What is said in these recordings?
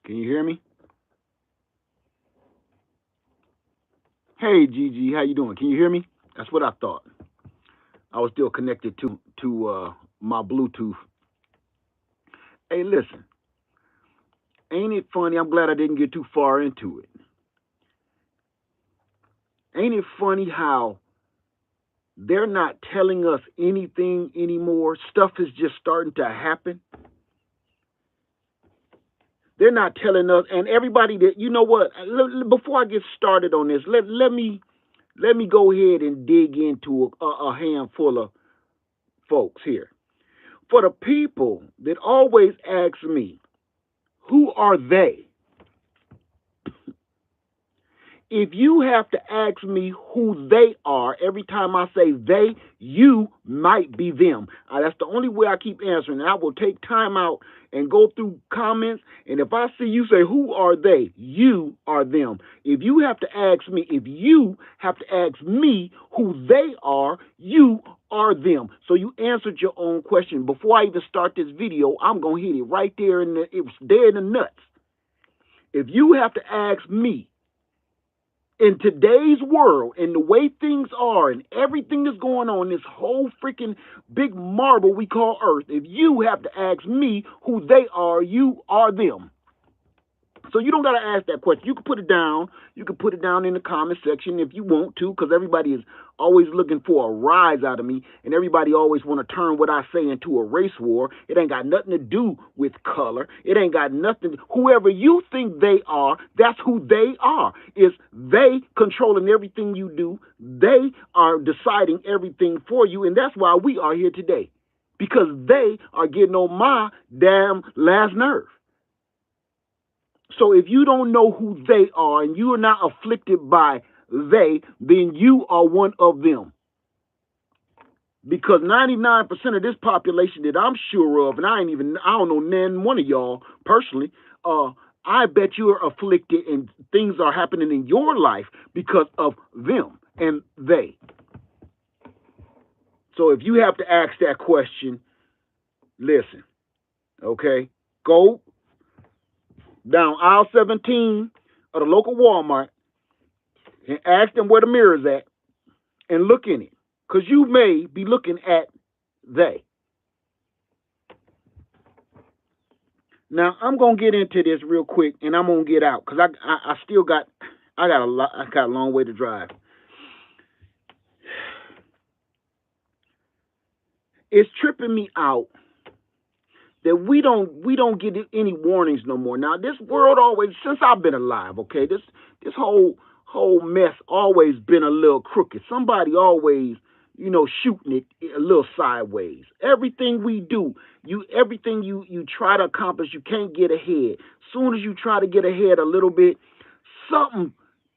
Can you hear me? Hey, Gigi, how you doing? Can you hear me? That's what I thought. I was still connected to my Bluetooth. Hey, listen, ain't it funny? I'm glad I didn't get too far into it. Ain't it funny how they're not telling us anything anymore? Stuff is just starting to happen. They're not telling us, and everybody that you know what. Before I get started on this, let me go ahead and dig into a handful of folks here. For the people that always ask me, who are they? If you have to ask me who they are every time I say they, you might be them. That's the only way I keep answering. And I will take time out and go through comments. And if I see you say, who are they? You are them. If you have to ask me, if you have to ask me who they are, you are them. So you answered your own question. Before I even start this video, I'm going to hit it right there it's there in the nuts. If you have to ask me, in today's world and the way things are and everything that's going on, this whole freaking big marble we call Earth, if you have to ask me who they are, you are them. So you don't got to ask that question. You can put it down. You can put it down in the comment section if you want to, because everybody is always looking for a rise out of me, and everybody always want to turn what I say into a race war. It ain't got nothing to do with color. It ain't got nothing. Whoever you think they are, that's who they are. Is they controlling everything you do. They are deciding everything for you, and that's why we are here today, because they are getting on my damn last nerve. So if you don't know who they are and you are not afflicted by they, then you are one of them. Because 99% of this population that I'm sure of, and I don't know none one of y'all personally, I bet you are afflicted and things are happening in your life because of them and they. So if you have to ask that question, listen, okay? Go down aisle 17 of the local Walmart and ask them where the mirror's at and look in it. Because you may be looking at they. Now, I'm going to get into this real quick and I'm going to get out because I still got a long way to drive. It's tripping me out that we don't get any warnings no more. Now, this world always, since I've been alive, okay, this whole mess always been a little crooked. Somebody always, shooting it a little sideways. Everything we do, everything you try to accomplish, you can't get ahead. Soon as you try to get ahead a little bit, something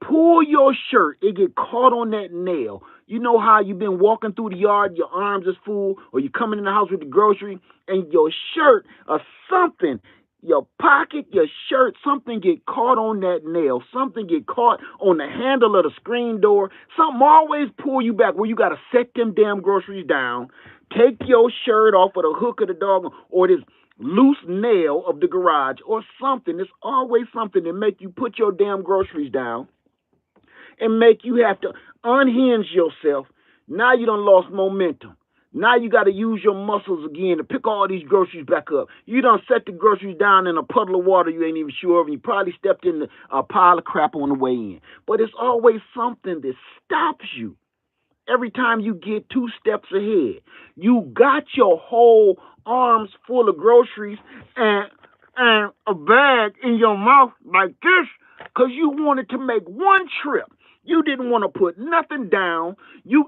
pull your shirt, it get caught on that nail. You know how you've been walking through the yard, your arms is full, or you coming in the house with the grocery, and your shirt or something, your pocket, your shirt, something get caught on that nail, something get caught on the handle of the screen door, something always pull you back where you got to set them damn groceries down, take your shirt off of the hook of the dog or this loose nail of the garage or something. There's always something that make you put your damn groceries down and make you have to unhinge yourself. Now you done lost momentum. Now you got to use your muscles again to pick all these groceries back up. You done set the groceries down in a puddle of water you ain't even sure of, and you probably stepped in a pile of crap on the way in. But it's always something that stops you. Every time you get 2 steps ahead, you got your whole arms full of groceries and a bag in your mouth like this because you wanted to make one trip. You didn't want to put nothing down. You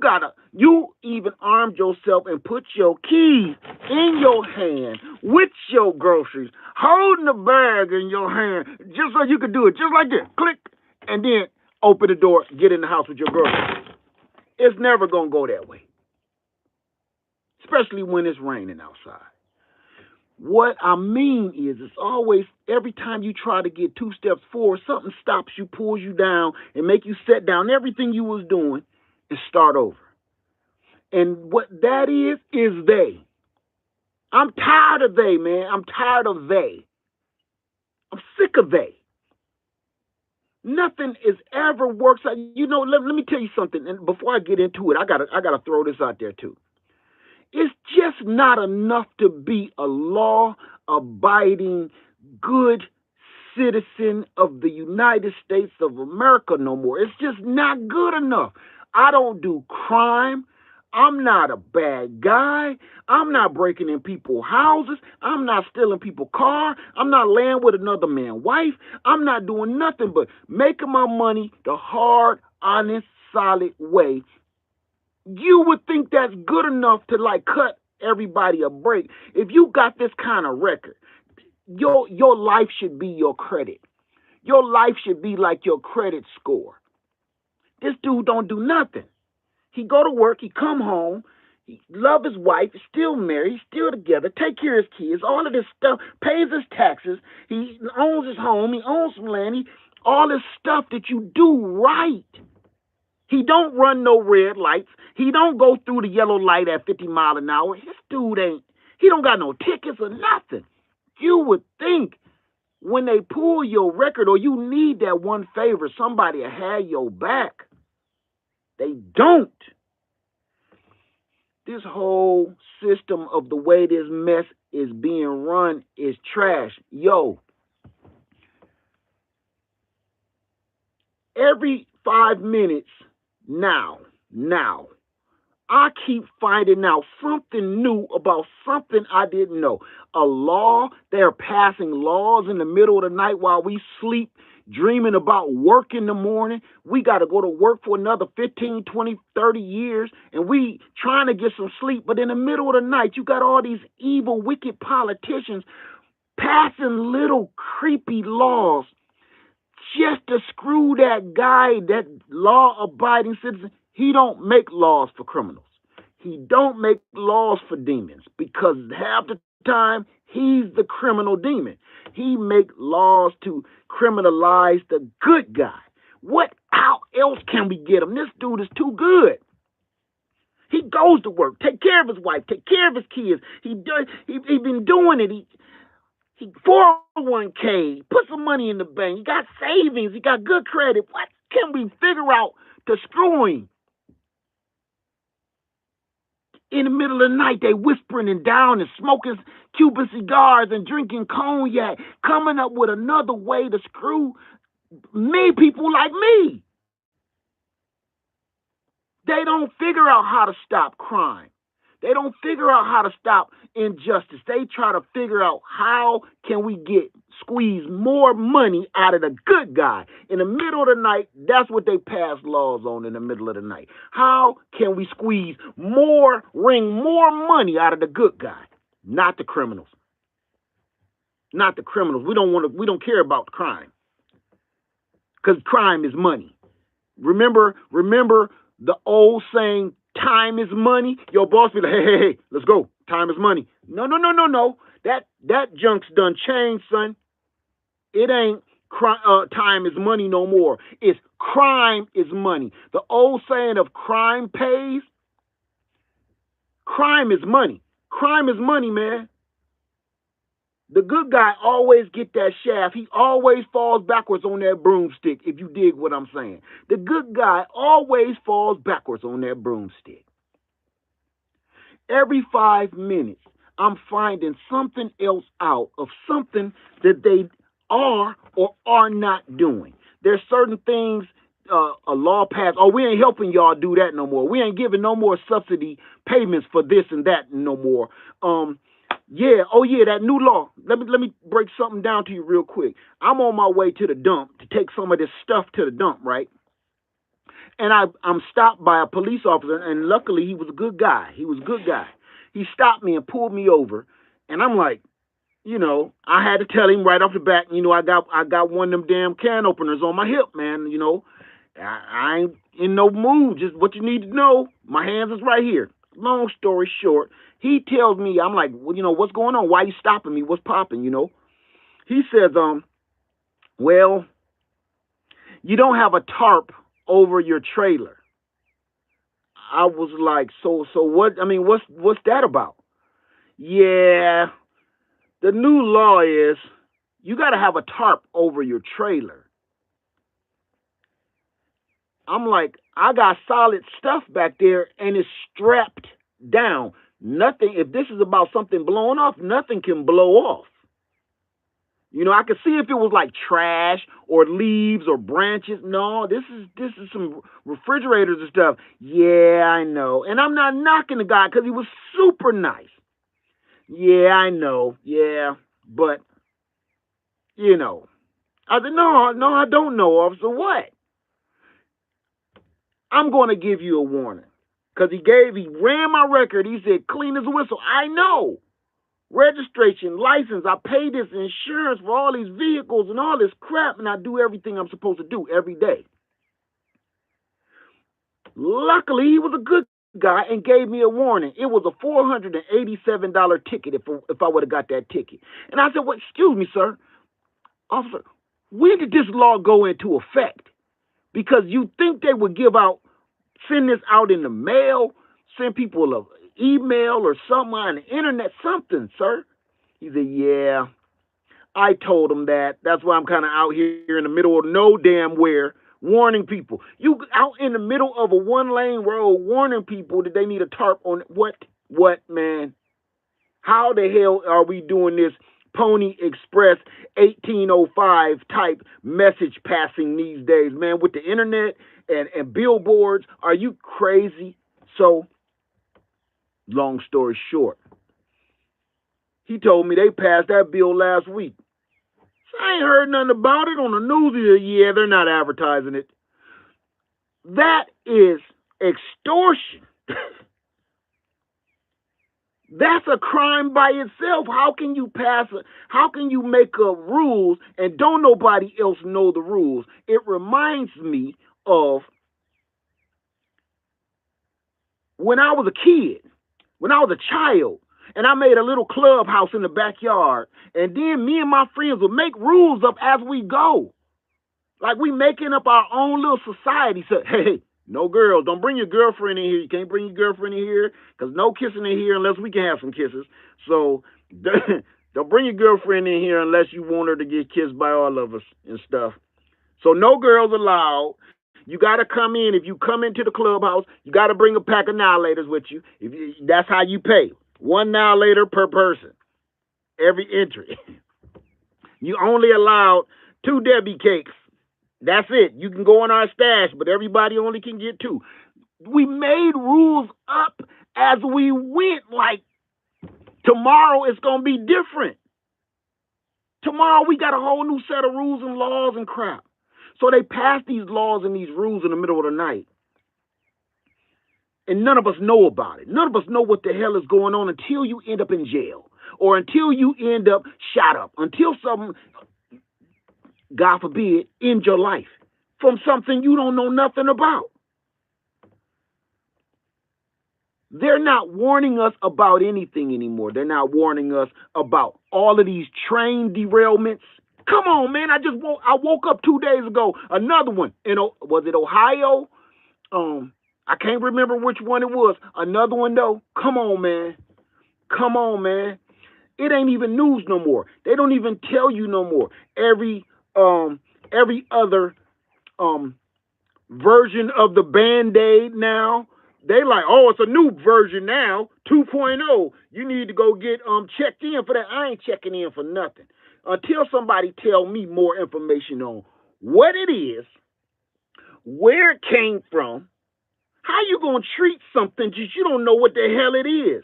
even armed yourself and put your keys in your hand with your groceries, holding the bag in your hand, just so you could do it, just like this, click, and then open the door, get in the house with your groceries. It's never going to go that way, especially when it's raining outside. What I mean is, it's always, every time you try to get 2 steps forward, something stops you, pulls you down, and make you set down everything you was doing and start over. And what that is they. I'm tired of they, man. I'm tired of they. I'm sick of they. Nothing is ever works out. Let me tell you something. And before I get into it, I gotta throw this out there too. It's just not enough to be a law abiding, good citizen of the United States of America no more. It's just not good enough. I don't do crime. I'm not a bad guy. I'm not breaking in people's houses. I'm not stealing people's car. I'm not laying with another man's wife. I'm not doing nothing but making my money the hard, honest, solid way. You would think that's good enough to like cut everybody a break. If you got this kind of record, your life should be your credit. Your life should be like your credit score. This dude don't do nothing. He go to work, he come home, he love his wife, he's still married, he's still together, take care of his kids, all of this stuff, pays his taxes, he owns his home, he owns some land, all this stuff that you do right. He don't run no red lights. He don't go through the yellow light at 50 miles an hour. This dude he don't got no tickets or nothing. You would think when they pull your record or you need that one favor, somebody will have your back. They don't. This whole system of the way this mess is being run is trash. Yo, every 5 minutes now, I keep finding out something new about something I didn't know. A law, they're passing laws in the middle of the night while we sleep, dreaming about work in the morning. We got to go to work for another 15, 20, 30 years, and we trying to get some sleep. But in the middle of the night, you got all these evil, wicked politicians passing little creepy laws just to screw that guy, that law-abiding citizen. He don't make laws for criminals. He don't make laws for demons because half the time he's the criminal demon. He make laws to criminalize the good guy. How else can we get him? This dude is too good. He goes to work, take care of his wife, take care of his kids. He been doing it. He 401k, put some money in the bank. He got savings. He got good credit. What can we figure out to screw him? In the middle of the night, they whispering and down and smoking Cuban cigars and drinking cognac, coming up with another way to screw people like me. They don't figure out how to stop crime. They don't figure out how to stop injustice. They try to figure out how can we squeeze more money out of the good guy. In the middle of the night, that's what they pass laws on in the middle of the night. How can we wring more money out of the good guy? Not the criminals. Not the criminals. We don't care about crime. Because crime is money. Remember the old saying, time is money? Your boss be like, hey, let's go. Time is money. No. That junk's done changed, son. It ain't time is money no more. It's crime is money. The old saying of crime pays. Crime is money. Crime is money, man. The good guy always get that shaft. He always falls backwards on that broomstick, if you dig what I'm saying. The good guy always falls backwards on that broomstick. Every 5 minutes, I'm finding something else out of something that they are or are not doing. There's certain things a law passed. Oh, we ain't helping y'all do that no more. We ain't giving no more subsidy payments for this and that no more. That new law. Let me break something down to you real quick. I'm on my way to the dump to take some of this stuff to the dump, right? And I'm stopped by a police officer, and luckily he was a good guy. He stopped me and pulled me over, and I'm like, I had to tell him right off the bat, I got one of them damn can openers on my hip, man. I ain't in no mood. Just what you need to know. My hands is right here. Long story short, he tells me, I'm like, well, what's going on? Why are you stopping me? What's popping? He says, well, you don't have a tarp over your trailer. I was like, so what? I mean, what's that about? Yeah, the new law is You got to have a tarp over your trailer. I'm like, I got solid stuff back there and it's strapped down. Nothing, if this is about something blowing off, nothing can blow off. You know, I could see if it was like trash or leaves or branches. No, this is some refrigerators and stuff. Yeah, I know. And I'm not knocking the guy because he was super nice. Yeah, I know. Yeah, but you know, I said, no, I don't know, officer. What? I'm going to give you a warning. Because he ran my record. He said, clean as a whistle. I know. Registration, license. I pay this insurance for all these vehicles and all this crap, and I do everything I'm supposed to do every day. Luckily, he was a good guy and gave me a warning. It was a $487 ticket if I would have got that ticket. And I said, well, excuse me, sir. Officer, when did this law go into effect? Because you think they would send this out in the mail, send people an email or something on the internet, something, sir. He said, yeah, I told him that. That's why I'm kind of out here in the middle of no damn where warning people. You out in the middle of a one-lane road warning people that they need a tarp on. What, man? How the hell are we doing this Pony Express 1805 type message passing these days, man, with the internet and billboards? Are you crazy? So, long story short, he told me they passed that bill last week. So I ain't heard nothing about it on the news either. Yeah, they're not advertising it. That is extortion. That's a crime by itself. How can you make up rules and don't nobody else know the rules? It reminds me of when I was a kid, when I was a child, and I made a little clubhouse in the backyard, and then me and my friends would make rules up as we go. Like we making up our own little society. So, hey, no girls. Don't bring your girlfriend in here. You can't bring your girlfriend in here because no kissing in here unless we can have some kisses. So don't bring your girlfriend in here unless you want her to get kissed by all of us and stuff. So no girls allowed. You got to come in. If you come into the clubhouse, you got to bring a pack of annihilators with you. That's how you pay. One annihilator per person. Every entry. You only allowed 2 Debbie cakes. That's it. You can go in our stash, but everybody only can get 2. We made rules up as we went. Like, tomorrow it's going to be different. Tomorrow we got a whole new set of rules and laws and crap. So they passed these laws and these rules in the middle of the night. And none of us know about it. None of us know what the hell is going on until you end up in jail. Or until you end up shot up. Until something, God forbid, end your life from something you don't know nothing about. They're not warning us about anything anymore. They're not warning us about all of these train derailments. Come on, man. I woke up 2 days ago. Another one. Was it Ohio? I can't remember which one it was. Another one, though. Come on, man. Come on, man. It ain't even news no more. They don't even tell you no more. Every other version of the Band-Aid now, they like, oh, it's a new version now, 2.0. You need to go get checked in for that. I ain't checking in for nothing until somebody tell me more information on what it is, where it came from, how you gonna treat something just you don't know what the hell it is.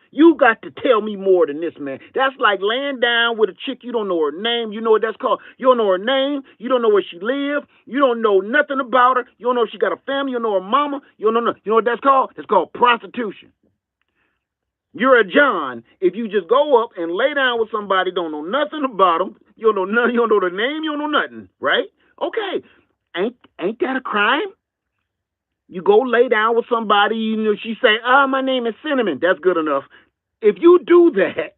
You got to tell me more than this, man. That's like laying down with a chick, you don't know her name. You know what that's called? You don't know her name. You don't know where she lives. You don't know nothing about her. You don't know if she got a family. You don't know her mama. You don't know. You know what that's called? It's called prostitution. You're a John if you just go up and lay down with somebody, don't know nothing about them. You don't know nothing. You don't know the name. You don't know nothing, right? Okay. Ain't that a crime? You go lay down with somebody, you know, she say, my name is Cinnamon. That's good enough. If you do that,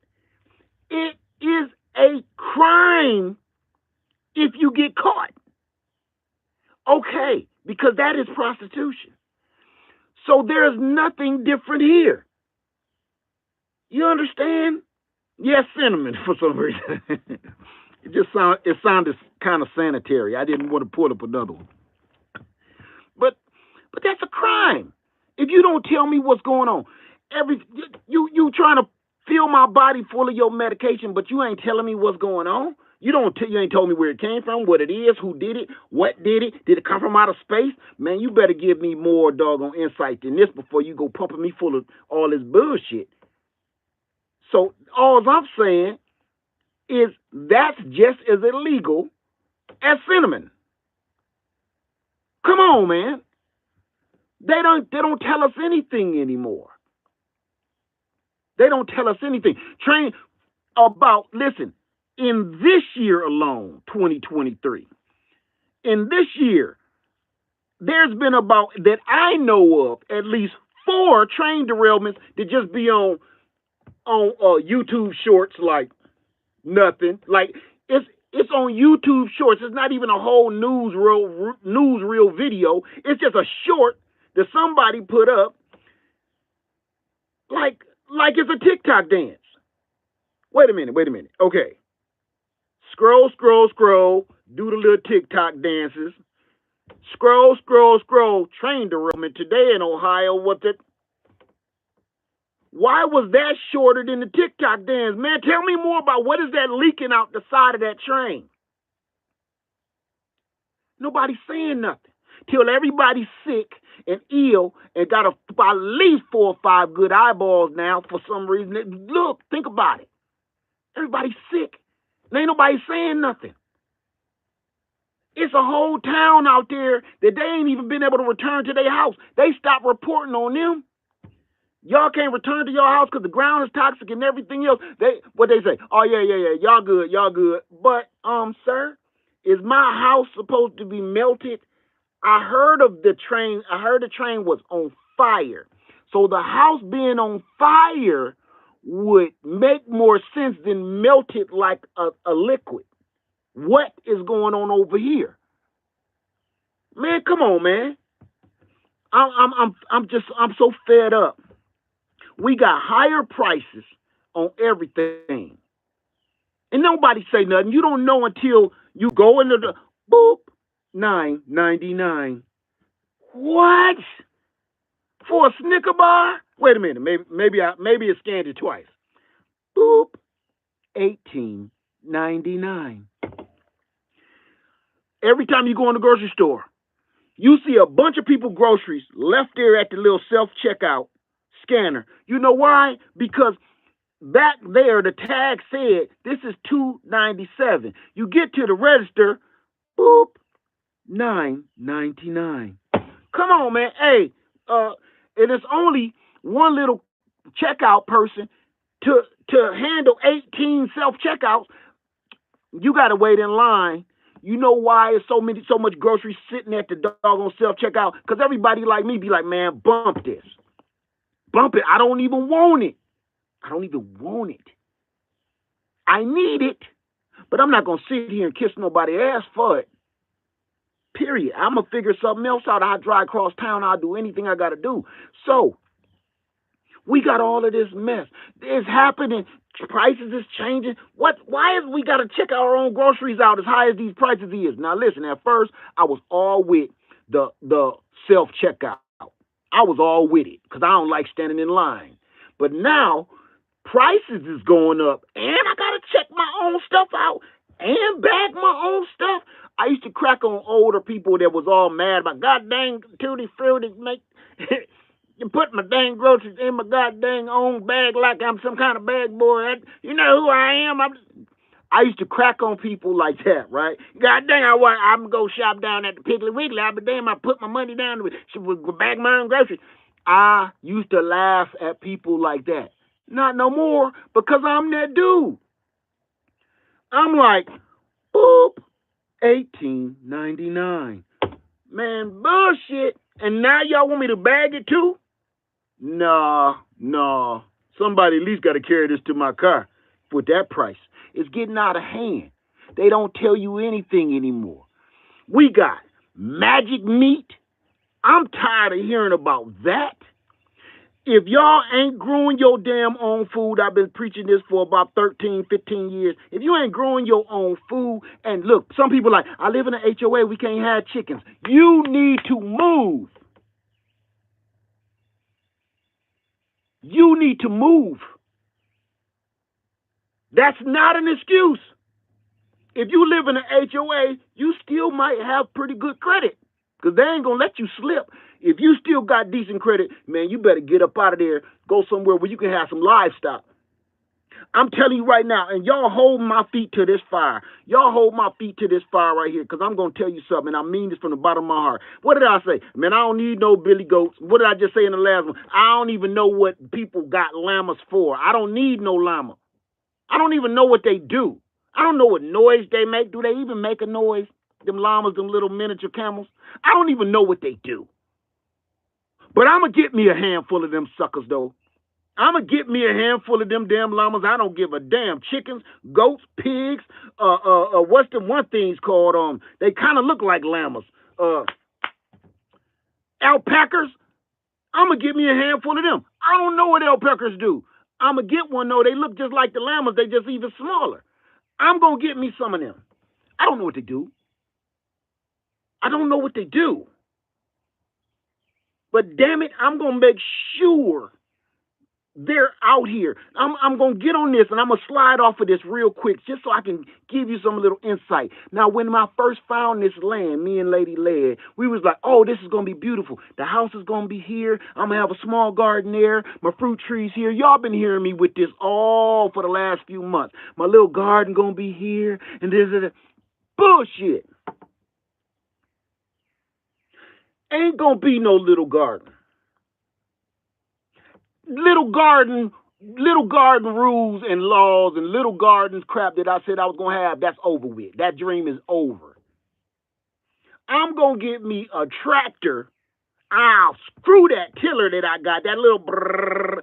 it is a crime if you get caught. Okay, because that is prostitution. So there's nothing different here. You understand? Yes, Cinnamon, for some reason. It sounded kind of sanitary. I didn't want to pull up another one. But but that's a crime. If you don't tell me what's going on, you trying to fill my body full of your medication, but you ain't telling me what's going on. You ain't told me where it came from, what it is, who did it, what did it come from out of space? Man, you better give me more doggone insight than this before you go pumping me full of all this bullshit. So all I'm saying is that's just as illegal as cinnamon. Come on, man. They don't tell us anything anymore. They don't tell us anything. Train about listen, in this year alone, 2023. In this year, there's been about that I know of at least 4 train derailments that just be on YouTube shorts like nothing. Like it's on YouTube shorts. It's not even a whole newsreel video. It's just a short that somebody put up like it's a TikTok dance. Wait a minute. Okay. Scroll. Do the little TikTok dances. Scroll. Train derailment today in Ohio. Why was that shorter than the TikTok dance? Man, tell me more about what is that leaking out the side of that train. Nobody's saying nothing. Till everybody's sick and ill and got at least 4 or 5 good eyeballs now for some reason. Look, think about it. Everybody's sick. And ain't nobody saying nothing. It's a whole town out there that they ain't even been able to return to their house. They stopped reporting on them. Y'all can't return to your house because the ground is toxic and everything else. What they say? Oh yeah. Y'all good. But sir, is my house supposed to be melted? I heard the train was on fire. So the house being on fire would make more sense than melted like a liquid. What is going on over here? Man, come on, man. I'm so fed up. We got higher prices on everything. And nobody say nothing. You don't know until you go into the boop, $9.99. What? For a Snicker bar? Wait a minute. Maybe it scanned it twice. Boop, $18.99. Every time you go in the grocery store, you see a bunch of people groceries left there at the little self-checkout scanner. You know why? Because back there, the tag said, this is $2.97. You get to the register, boop, $9.99. Come on, man. Hey, and it's only one little checkout person to handle 18 self-checkouts. You got to wait in line. You know why it's so much groceries sitting at the doggone self-checkout? Because everybody like me be like, man, bump this. Bump it. I don't even want it. I need it, but I'm not going to sit here and kiss nobody's ass for it. Period. I'm going to figure something else out. I'll drive across town. I'll do anything I got to do. So we got all of this mess. It's happening. Prices is changing. Why is we got to check our own groceries out as high as these prices is? Now, listen, at first, I was all with the self-checkout. I was all with it because I don't like standing in line. But now, prices is going up, and I got to check my own stuff out and bag my own stuff. I used to crack on older people that was all mad about, God dang, Tutti Frutti, make... You put my dang groceries in my goddamn own bag like I'm some kind of bag boy. You know who I am? I used to crack on people like that, right? God dang, I'm going to go shop down at the Piggly Wiggly. I'll be damn, I put my money down with bag my own groceries. I used to laugh at people like that. Not no more, because I'm that dude. I'm like, boop, $18.99. Man, bullshit. And now y'all want me to bag it too? No. Somebody at least got to carry this to my car with that price. It's getting out of hand. They don't tell you anything anymore. We got magic meat. I'm tired of hearing about that. If y'all ain't growing your damn own food, I've been preaching this for about 13, 15 years. If you ain't growing your own food, and look, some people like, I live in an HOA, we can't have chickens. You need to move. You need to move. That's not an excuse. If you live in an HOA, you still might have pretty good credit because they ain't going to let you slip. If you still got decent credit, man, you better get up out of there, go somewhere where you can have some livestock. I'm telling you right now, and y'all hold my feet to this fire. Y'all hold my feet to this fire right here because I'm going to tell you something, and I mean this from the bottom of my heart. What did I say? Man, I don't need no billy goats. What did I just say in the last one? I don't even know what people got llamas for. I don't need no llama. I don't even know what they do. I don't know what noise they make. Do they even make a noise? Them llamas, them little miniature camels. I don't even know what they do. But I'm going to get me a handful of them suckers, though. I'm going to get me a handful of them damn llamas. I don't give a damn. Chickens, goats, pigs. What's the one thing's called? They kind of look like llamas. Alpacas. I'm going to get me a handful of them. I don't know what alpacas do. I'm going to get one, though. They look just like the llamas. They just even smaller. I'm going to get me some of them. I don't know what they do. I don't know what they do. But damn it, I'm going to make sure they're out here. I'm going to get on this, and I'm going to slide off of this real quick just so I can give you some little insight. Now, when I first found this land, me and Lady Led, we was like, oh, this is going to be beautiful. The house is going to be here. I'm going to have a small garden there. My fruit trees here. Y'all been hearing me with this all for the last few months. My little garden going to be here, and this. Bullshit. Ain't going to be no little garden. Little garden rules and laws and little gardens crap that I said I was going to have, that's over with. That dream is over. I'm going to get me a tractor. I'll screw that tiller that I got, that little brrrr,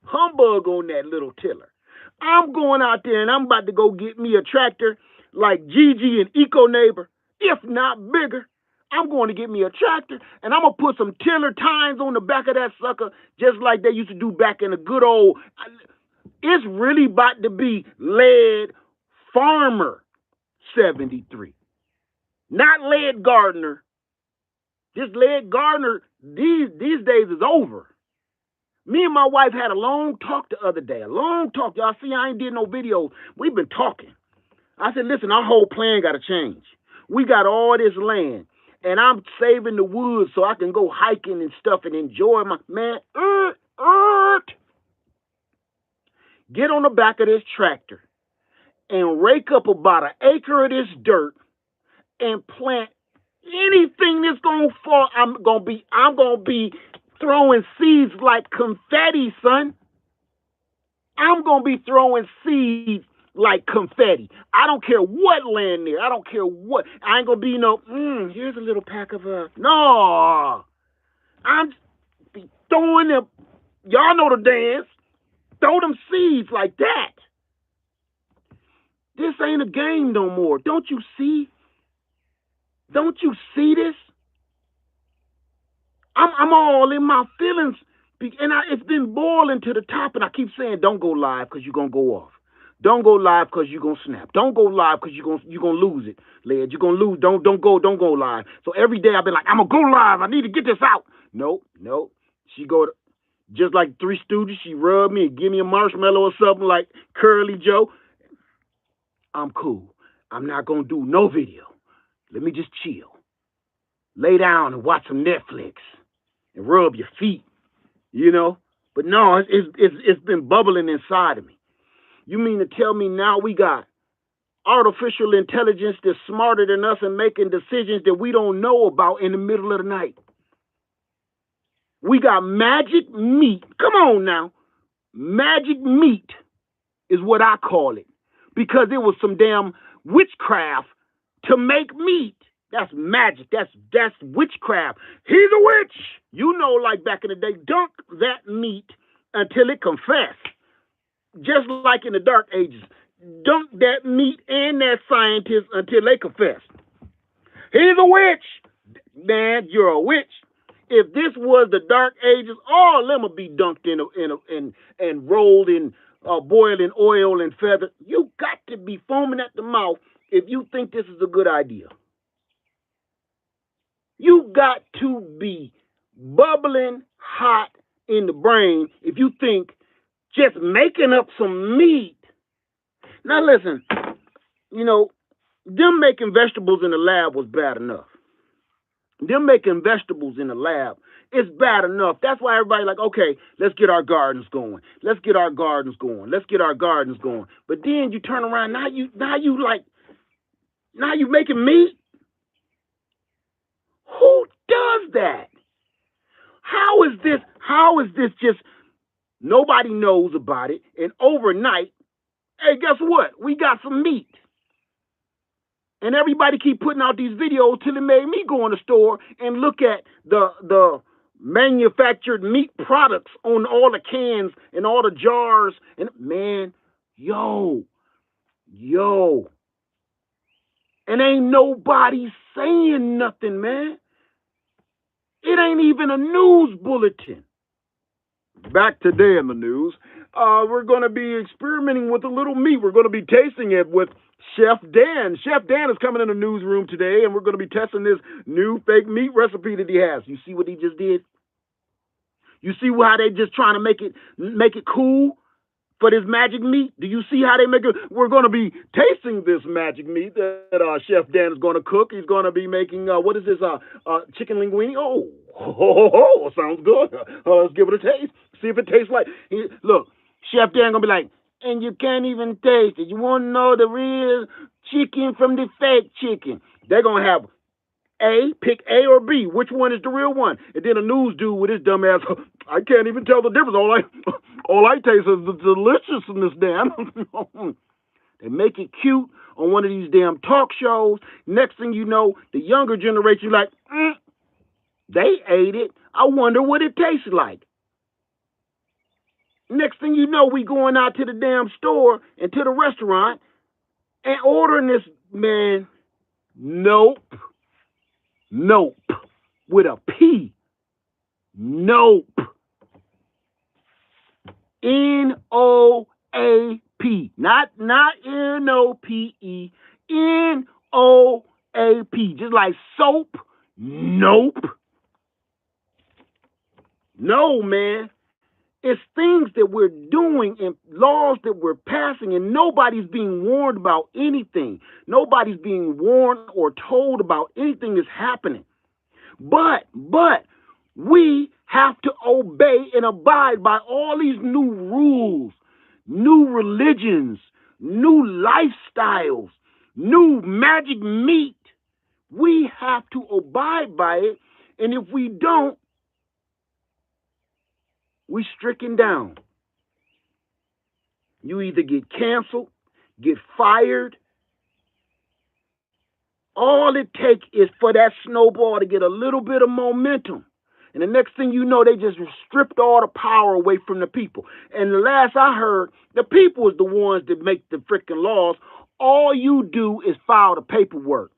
humbug on that little tiller. I'm going out there and I'm about to go get me a tractor like Gigi and Eco Neighbor, if not bigger. I'm going to get me a tractor, and I'm going to put some tiller tines on the back of that sucker, just like they used to do back in the good old. It's really about to be Lead Farmer 73. Not Lead Gardener. This Lead Gardener, these days is over. Me and my wife had a long talk the other day. A long talk. Y'all see, I ain't did no videos. We've been talking. I said, listen, our whole plan got to change. We got all this land. And I'm saving the woods so I can go hiking and stuff and enjoy my, man, get on the back of this tractor and rake up about an acre of this dirt and plant anything that's going to fall. I'm going to be throwing seeds like confetti, son. I'm going to be throwing seeds like confetti. I don't care what land there. I don't care what. I ain't gonna be no, here's a little pack of no. I'm be throwing them. Y'all know the dance. Throw them seeds like that. This ain't a game no more. Don't you see? Don't you see this? I'm all in my feelings. And it's been boiling to the top, and I keep saying, don't go live because you're going to go off. Don't go live because you're going to snap. Don't go live because you're going to lose it, Led. You're going to lose. Don't go live. So every day I've been like, I'm going to go live. I need to get this out. Nope. She go to, just like Three Stooges, she rub me and give me a marshmallow or something like Curly Joe. I'm cool. I'm not going to do no video. Let me just chill. Lay down and watch some Netflix and rub your feet, you know. But no, it's been bubbling inside of me. You mean to tell me now we got artificial intelligence that's smarter than us and making decisions that we don't know about in the middle of the night? We got magic meat. Come on now. Magic meat is what I call it. Because it was some damn witchcraft to make meat. That's magic. That's witchcraft. He's a witch. You know, like back in the day, dunk that meat until it confessed. Just like in the Dark Ages, dunk that meat and that scientist until they confess. He's a witch. Man, you're a witch. If this was the Dark Ages, all of them would be dunked and rolled in boiling oil and feather. You got to be foaming at the mouth if you think this is a good idea. You got to be bubbling hot in the brain if you think just making up some meat. Now listen, you know, them making vegetables in the lab was bad enough. Them making vegetables in the lab is bad enough. That's why everybody like, okay, let's get our gardens going. Let's get our gardens going. Let's get our gardens going. But then you turn around, now you making meat? Who does that? How is this just nobody knows about it, and overnight, hey, guess what? We got some meat. And everybody keep putting out these videos till it made me go in the store and look at the manufactured meat products on all the cans and all the jars. And man, yo. And ain't nobody saying nothing, man. It ain't even a news bulletin. Back today in the news, we're going to be experimenting with a little meat. We're going to be tasting it with Chef Dan. Chef Dan is coming in the newsroom today, and we're going to be testing this new fake meat recipe that he has. You see what he just did? You see how they just trying to make it cool for this magic meat? Do you see how they make it? We're going to be tasting this magic meat that Chef Dan is going to cook. He's going to be making, what is this, chicken linguine? Oh, sounds good. Let's give it a taste. See if it tastes like, look, Chef Dan going to be like, and you can't even taste it. You want to know the real chicken from the fake chicken. They're going to have pick A or B. Which one is the real one? And then a news dude with his dumb ass, I can't even tell the difference. All I taste is the deliciousness, damn. They make it cute on one of these damn talk shows. Next thing you know, the younger generation like, they ate it. I wonder what it tastes like. Next thing you know, we going out to the damn store and to the restaurant and ordering this, man. Nope. With a P. Nope. N-O-A-P. Not N-O-P-E. N-O-A-P. Just like soap. Nope. No, man. It's things that we're doing and laws that we're passing, and nobody's being warned about anything. Nobody's being warned or told about anything that's happening. But we have to obey and abide by all these new rules, new religions, new lifestyles, new magic meat. We have to abide by it, and if we don't, we stricken down. You either get canceled, get fired. All it takes is for that snowball to get a little bit of momentum. And the next thing you know, they just stripped all the power away from the people. And the last I heard, the people is the ones that make the freaking laws. All you do is file the paperwork.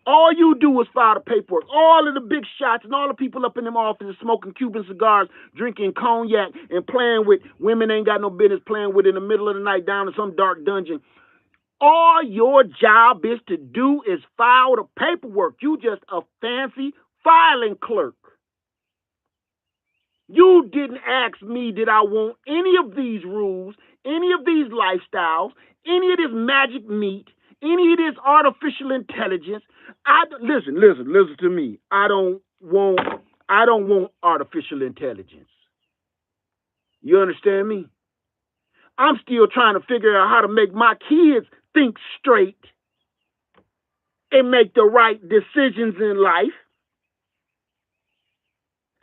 All you do is file the paperwork. All of the big shots and all the people up in them offices smoking Cuban cigars, drinking cognac, and playing with women ain't got no business playing with in the middle of the night down in some dark dungeon. All your job is to do is file the paperwork. You just a fancy filing clerk. You didn't ask me, did I want any of these rules, any of these lifestyles, any of this magic meat, any of this artificial intelligence. Listen to me. I don't want artificial intelligence. You understand me? I'm still trying to figure out how to make my kids think straight and make the right decisions in life.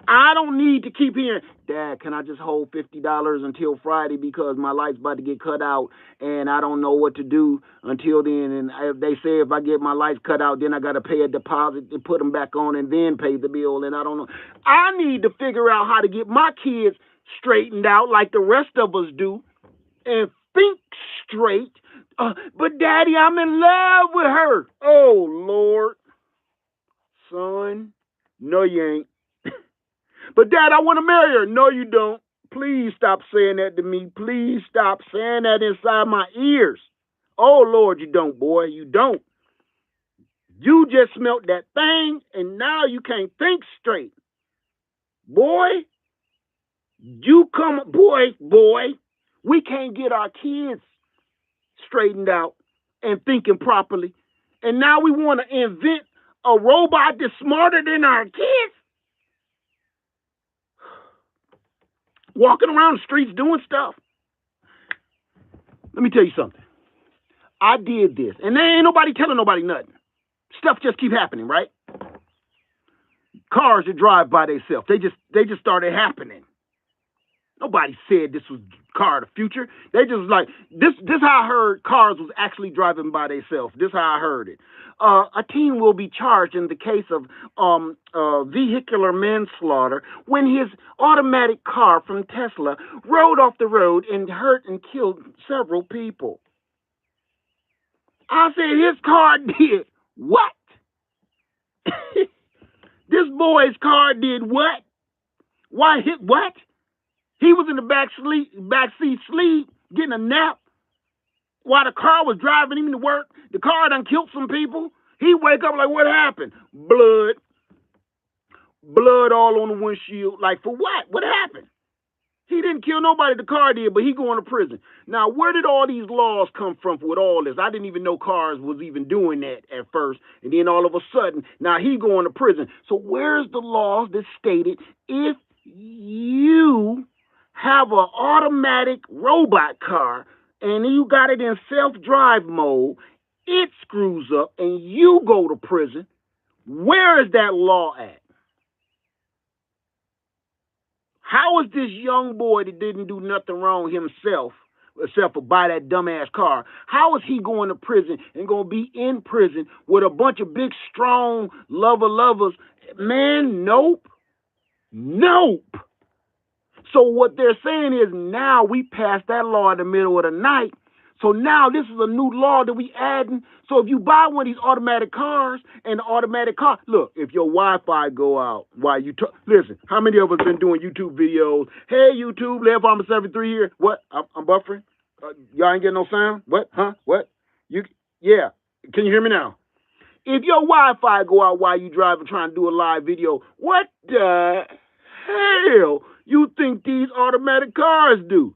I don't need to keep hearing, Dad, can I just hold $50 until Friday because my light's about to get cut out and I don't know what to do until then. And they say if I get my lights cut out, then I got to pay a deposit to put them back on and then pay the bill. And I don't know. I need to figure out how to get my kids straightened out like the rest of us do and think straight. But Daddy, I'm in love with her. Oh, Lord. Son, no, you ain't. But, Dad, I want to marry her. No, you don't. Please stop saying that to me. Please stop saying that inside my ears. Oh, Lord, you don't, boy. You don't. You just smelt that thing, and now you can't think straight. Boy, boy, we can't get our kids straightened out and thinking properly. And now we want to invent a robot that's smarter than our kids. Walking around the streets doing stuff. Let me tell you something. I did this, and there ain't nobody telling nobody nothing. Stuff just keep happening, right? Cars that drive by themselves, they just started happening. Nobody said this was car of the future. They just like this how I heard cars was actually driving by themselves. This how I heard it. A teen will be charged in the case of vehicular manslaughter when his automatic car from Tesla rode off the road and hurt and killed several people. I said his car did what? This boy's car did what? Why hit what? He was in the back seat sleep, getting a nap, while the car was driving him to work. The car done killed some people. He wake up like, what happened? Blood all on the windshield. Like, for what? What happened? He didn't kill nobody, the car did, but he going to prison. Now, where did all these laws come from with all this? I didn't even know cars was even doing that at first. And then all of a sudden, now he going to prison. So where's the laws that stated if you have an automatic robot car and you got it in self-drive mode, it screws up and you go to prison, where is that law at? How is this young boy that didn't do nothing wrong himself, except for buy that dumbass car, how is he going to prison and going to be in prison with a bunch of big, strong lovers? Man, nope. So what they're saying is now we passed that law in the middle of the night. So now this is a new law that we adding. So if you buy one of these automatic cars and the automatic car, look, if your Wi-Fi go out while you listen, how many of us been doing YouTube videos? Hey, YouTube, Left Farmer 73 here. What? I'm buffering. Y'all ain't getting no sound? What? Huh? What? Yeah. Can you hear me now? If your Wi-Fi go out while you driving trying to do a live video, what the hell you think these automatic cars do?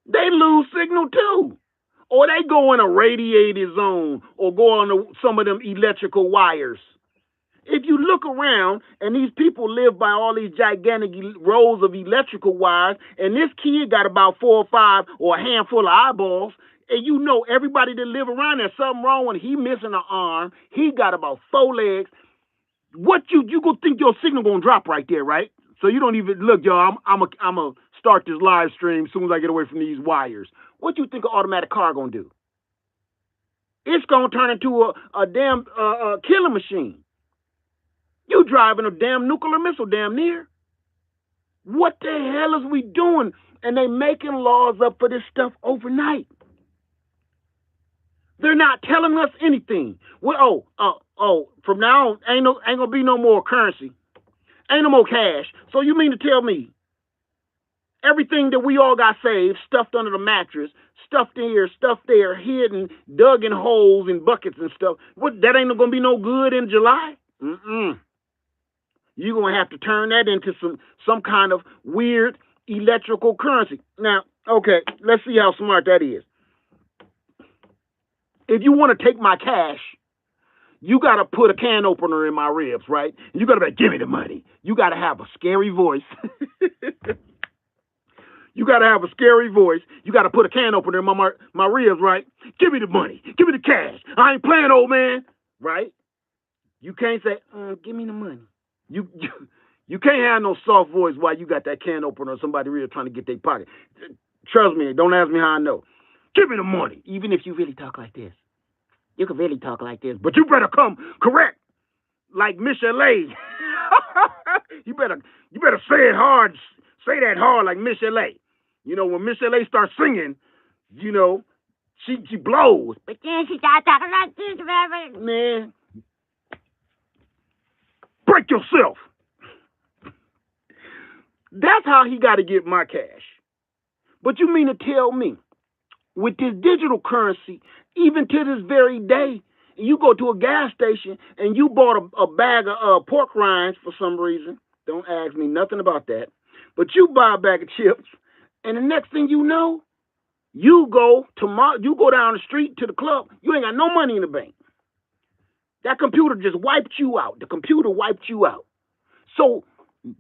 They lose signal too. Or they go in a radiated zone or go on some of them electrical wires. If you look around and these people live by all these gigantic rows of electrical wires, and this kid got about 4 or 5 or a handful of eyeballs, and you know everybody that live around there's something wrong when he missing an arm, he got about 4 legs. What you gonna think your signal gonna drop right there, right? So you don't even look, y'all. I'm a start this live stream as soon as I get away from these wires. What you think an automatic car gonna do? It's gonna turn into a damn killing machine. You driving a damn nuclear missile damn near. What the hell is we doing? And they making laws up for this stuff overnight. They're not telling us anything. Well, from now on, ain't gonna be no more currency. Ain't no more cash. So you mean to tell me everything that we all got saved, stuffed under the mattress, stuffed in here, stuffed there, hidden, dug in holes and buckets and stuff, that ain't gonna be no good in July? You're gonna have to turn that into some kind of weird electrical currency. Now, okay, let's see how smart that is. If you want to take my cash, you got to put a can opener in my ribs, right? You got to be like, give me the money. You got to have a scary voice. You got to have a scary voice. You got to put a can opener in my ribs, right? Give me the money. Give me the cash. I ain't playing, old man. Right? You can't say, give me the money. You can't have no soft voice while you got that can opener or somebody really trying to get their pocket. Trust me. Don't ask me how I know. Give me the money. Even if you really talk like this. You can really talk like this. But you better come correct. Like Michelet. You better say it hard. Say that hard like Michelet. You know, when Michelet starts singing, you know, she blows. But then she starts talking like this, man. yourself. That's how he got to get my cash. But you mean to tell me, with this digital currency, even to this very day, you go to a gas station and you bought a bag of pork rinds for some reason. Don't ask me nothing about that. But you buy a bag of chips, and the next thing you know, you go down the street to the club. You ain't got no money in the bank. That computer just wiped you out. The computer wiped you out. So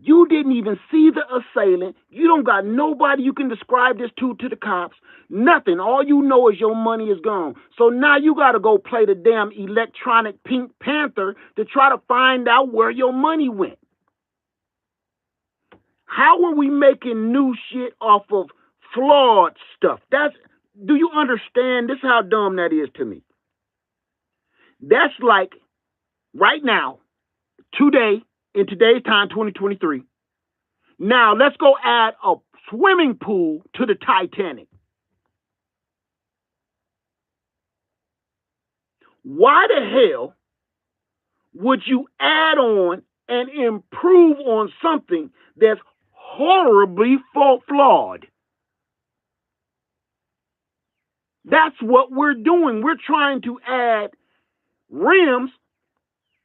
you didn't even see the assailant. You don't got nobody you can describe this to the cops. Nothing. All you know is your money is gone. So now you got to go play the damn electronic Pink Panther to try to find out where your money went. How are we making new shit off of flawed stuff? Do you understand? This is how dumb that is to me. That's like right now, today, in today's time, 2023. Now, let's go add a swimming pool to the Titanic. Why the hell would you add on and improve on something that's horribly flawed? That's what we're doing. We're trying to add rims.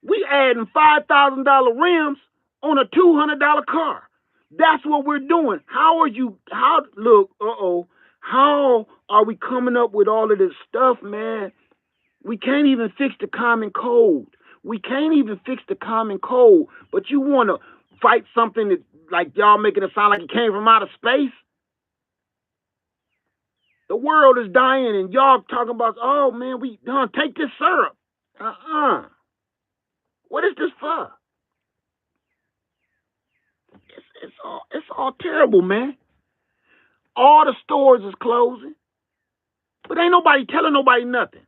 We adding $5,000 rims on a $200 car. That's what we're doing. How are we coming up with all of this stuff, man? We can't even fix the common cold. But you want to fight something that, like, y'all making it sound like it came from outer space? The world is dying, and y'all talking about, oh, man, we take this syrup. What is this for? It's all terrible, man. All the stores is closing, but ain't nobody telling nobody nothing.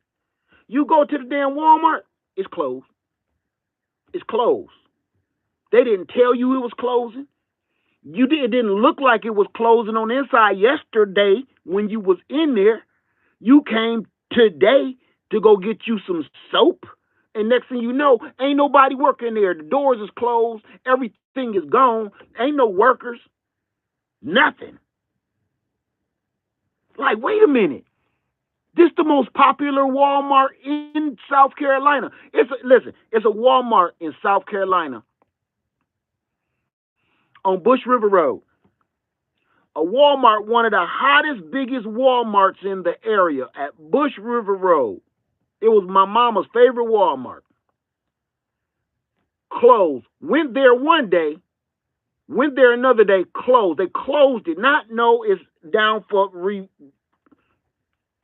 You go to the damn Walmart, it's closed. It's closed. They didn't tell you it was closing. It didn't look like it was closing on the inside yesterday when you was in there. You came today to go get you some soap, and next thing you know, ain't nobody working there. The doors is closed. Everything is gone. Ain't no workers. Nothing. Like, wait a minute. This the most popular Walmart in South Carolina. It's a Walmart in South Carolina on Bush River Road. A Walmart, one of the hottest, biggest Walmarts in the area at Bush River Road. It was my mama's favorite Walmart. Closed. Went there one day. Went there another day. Closed. They closed it. Not know it's down for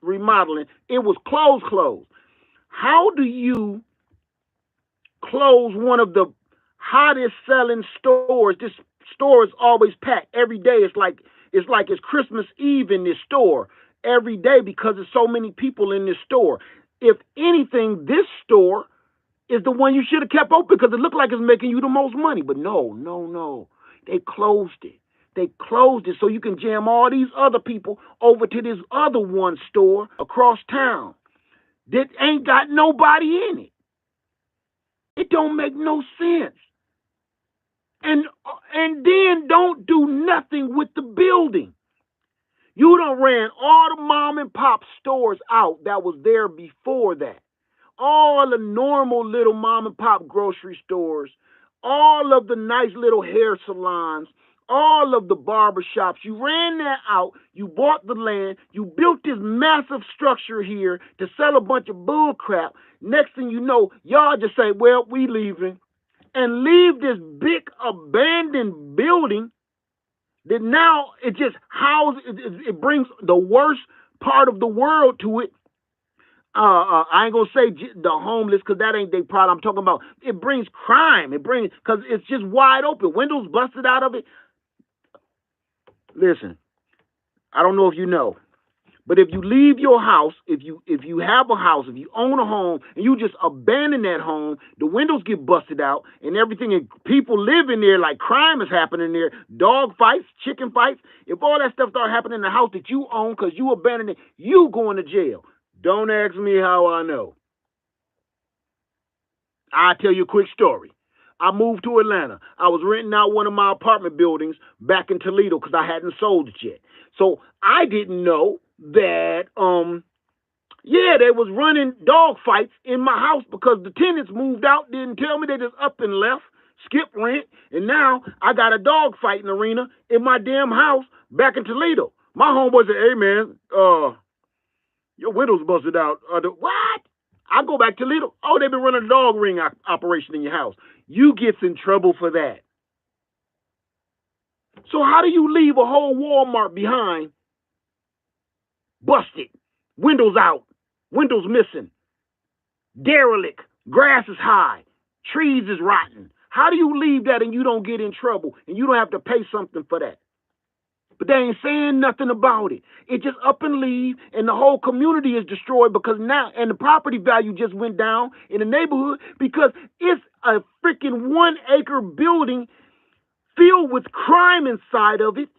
remodeling. It was closed. How do you close one of the hottest selling stores? This store is always packed every day. It's like it's Christmas Eve in this store every day because there's so many people in this store. If anything, this store is the one you should have kept open because it looked like it's making you the most money. But no. They closed it. So you can jam all these other people over to this other one store across town that ain't got nobody in it. It don't make no sense. And then don't do nothing with the building. You done ran all the mom and pop stores out that was there before that. All the normal little mom and pop grocery stores, all of the nice little hair salons, all of the barber shops. You ran that out. You bought the land. You built this massive structure here to sell a bunch of bull crap. Next thing you know, y'all just say, well, we leaving. And leave this big abandoned building that now it just houses, it brings the worst part of the world to it. I ain't gonna say the homeless because that ain't their problem. I'm talking about it brings crime. Because it's just wide open. Windows busted out of it. Listen, I don't know if you know, but if you leave your house, if you have a house, if you own a home and you just abandon that home, the windows get busted out and everything, and people live in there like crime is happening there, dog fights, chicken fights. If all that stuff start happening in the house that you own because you abandoned it, you going to jail. Don't ask me how I know. I'll tell you a quick story. I moved to Atlanta. I was renting out one of my apartment buildings back in Toledo because I hadn't sold it yet. So I didn't know that yeah, they was running dog fights in my house because the tenants moved out, didn't tell me, they just up and left, skipped rent, and now I got a dog fighting arena in my damn house back in Toledo. My homeboy said, "Hey man, your windows busted out." What? I go back to Toledo. Oh, they've been running a dog ring operation in your house. You gets in trouble for that. So how do you leave a whole Walmart behind, busted, windows out, windows missing, derelict, grass is high, trees is rotten? How do you leave that and you don't get in trouble and you don't have to pay something for that? But they ain't saying nothing about it. It just up and leave, and the whole community is destroyed because now, and the property value just went down in the neighborhood because it's a freaking 1-acre building filled with crime inside of it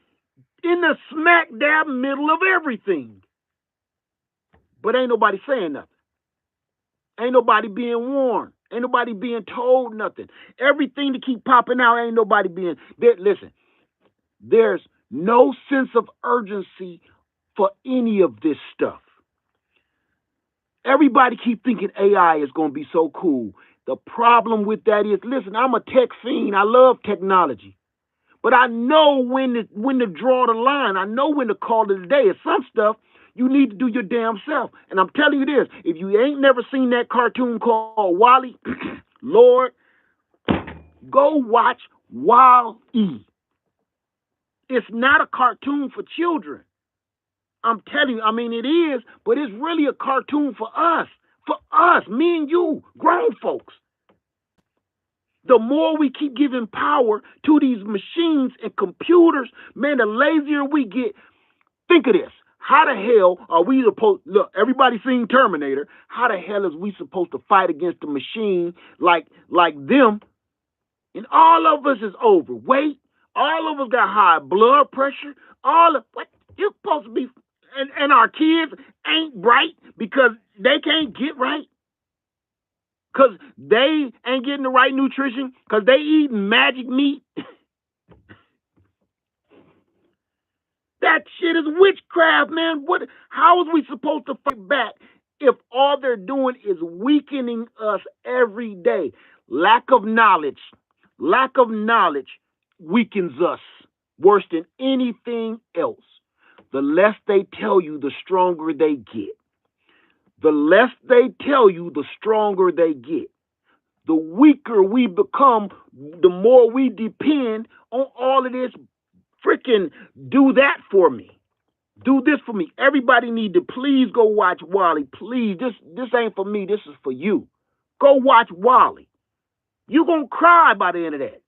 in the smack dab middle of everything. But ain't nobody saying nothing. Ain't nobody being warned. Ain't nobody being told nothing. Everything to keep popping out, ain't nobody being... Listen, there's no sense of urgency for any of this stuff. Everybody keep thinking AI is going to be so cool. The problem with that is, listen, I'm a tech fiend. I love technology. But I know when to draw the line. I know when to call it a day. It's some stuff you need to do your damn self. And I'm telling you this, if you ain't never seen that cartoon called Wally, Lord, go watch Wally. It's not a cartoon for children. I'm telling you, I mean, it is, but it's really a cartoon for us, me and you, grown folks. The more we keep giving power to these machines and computers, man, the lazier we get. Think of this. How the hell are we supposed, look, everybody seen Terminator. How the hell is we supposed to fight against a machine like them? And all of us is overweight. All of us got high blood pressure. What you're supposed to be, and our kids ain't bright because they can't get right. Because they ain't getting the right nutrition. Because they eating magic meat. That shit is witchcraft, man. How is we supposed to fight back if all they're doing is weakening us every day? Lack of knowledge weakens us worse than anything else. The less they tell you, the stronger they get. The less they tell you, the stronger they get. The weaker we become, the more we depend on all of this freaking do that for me. Do this for me. Everybody need to please go watch Wally. Please. This ain't for me. This is for you. Go watch Wally. You're going to cry by the end of that.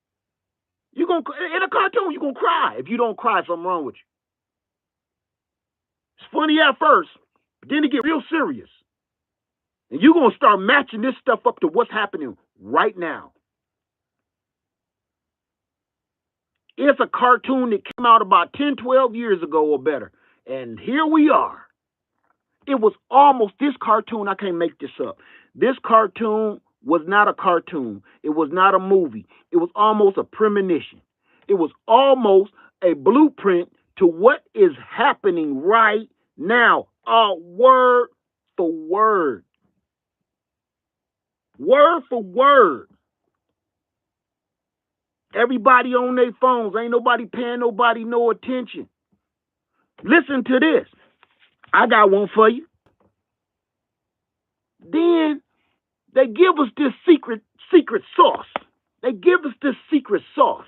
In a cartoon, you're going to cry. If you don't cry, something wrong with you. It's funny at first, but then it get real serious. And you're going to start matching this stuff up to what's happening right now. It's a cartoon that came out about 10, 12 years ago or better. And here we are. It was almost this cartoon. I can't make this up. This cartoon was not a cartoon. It was not a movie. It was almost a premonition. It was almost a blueprint to what is happening right now. Word for word. Word for word. Everybody on their phones. Ain't nobody paying nobody no attention. Listen to this. I got one for you. Then they give us this secret sauce. They give us this secret sauce.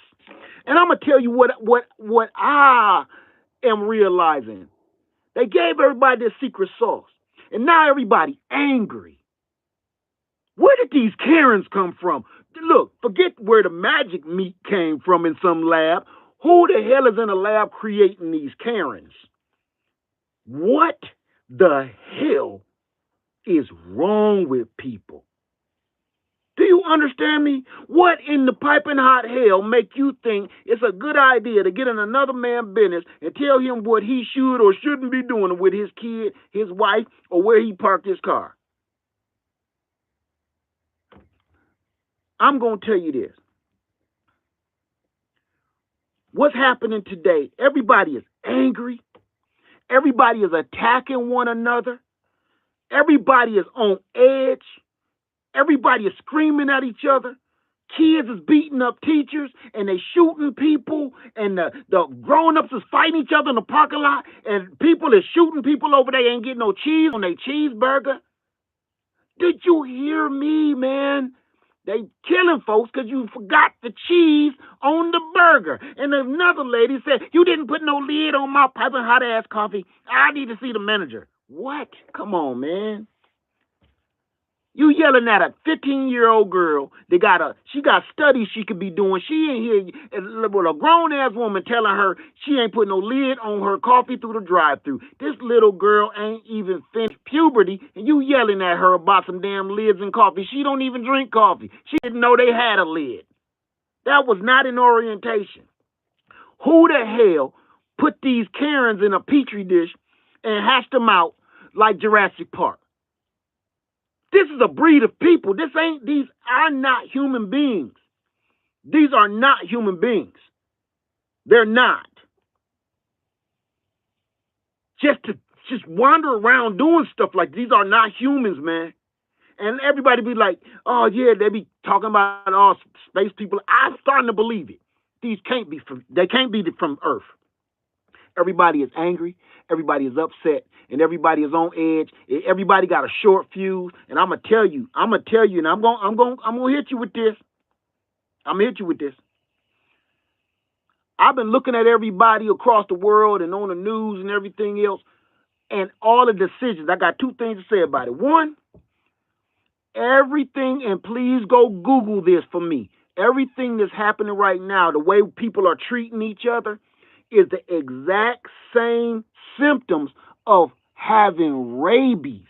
And I'm going to tell you what I am realizing. They gave everybody this secret sauce. And now everybody angry. Where did these Karens come from? Look, forget where the magic meat came from in some lab. Who the hell is in a lab creating these Karens? What the hell is wrong with people? Do you understand me? What in the piping hot hell make you think it's a good idea to get in another man's business and tell him what he should or shouldn't be doing with his kid, his wife, or where he parked his car? I'm going to tell you this. What's happening today? Everybody is angry. Everybody is attacking one another. Everybody is on edge. Everybody is screaming at each other. Kids is beating up teachers and they shooting people, and the grown-ups is fighting each other in the parking lot, and people is shooting people over there. Ain't getting no cheese on their cheeseburger. Did you hear me, man? They killing folks because you forgot the cheese on the burger. And another lady said, you didn't put no lid on my piping hot ass coffee. I need to see the manager. What? Come on, man. You yelling at a 15-year-old girl. She got studies she could be doing. She ain't here with a grown-ass woman telling her she ain't putting no lid on her coffee through the drive-thru. This little girl ain't even finished puberty, and you yelling at her about some damn lids in coffee. She don't even drink coffee. She didn't know they had a lid. That was not an orientation. Who the hell put these Karens in a petri dish and hashed them out like Jurassic Park? This is a breed of people. These are not human beings. These are not human beings. They're not. Just wander around doing stuff like these are not humans, man. And everybody be like, oh yeah, they be talking about all space people. I'm starting to believe it. They can't be from Earth. Everybody is angry. Everybody is upset, and everybody is on edge. Everybody got a short fuse, and I'm gonna tell you, and I'm gonna hit you with this. I'm gonna hit you with this. I've been looking at everybody across the world and on the news and everything else, and all the decisions. I got two things to say about it. One, everything, and please go Google this for me. Everything that's happening right now, the way people are treating each other, is the exact same symptoms of having rabies.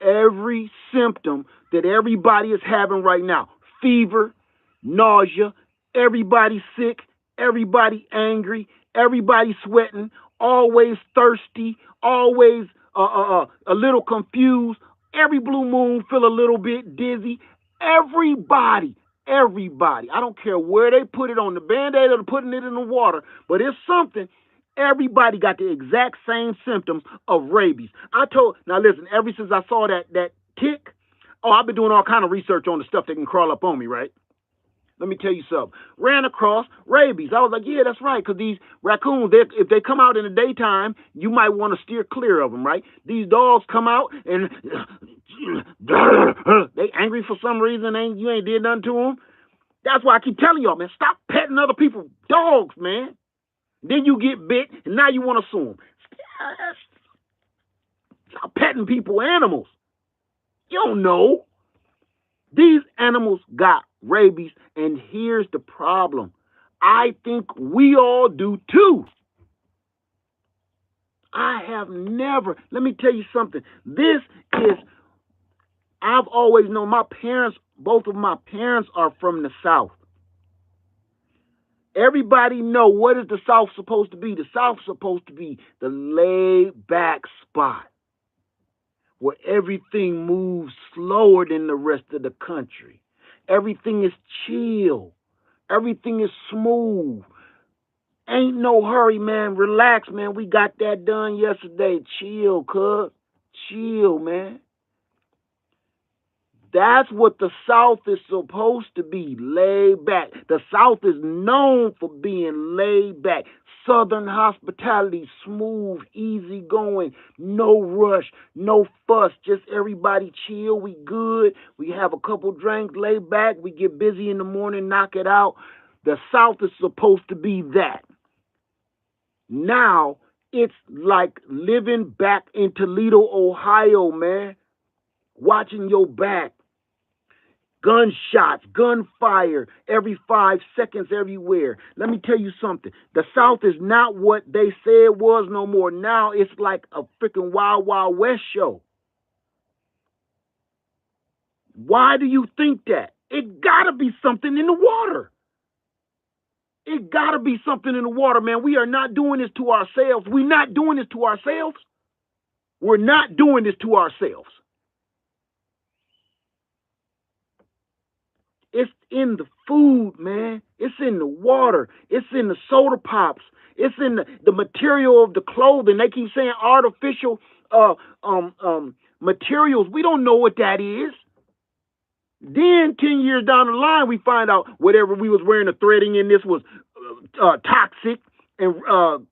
Every symptom that everybody is having right now: fever, nausea, everybody sick, everybody angry, everybody sweating, always thirsty, always a little confused. Every blue moon feel a little bit dizzy. Everybody. I don't care where they put it, on the Band-Aid or putting it in the water, but it's something. Everybody got the exact same symptoms of rabies. Now listen, ever since I saw that tick, I've been doing all kind of research on the stuff that can crawl up on me, right? Let me tell you something. Ran across rabies. I was like, yeah, that's right, because these raccoons, if they come out in the daytime, you might want to steer clear of them, right? These dogs come out and they angry for some reason. You ain't did nothing to them. That's why I keep telling y'all, man, stop petting other people's dogs, man. Then you get bit, and now you want to sue them. Stop petting people, animals. You don't know. These animals got rabies, and here's the problem. I think we all do too. I have never, let me tell you something. I've always known both of my parents are from the South. Everybody know, what is the South supposed to be? The South supposed to be the laid back spot where everything moves slower than the rest of the country. Everything is chill. Everything is smooth. Ain't no hurry, man. Relax, man. We got that done yesterday. Chill, cuz. Chill, man. That's what the South is supposed to be, laid back. The South is known for being laid back. Southern hospitality, smooth, easy going, no rush, no fuss, just everybody chill, we good. We have a couple drinks, lay back, we get busy in the morning, knock it out. The South is supposed to be that. Now, it's like living back in Toledo, Ohio, man. Watching your back. Gunshots, gunfire, every 5 seconds everywhere. Let me tell you something. The South is not what they said it was no more. Now it's like a freaking Wild Wild West show. Why do you think that? It gotta be something in the water. It gotta be something in the water, man. We are not doing this to ourselves. We're not doing this to ourselves. We're not doing this to ourselves. It's in the food, man. It's in the water. It's in the soda pops. It's in the material of the clothing. They keep saying artificial uh materials. We don't know what that is. Then 10 years down the line, we find out whatever we was wearing the threading in this was toxic and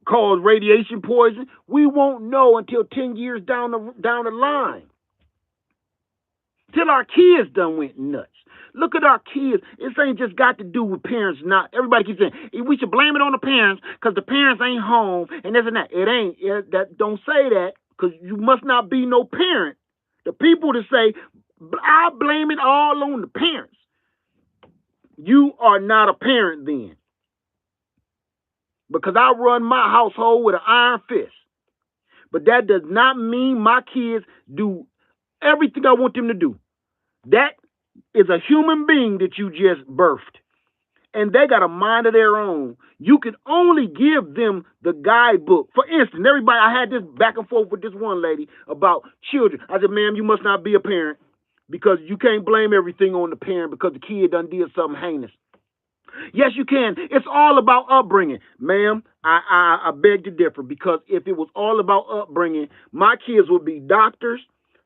caused radiation poison. We won't know until 10 years down the line. Till our kids done went nuts. Look at our kids. This ain't just got to do with parents. Not everybody keeps saying we should blame it on the parents because the parents ain't home and this and that. It ain't. That don't say that because you must not be no parent. The people that say I blame it all on the parents. You are not a parent then, because I run my household with an iron fist. But that does not mean my kids do everything I want them to do. That is a human being that you just birthed. And they got a mind of their own. You can only give them the guidebook. For instance, everybody, I had this back and forth with this one lady about children. I said, ma'am, you must not be a parent because you can't blame everything on the parent because the kid done did something heinous. Yes, you can. It's all about upbringing. Ma'am, I beg to differ, because if it was all about upbringing, my kids would be doctors,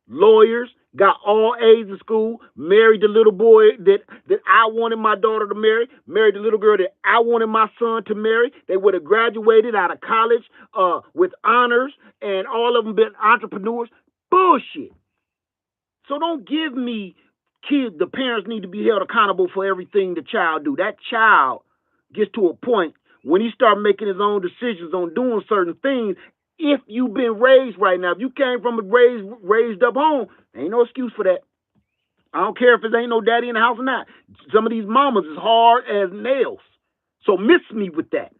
lawyers, got all A's in school, married the little boy that I wanted my daughter to marry, married the little girl that I wanted my son to marry. They would have graduated out of college with honors, and all of them been entrepreneurs. Bullshit. So don't give me kids. The parents need to be held accountable for everything the child do. That child gets to a point when he start making his own decisions on doing certain things. If you've been raised right now, if you came from a raised up home, ain't no excuse for that. I don't care if there ain't no daddy in the house or not. Some of these mamas is hard as nails. So miss me with that.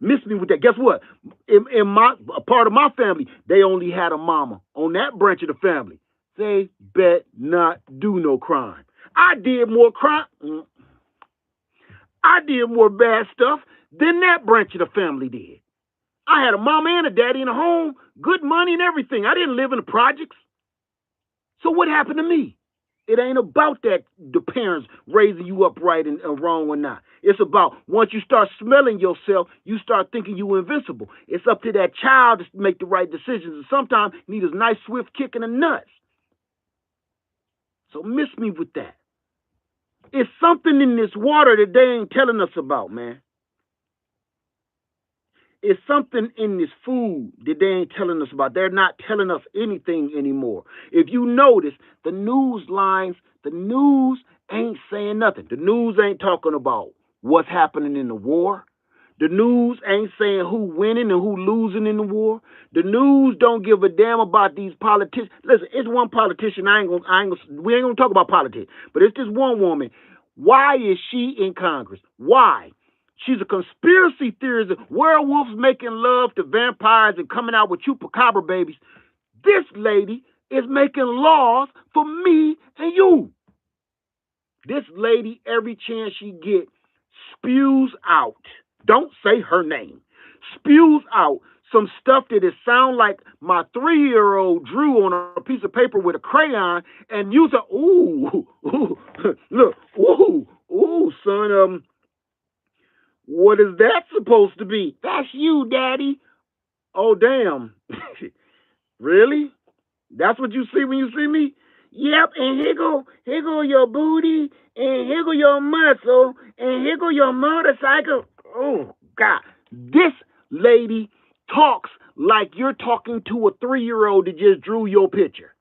Miss me with that. Guess what? In my a part of my family, they only had a mama on that branch of the family. They bet not do no crime. I did more crime. I did more bad stuff than that branch of the family did. I had a mama and a daddy in a home, good money and everything. I didn't live in the projects. So what happened to me? It ain't about that the parents raising you up right and wrong or not. It's about once you start smelling yourself, you start thinking you invincible. It's up to that child to make the right decisions. And sometimes you need a nice swift kick in the nuts. So miss me with that. It's something in this water that they ain't telling us about, man. It's something in this food that they ain't telling us about. They're not telling us anything anymore. If you notice, the news lines, the news ain't saying nothing. The news ain't talking about what's happening in the war. The news ain't saying who winning and who losing in the war. The news don't give a damn about these politicians. Listen, it's one politician. We ain't gonna talk about politics, but it's this one woman. Why is she in Congress? Why? She's a conspiracy theorist. Werewolves making love to vampires and coming out with chupacabra babies. This lady is making laws for me and you. This lady, every chance she gets, spews out. Don't say her name. Spews out some stuff that it sound like my 3-year-old drew on a piece of paper with a crayon, and you say, ooh, look, son, what is that supposed to be? That's you, Daddy. Oh, damn. Really? That's what you see when you see me? Yep, and here go your booty, and here go your muscle, and here go your motorcycle. Oh, God. This lady talks like you're talking to a 3-year-old that just drew your picture.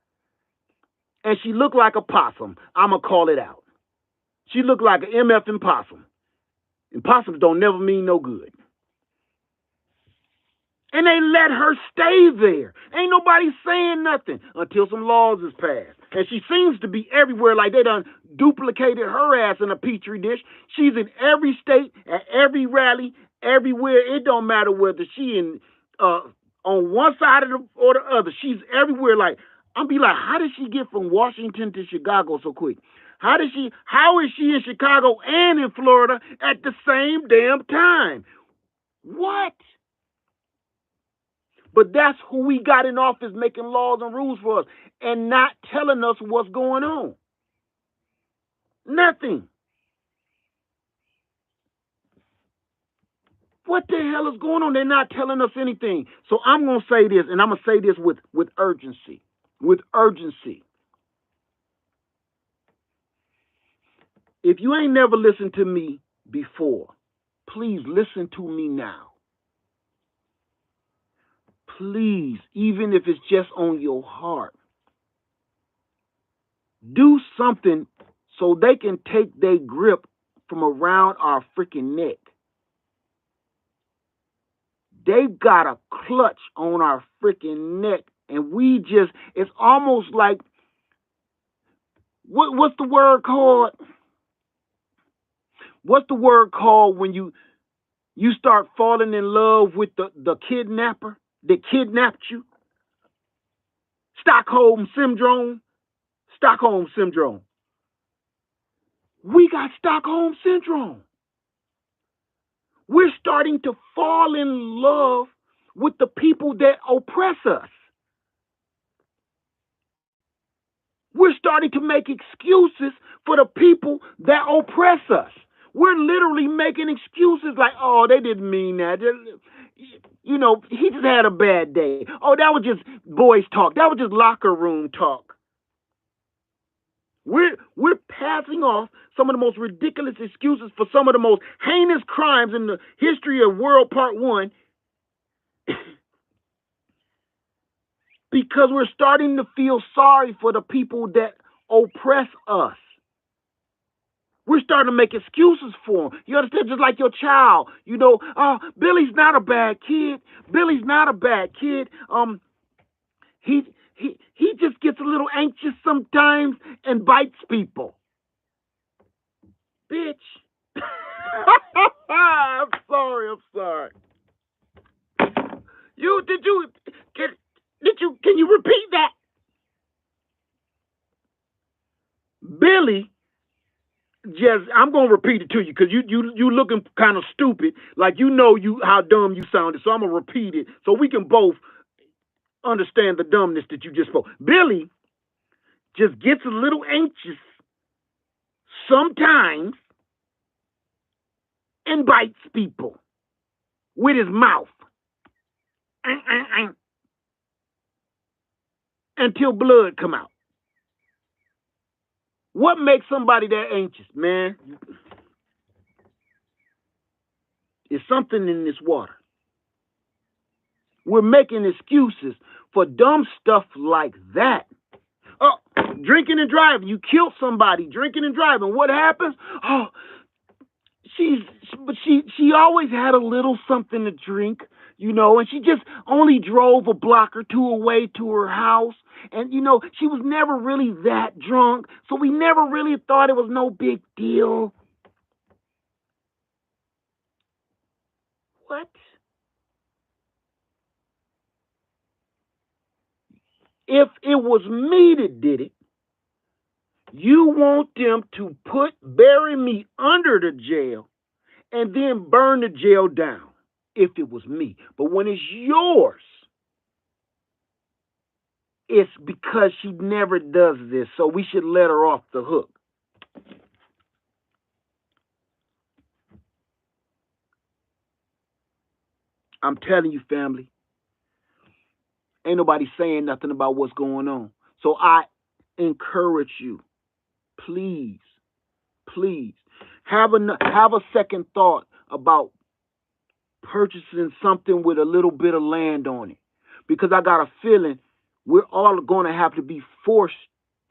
And she looked like a possum. I'm going to call it out. She looked like an MF possum. And possums don't never mean no good. And they let her stay there. Ain't nobody saying nothing until some laws is passed. And she seems to be everywhere, like they done duplicated her ass in a petri dish. She's in every state, at every rally, everywhere. It don't matter whether she in on one side of or the other. She's everywhere. Like, I'm be like, how did she get from Washington to Chicago so quick? How is she in Chicago and in Florida at the same damn time? What? But that's who we got in office making laws and rules for us and not telling us what's going on. Nothing. What the hell is going on? They're not telling us anything. So I'm going to say this, and I'm going to say this with urgency. With urgency. If you ain't never listened to me before, please listen to me now. Please, even if it's just on your heart, do something so they can take their grip from around our freaking neck. They've got a clutch on our freaking neck, and it's almost like, what's the word called? What's the word called when you start falling in love with the kidnapper that kidnapped you? Stockholm Syndrome. Stockholm Syndrome. We got Stockholm Syndrome. We're starting to fall in love with the people that oppress us. We're starting to make excuses for the people that oppress us. We're literally making excuses like, oh, they didn't mean that. You know, he just had a bad day. Oh, that was just boys talk. That was just locker room talk. We're passing off some of the most ridiculous excuses for some of the most heinous crimes in the history of World Part 1 because we're starting to feel sorry for the people that oppress us. We're starting to make excuses for them. You understand? Just like your child. You know, Billy's not a bad kid. Billy's not a bad kid. He just gets a little anxious sometimes and bites people. Bitch. I'm sorry. Can you repeat that? Billy, just, I'm gonna repeat it to you because you looking kind of stupid, like you how dumb you sounded. So I'm gonna repeat it so we can both understand the dumbness that you just spoke. Billy just gets a little anxious sometimes and bites people with his mouth until blood come out. What makes somebody that anxious, man? It's something in this water. We're making excuses for dumb stuff like that. Oh, drinking and driving. You killed somebody drinking and driving. What happens? Oh, she always had a little something to drink, you know, and she just only drove a block or two away to her house. And, you know, she was never really that drunk, so we never really thought it was no big deal. What? If it was me that did it, you want them to bury me under the jail and then burn the jail down if it was me. But when it's yours, it's because she never does this, so we should let her off the hook. I'm telling you, family, ain't nobody saying nothing about what's going on. So I encourage you, please, please, have a second thought about purchasing something with a little bit of land on it. Because I got a feeling we're all going to have to be forced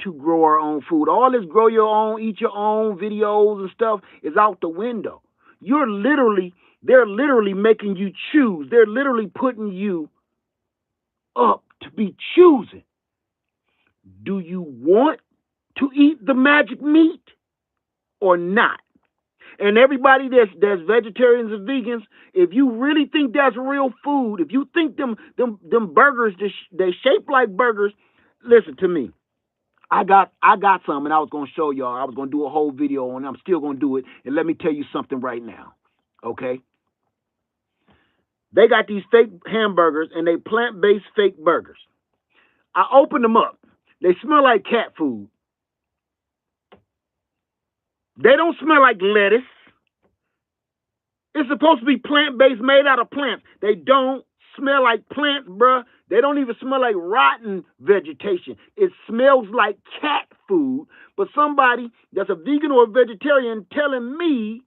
to grow our own food. All this grow your own, eat your own videos and stuff is out the window. They're literally making you choose. They're literally putting you up to be choosing. Do you want to eat the magic meat or not? And everybody that's vegetarians and vegans, if you really think that's real food, if you think them burgers they shape like burgers, listen to me. I got some, and I was gonna show y'all. I was gonna do a whole video on it. I'm still gonna do it. And let me tell you something right now, okay? They got these fake hamburgers and they plant-based fake burgers. I opened them up. They smell like cat food. They don't smell like lettuce. It's supposed to be plant-based, made out of plants. They don't smell like plants, bruh. They don't even smell like rotten vegetation. It smells like cat food. But somebody that's a vegan or a vegetarian telling me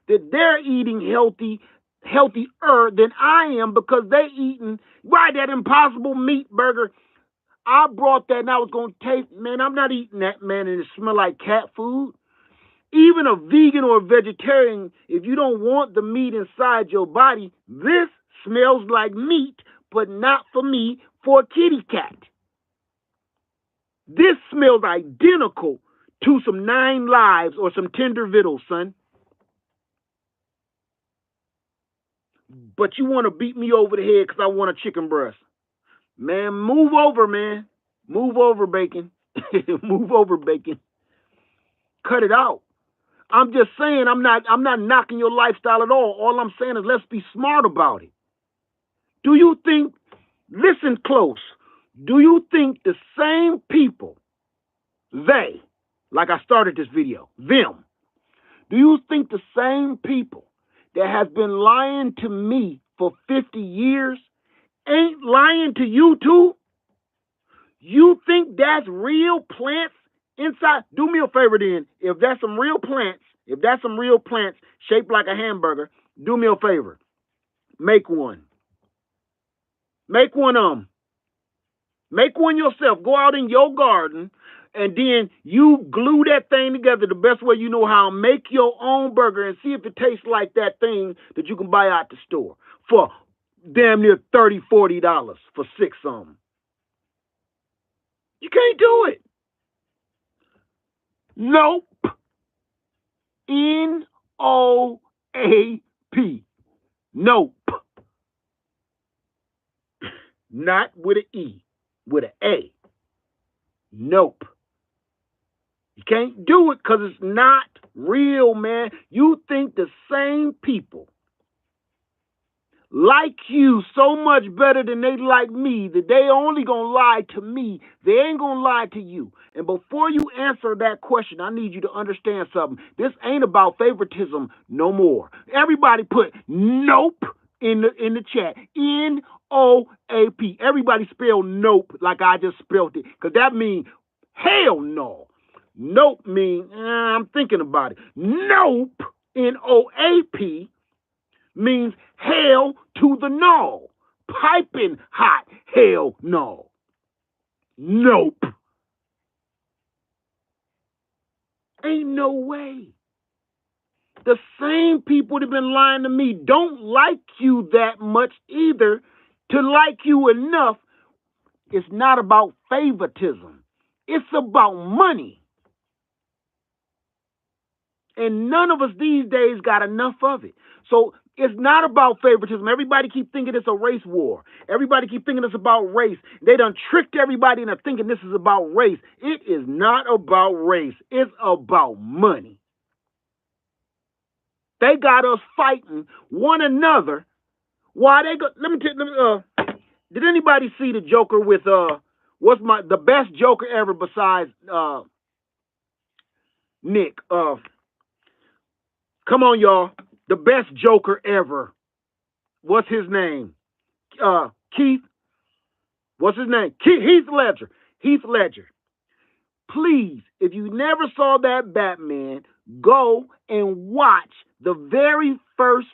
that they're eating healthier than I am because they eating, right, that Impossible Meat burger. I brought that and I was going to taste, man, I'm not eating that, man, and it smell like cat food. Even a vegan or a vegetarian, if you don't want the meat inside your body, this smells like meat, but not for me, for a kitty cat. This smells identical to some 9 Lives or some tender victuals, son. But you want to beat me over the head because I want a chicken breast. Man, move over, man. Move over, bacon. Move over, bacon. Cut it out. I'm just saying I'm not knocking your lifestyle at all. All I'm saying is let's be smart about it. Do you think, listen close, do you think the same people, they, like I started this video, them, do you think the same people that has been lying to me for 50 years ain't lying to you too? You think that's real plants inside? Do me a favor then. If that's some real plants, shaped like a hamburger, do me a favor. Make one. Make one of them. Make one yourself. Go out in your garden and then you glue that thing together the best way you know how. Make your own burger and see if it tastes like that thing that you can buy out the store for damn near $30, $40 for 6 of them. You can't do it. Nope. Noap. Nope. Not with an E, with an A. Nope. You can't do it because it's not real, man. You think the same people like you so much better than they like me that they only gonna lie to me. They ain't gonna lie to you. And before you answer that question, I need you to understand something. This ain't about favoritism no more. Everybody put nope in the chat. N-O-A-P. Everybody spell nope like I just spelled it. Because that means hell no. Nope means I'm thinking about it. Nope, N-O-A-P, means hell to the no. Piping hot hell no. Nope. Ain't no way. The same people that have been lying to me don't like you that much either to like you enough. It's not about favoritism. It's about money. And none of us these days got enough of it. So it's not about favoritism. Everybody keep thinking it's a race war. Everybody keep thinking it's about race. They done tricked everybody into thinking this is about race. It is not about race. It's about money. They got us fighting one another. Why they go? Let me tell you. Did anybody see the Joker with what's the best Joker ever besides Nick? Come on, y'all. The best Joker ever. What's his name? Keith. What's his name? Heath Ledger. Heath Ledger. Please, if you never saw that Batman, go and watch the very first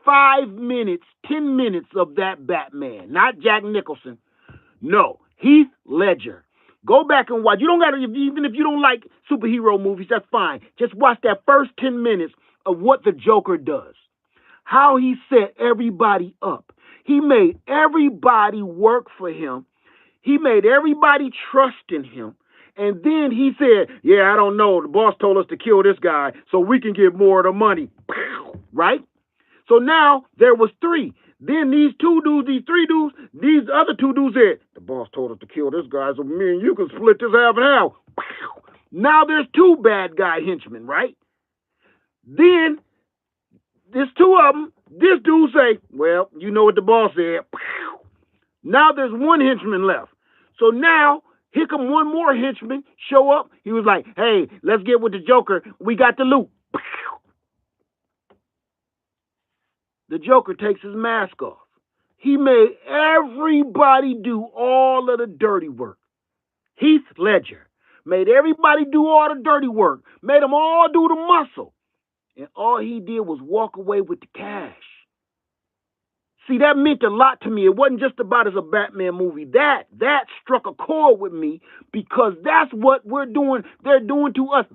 5 minutes, 10 minutes of that Batman. Not Jack Nicholson. No, Heath Ledger. Go back and watch. You don't gotta, even if you don't like superhero movies, that's fine. Just watch that first 10 minutes of what the Joker does. How he set everybody up. He made everybody work for him. He made everybody trust in him. And then he said, yeah, I don't know. The boss told us to kill this guy so we can get more of the money. Right? So now there was 3. Then these 2 dudes, these 3 dudes, these other 2 dudes said, the boss told us to kill this guy so me and you can split this half and half. Now there's 2 bad guy henchmen, right? Then there's 2 of them. This dude say, well, you know what the boss said. Now there's 1 henchman left. So now Here come one more henchman, show up. He was like, hey, let's get with the Joker. We got the loot. The Joker takes his mask off. He made everybody do all of the dirty work. Heath Ledger made everybody do all the dirty work, made them all do the muscle. And all he did was walk away with the cash. See, that meant a lot to me. It wasn't just about as a Batman movie. That struck a chord with me because that's what we're doing. They're doing to us.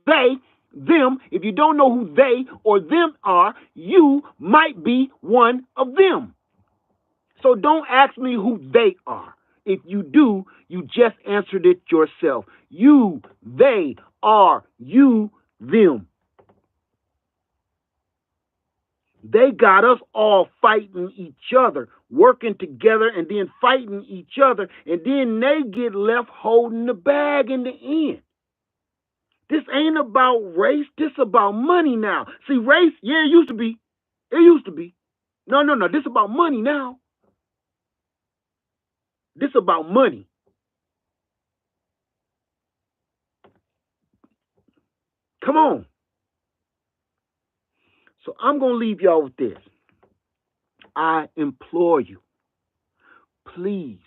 They, them, if you don't know who they or them are, you might be one of them. So don't ask me who they are. If you do, you just answered it yourself. You, they are you, them. They got us all fighting each other, working together, and then fighting each other, and then they get left holding the bag in the end. This ain't about race. This about money now. See, race, yeah, it used to be. It used to be. No. This about money now. This about money. Come on. So I'm going to leave y'all with this. I implore you, please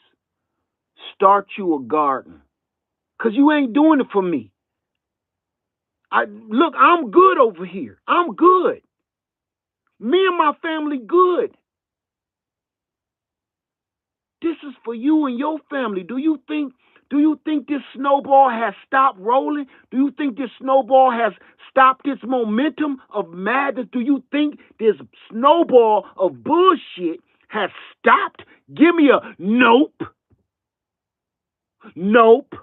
start you a garden. Because you ain't doing it for me. Look, I'm good over here. I'm good. Me and my family good. This is for you and your family. Do you think this snowball has stopped rolling? Do you think this snowball has stopped its momentum of madness? Do you think this snowball of bullshit has stopped? Give me a nope. Nope.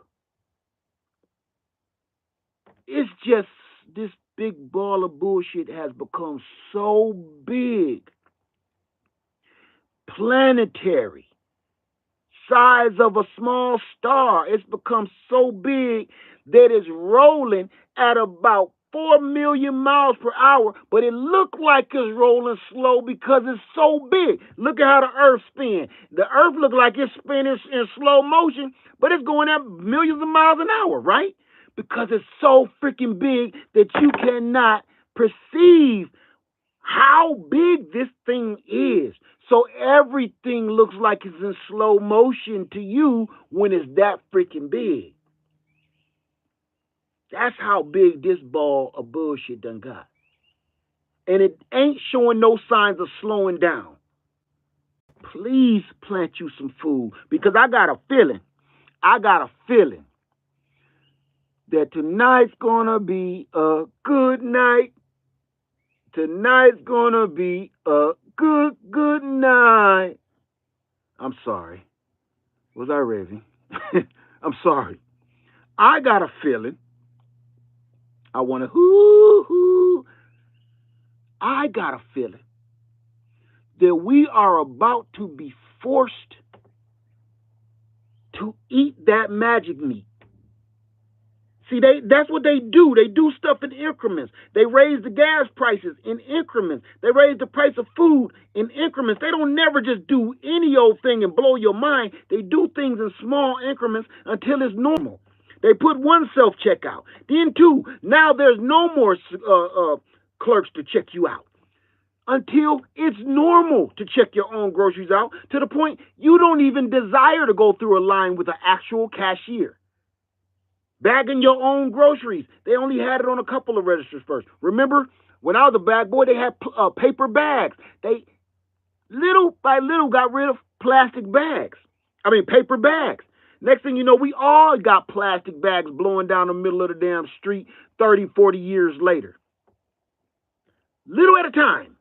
It's just this big ball of bullshit has become so big, planetary, size of a small star. It's become so big that it's rolling at about 4 million miles per hour, but it looked like it's rolling slow because it's so big. Look at how the Earth spins. The Earth looks like it's spinning in slow motion, but it's going at millions of miles an hour, right? Because it's so freaking big that you cannot perceive how big this thing is. So everything looks like it's in slow motion to you when it's that freaking big. That's how big this ball of bullshit done got. And it ain't showing no signs of slowing down. Please plant you some food because I got a feeling that tonight's gonna be a good night. Tonight's gonna be a good night. I'm sorry. Was I raving? I'm sorry. I got a feeling. I want to hoo. I got a feeling that we are about to be forced to eat that magic meat. See, that's what they do. They do stuff in increments. They raise the gas prices in increments. They raise the price of food in increments. They don't never just do any old thing and blow your mind. They do things in small increments until it's normal. They put one self-checkout. Then two, now there's no more clerks to check you out until it's normal to check your own groceries out to the point you don't even desire to go through a line with an actual cashier. Bagging your own groceries. They only had it on a couple of registers first. Remember, when I was a bag boy, they had paper bags. They little by little got rid of paper bags. Next thing you know, we all got plastic bags blowing down the middle of the damn street 30, 40 years later. Little at a time.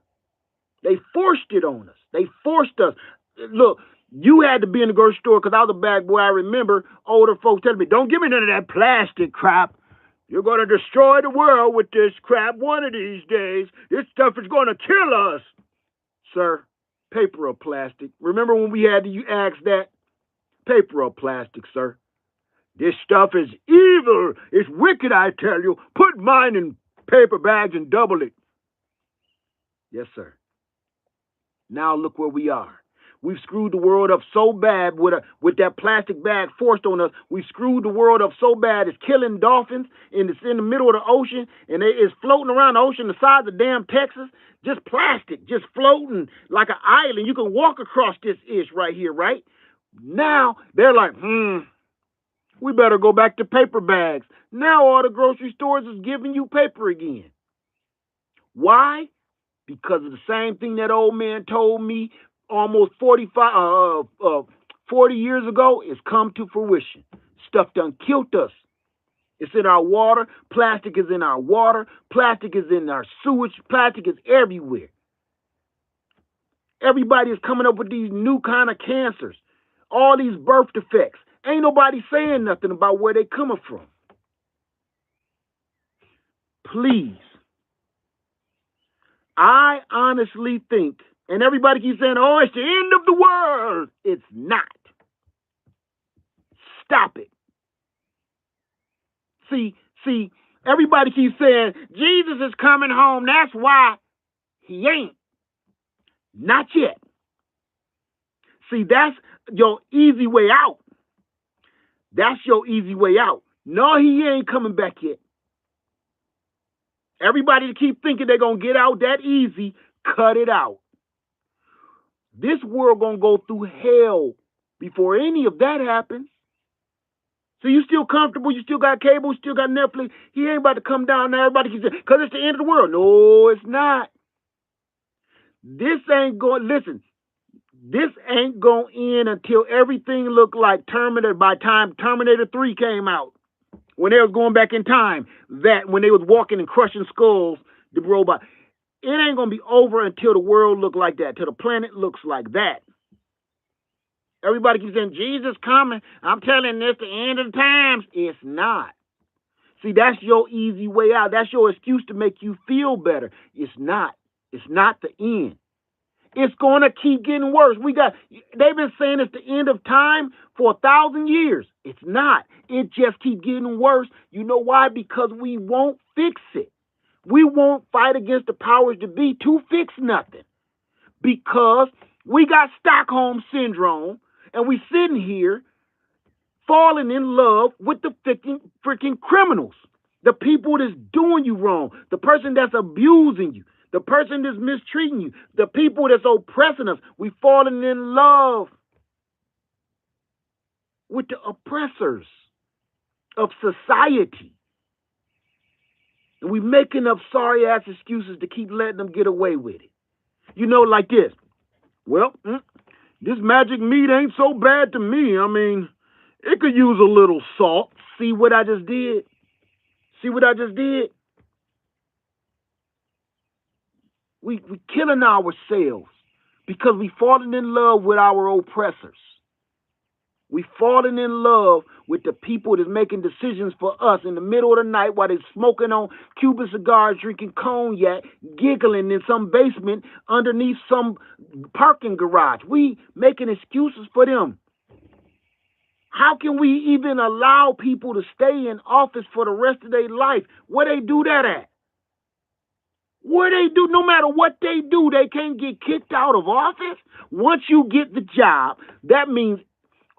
They forced it on us. They forced us. Look, you had to be in the grocery store because I was a bag boy. I remember older folks telling me, don't give me none of that plastic crap. You're going to destroy the world with this crap one of these days. This stuff is going to kill us. Sir, paper or plastic? Remember when we had to ask that? Paper or plastic, sir? This stuff is evil. It's wicked, I tell you. Put mine in paper bags and double it. Yes, sir. Now look where we are. We've screwed the world up so bad with that plastic bag forced on us. We've screwed the world up so bad it's killing dolphins, and it's in the middle of the ocean, and it's floating around the ocean the size of damn Texas. Just plastic, just floating like an island. You can walk across this ish right here, right? Now they're like, we better go back to paper bags. Now all the grocery stores is giving you paper again. Why? Because of the same thing that old man told me almost 40 years ago is come to fruition. Stuff done killed us. It's in our water. Plastic is in our water. Plastic is in our sewage. Plastic is everywhere. Everybody is coming up with these new kind of cancers. All these birth defects. Ain't nobody saying nothing about where they coming from. Please. I honestly think, and everybody keeps saying, oh, it's the end of the world. It's not. Stop it. See, everybody keeps saying, Jesus is coming home. That's why. He ain't. Not yet. See, that's your easy way out. That's your easy way out. No, he ain't coming back yet. Everybody to keep thinking they're going to get out that easy, cut it out. This world going to go through hell before any of that happens. So you still comfortable, you still got cable, still got Netflix. He ain't about to come down now. Everybody keeps saying, because it's the end of the world. No, it's not. This ain't going to end until everything looked like Terminator by the time Terminator 3 came out. When they was going back in time, that when they was walking and crushing skulls, the robot. It ain't going to be over until the world look like that, till the planet looks like that. Everybody keeps saying, Jesus coming. I'm telling you, it's the end of the times. It's not. See, that's your easy way out. That's your excuse to make you feel better. It's not. It's not the end. It's going to keep getting worse. They've been saying it's the end of time for 1,000 years. It's not. It just keeps getting worse. You know why? Because we won't fix it. We won't fight against the powers to be to fix nothing. Because we got Stockholm Syndrome, and we sitting here falling in love with the freaking criminals. The people that's doing you wrong. The person that's abusing you. The person that's mistreating you. The people that's oppressing us. We falling in love with the oppressors of society. And we making up sorry-ass excuses to keep letting them get away with it. You know, like this. Well, this magic meat ain't so bad to me. I mean, it could use a little salt. See what I just did? See what I just did? We killing ourselves because we falling in love with our oppressors. We falling in love with the people that's making decisions for us in the middle of the night while they're smoking on Cuban cigars, drinking cognac, giggling in some basement underneath some parking garage. We making excuses for them. How can we even allow people to stay in office for the rest of their life? Where they do that at? Where they do, no matter what they do, they can't get kicked out of office. Once you get the job, that means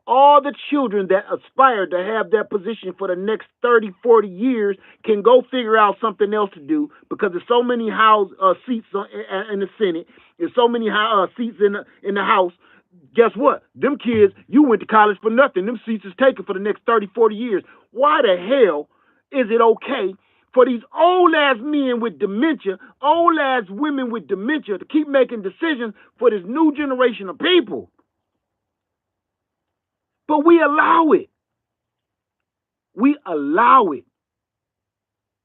all the children that aspire to have that position for the next 30, 40 years can go figure out something else to do because there's so many seats in the Senate, there's so many seats in the House. Guess what? Them kids, you went to college for nothing. Them seats is taken for the next 30, 40 years. Why the hell is it okay for these old-ass men with dementia, old-ass women with dementia to keep making decisions for this new generation of people? But we allow it. We allow it.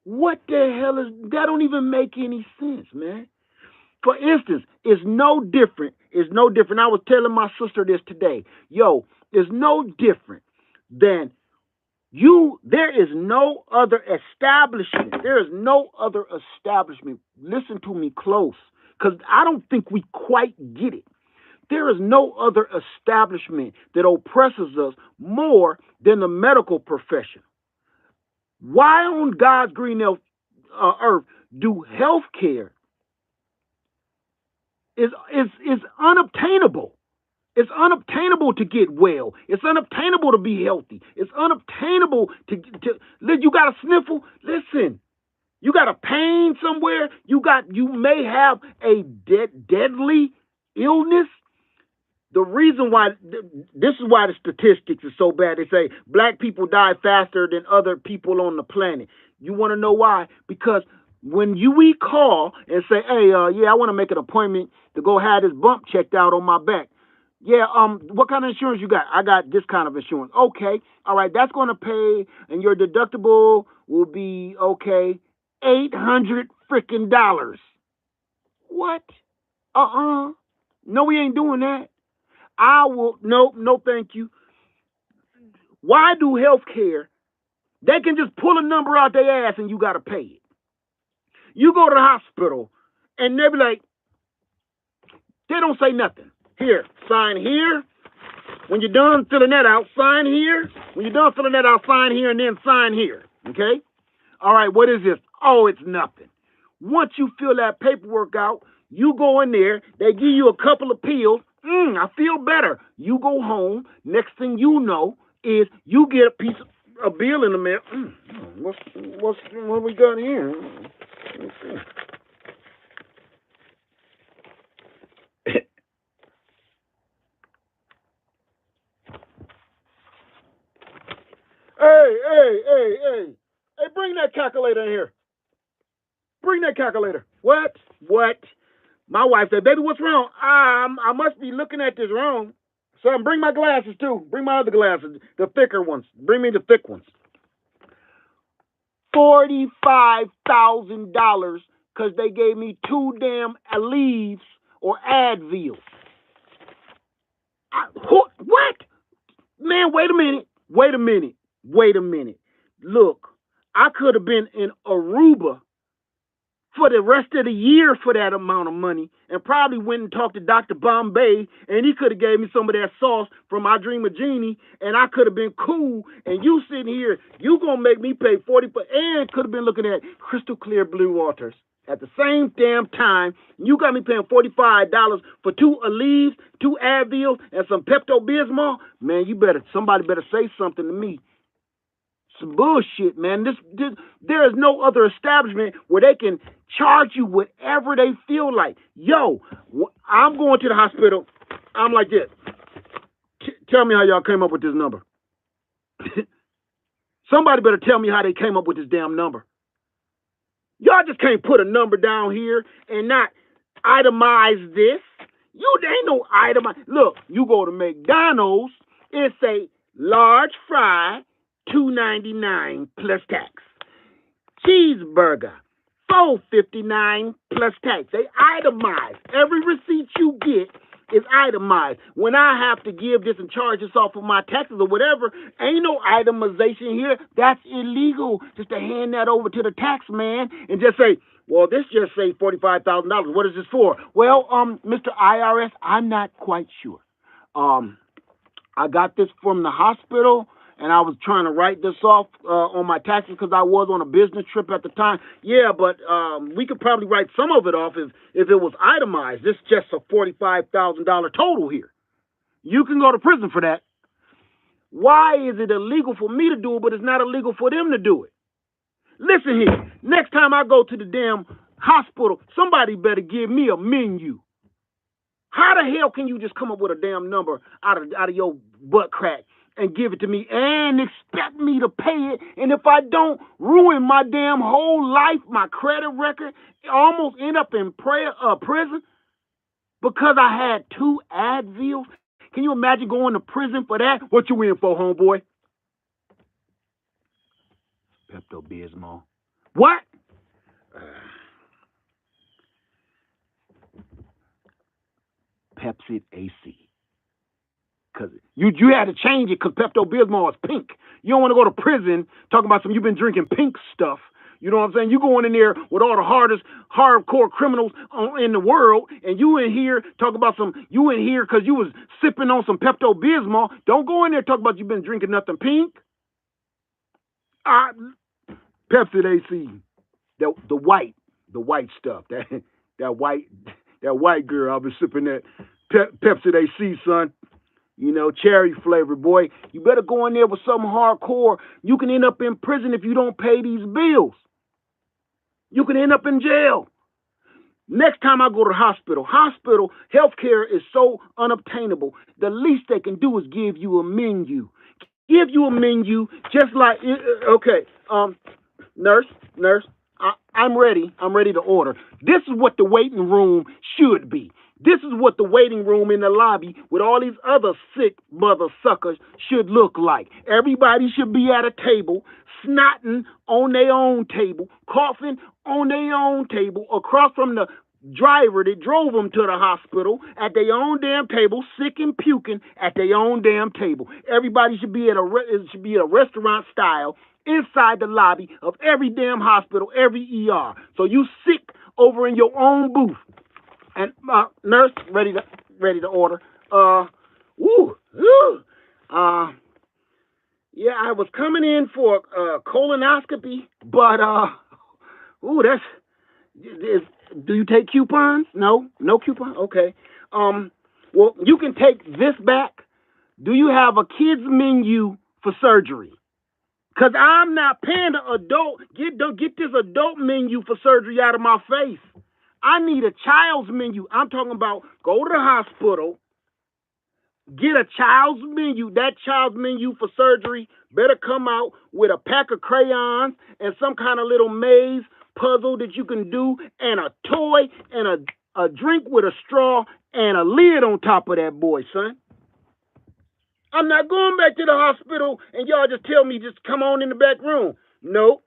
What the hell is that? Don't even make any sense, man. For instance, it's no different. It's no different. I was telling my sister this today. Yo, it's no different than you. There is no other establishment. There is no other establishment. Listen to me close, because I don't think we quite get it. There is no other establishment that oppresses us more than the medical profession. Why on God's green earth do health care is unobtainable? It's unobtainable to get well. It's unobtainable to be healthy. It's unobtainable to you got a sniffle. Listen, you got a pain somewhere. You may have a deadly illness. The reason why this is why the statistics are so bad. They say black people die faster than other people on the planet. You want to know why? Because when we call and say, hey, yeah, I want to make an appointment to go have this bump checked out on my back. Yeah, what kind of insurance you got? I got this kind of insurance. Okay, all right, that's going to pay, and your deductible will be okay, $800 freaking dollars. What? No, we ain't doing that. I will no, thank you. Why do healthcare? They can just pull a number out their ass and you gotta pay it. You go to the hospital and they be like, they don't say nothing. Here, sign here. When you're done filling that out, sign here. When you're done filling that out, sign here and then sign here. Okay? All right, what is this? Oh, it's nothing. Once you fill that paperwork out, you go in there, they give you a couple of pills. I feel better. You go home. Next thing you know is you get a bill in the mail. What we got here? Let's see. Hey, bring that calculator in here. Bring that calculator. What? My wife said, baby, what's wrong? I must be looking at this wrong. Son, bring my glasses too. Bring my other glasses, the thicker ones. Bring me the thick ones. $45,000 because they gave me 2 damn Aleve or Advil. What? Man, wait a minute. Look, I could have been in Aruba for the rest of the year for that amount of money and probably went and talked to Dr. Bombay and he could have gave me some of that sauce from I Dream of Jeannie and I could have been cool and you sitting here, you gonna make me pay 40 and could have been looking at crystal clear blue waters at the same damn time. You got me paying $45 for 2 Aleve, 2 Advil, and some Pepto-Bismol. Man, somebody better say something to me. Some bullshit, man. There is no other establishment where they can charge you whatever they feel like. Yo, I'm going to the hospital. I'm like this. Tell me how y'all came up with this number. Somebody better tell me how they came up with this damn number. Y'all just can't put a number down here and not itemize this. There ain't no itemize. Look, you go to McDonald's, it say large fry, $2.99 plus tax. Cheeseburger, $4.59 plus tax. They itemize. Every receipt you get is itemized. When I have to give this and charge this off of my taxes or whatever, ain't no itemization here. That's illegal. Just to hand that over to the tax man and just say, well, this just say $45,000. What is this for? Well, Mr. IRS, I'm not quite sure. I got this from the hospital, and I was trying to write this off on my taxes because I was on a business trip at the time. Yeah, but we could probably write some of it off if it was itemized. This is just a $45,000 total here. You can go to prison for that. Why is it illegal for me to do it, but it's not illegal for them to do it? Listen here. Next time I go to the damn hospital, somebody better give me a menu. How the hell can you just come up with a damn number out of your butt crack and give it to me and expect me to pay it? And if I don't, ruin my damn whole life, my credit record, almost end up in prison because I had 2 Advil? Can you imagine going to prison for that? What you in for, homeboy? Pepto-Bismol. What? Pepsi AC. Because you had to change it because Pepto-Bismol is pink. You don't want to go to prison talking about you've been drinking pink stuff. You know what I'm saying? You going in there with all the hardcore criminals in the world, and you in here talking about you in here because you was sipping on some Pepto-Bismol. Don't go in there talking about you've been drinking nothing pink. Pepsi AC. The white stuff. That white girl, I've been sipping that Pepsi AC, son. You know, cherry flavor, boy. You better go in there with something hardcore. You can end up in prison if you don't pay these bills. You can end up in jail. Next time I go to the hospital, healthcare is so unobtainable. The least they can do is give you a menu. Give you a menu, just like, okay, nurse, I'm ready. I'm ready to order. This is what the waiting room should be. This is what the waiting room in the lobby with all these other sick mother suckers should look like. Everybody should be at a table, snotting on their own table, coughing on their own table, across from the driver that drove them to the hospital at their own damn table, sick and puking at their own damn table. Everybody should be at a restaurant style inside the lobby of every damn hospital, every ER. So you sick over in your own booth. And nurse, ready to order. Yeah, I was coming in for a colonoscopy, but do you take coupons? No coupon. Okay. Well, you can take this back. Do you have a kids menu for surgery? Cause I'm not paying the adult. Get this adult menu for surgery out of my face. I need a child's menu. I'm talking about go to the hospital, get a child's menu. That child's menu for surgery better come out with a pack of crayons and some kind of little maze puzzle that you can do, and a toy and a drink with a straw and a lid on top of that boy, son. I'm not going back to the hospital and y'all just tell me just come on in the back room. Nope.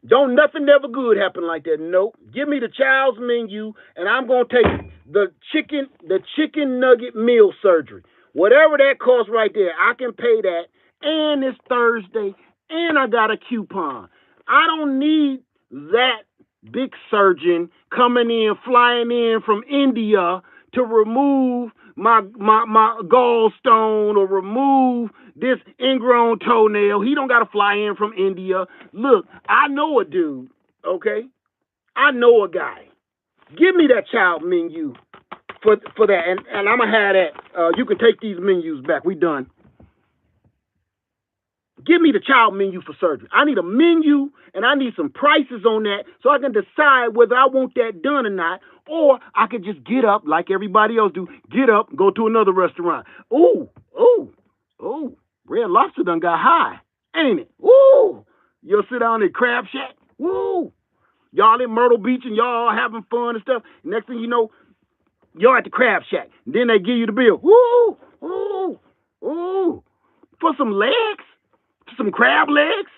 Don't nothing never good happen like that. Nope. Give me the child's menu and I'm gonna take the chicken nugget meal surgery. Whatever that costs right there, I can pay that. And it's Thursday and I got a coupon. I don't need that big surgeon flying in from India to remove my gallstone or remove this ingrown toenail. He don't got to fly in from India. Look, I know a dude, okay? I know a guy. Give me that child menu for that, and I'm going to have that. You can take these menus back. We done. Give me the child menu for surgery. I need a menu, and I need some prices on that so I can decide whether I want that done or not, or I could just get up like everybody else do. Get up, go to another restaurant. Ooh, Red Lobster done got high, ain't it? Ooh, you'll sit down at Crab Shack. Woo, y'all in Myrtle Beach and y'all having fun and stuff. Next thing you know, y'all at the Crab Shack. Then they give you the bill. Ooh, for some legs. Some crab legs?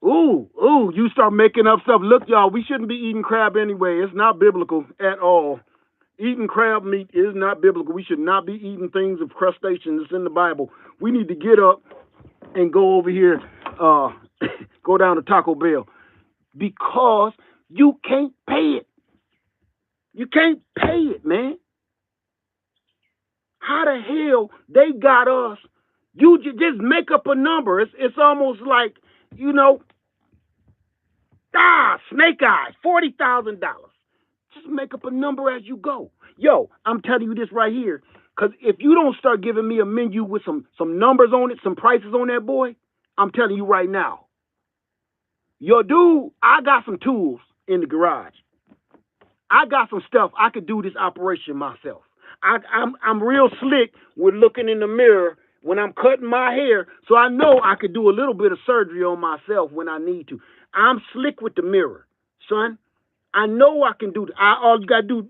Ooh, you start making up stuff. Look, y'all, we shouldn't be eating crab anyway. It's not biblical at all. Eating crab meat is not biblical. We should not be eating things of crustaceans. It's in the Bible. We need to get up and go over here, go down to Taco Bell. Because you can't pay it. You can't pay it, man. How the hell they got us? You just make up a number. It's almost like, snake eyes, $40,000. Just make up a number as you go. Yo, I'm telling you this right here, because if you don't start giving me a menu with some numbers on it, some prices on that, boy, I'm telling you right now. Yo, dude, I got some tools in the garage. I got some stuff. I could do this operation myself. I'm real slick with looking in the mirror when I'm cutting my hair, so I know I could do a little bit of surgery on myself when I need to. I'm slick with the mirror, son. I know I can do that. All you gotta do,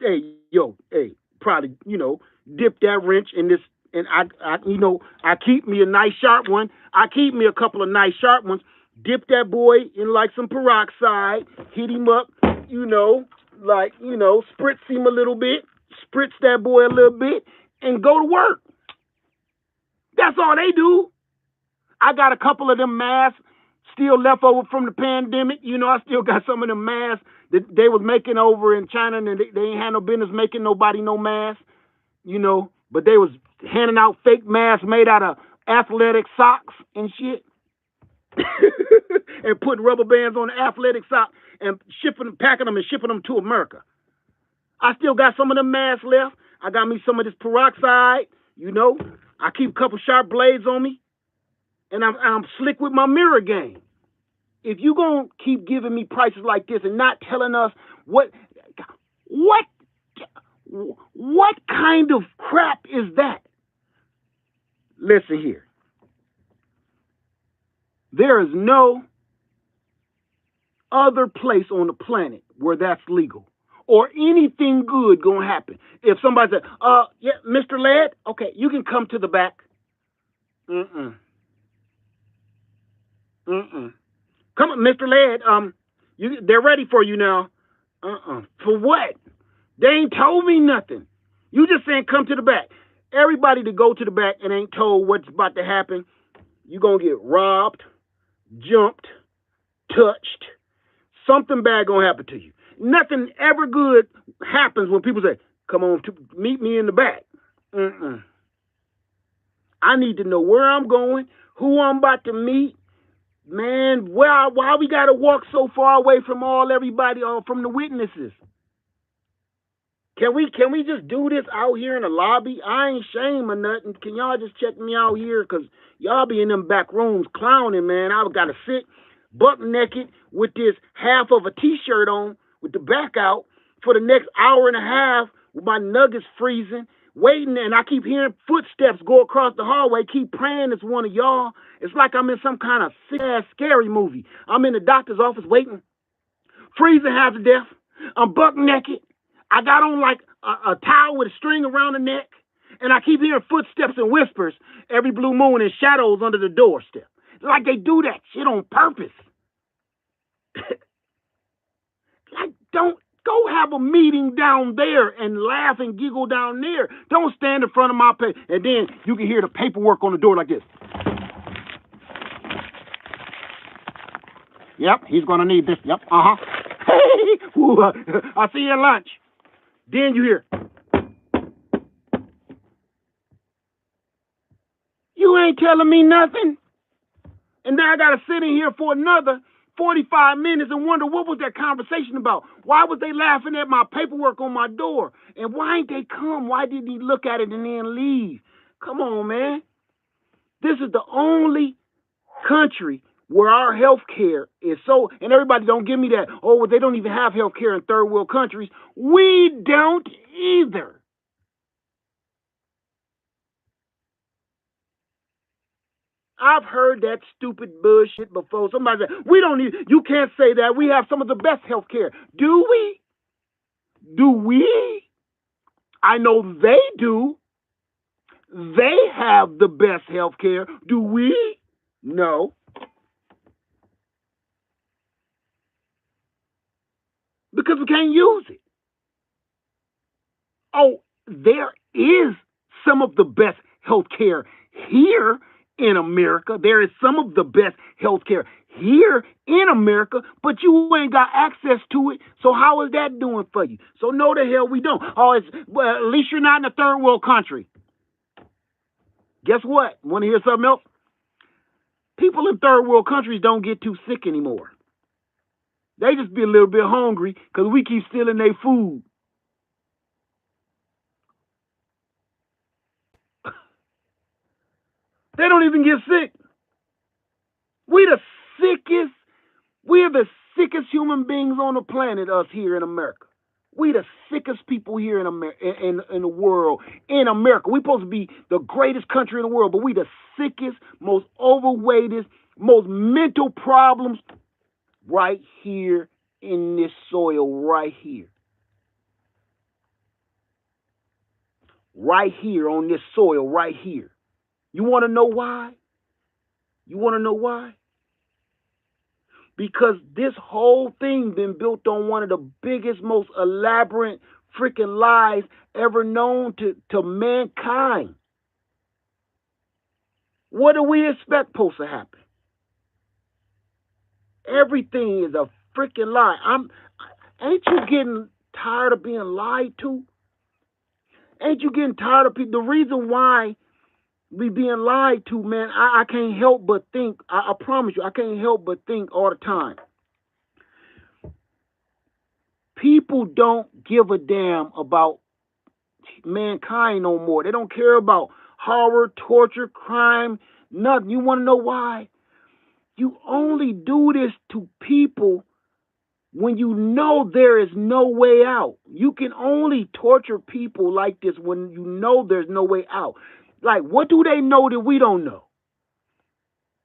probably, dip that wrench in this, and I keep me a nice sharp one. I keep me a couple of nice sharp ones. Dip that boy in like some peroxide, hit him up, spritz him a little bit, spritz that boy a little bit, and go to work. That's all they do. I got a couple of them masks still left over from the pandemic. I still got some of them masks that they was making over in China, and they ain't had no business making nobody no mask, but they was handing out fake masks made out of athletic socks and shit. And putting rubber bands on the athletic sock and packing them and shipping them to America. I still got some of them masks left. I got me some of this peroxide, you know. I keep a couple sharp blades on me, and I'm slick with my mirror game. If you gonna keep giving me prices like this and not telling us what what what kind of crap is that? Listen here. There is no other place on the planet where that's legal or anything good gonna happen. If somebody said, yeah, Mr. Ladd, okay, you can come to the back. Mm-mm. Mm-mm. Come on, Mr. Ladd, they're ready for you now. For what? They ain't told me nothing. You just saying come to the back. Everybody to go to the back and ain't told what's about to happen, you gonna get robbed, jumped, touched. Something bad gonna happen to you. Nothing ever good happens when people say, come on, meet me in the back. I need to know where I'm going, who I'm about to meet. Man, why we gotta walk so far away from everybody, from the witnesses? Can we just do this out here in the lobby? I ain't shame or nothing. Can y'all just check me out here? Because y'all be in them back rooms clowning, man. I got to sit buck naked with this half of a T-shirt on with the back out for the next hour and a half with my nuggets freezing, waiting, and I keep hearing footsteps go across the hallway. Keep praying it's one of y'all. It's like I'm in some kind of sick-ass scary movie. I'm in the doctor's office waiting, freezing half to death. I'm buck naked. I got on like a towel with a string around the neck, and I keep hearing footsteps and whispers every blue moon and shadows under the doorstep. Like they do that shit on purpose. Like, don't go have a meeting down there and laugh and giggle down there. Don't stand in front of my paper. And then you can hear the paperwork on the door like this. Yep, he's going to need this. Yep, I'll see you at lunch. Then you hear, you ain't telling me nothing. And now I got to sit in here for another 45 minutes and wonder what was that conversation about? Why was they laughing at my paperwork on my door? And why ain't they come? Why didn't he look at it and then leave? Come on, man. This is the only country where our health care is so, and everybody don't give me that, well, they don't even have health care in third world countries. We don't either. I've heard that stupid bullshit before. Somebody said, you can't say that. We have some of the best health care. Do we? Do we? I know they do. They have the best health care. Do we? No. Because we can't use it. Oh, there is some of the best health care here in America. There is some of the best health care here in America, but you ain't got access to it. So how is that doing for you? So no, the hell we don't. Well, at least you're not in a third world country. Guess what? Want to hear something else? People in third world countries don't get too sick anymore. They just be a little bit hungry because we keep stealing their food. They don't even get sick. We're the sickest human beings on the planet, us here in America. We the sickest people here in the world. In America, we supposed to be the greatest country in the world, but we the sickest, most overweighted, most mental problems right here in this soil, right here. Right here on this soil, right here. You want to know why? You want to know why? Because this whole thing been built on one of the biggest, most elaborate freaking lies ever known to mankind. What do we expect supposed to happen? Everything is a freaking lie. Ain't you getting tired of being lied to? Ain't you getting tired of people? The reason why we being lied to, man, I can't help but think, I promise you, I can't help but think all the time. People don't give a damn about mankind no more. They don't care about horror, torture, crime, nothing. You want to know why? You only do this to people when you know there is no way out. You can only torture people like this when you know there's no way out. Like, what do they know that we don't know?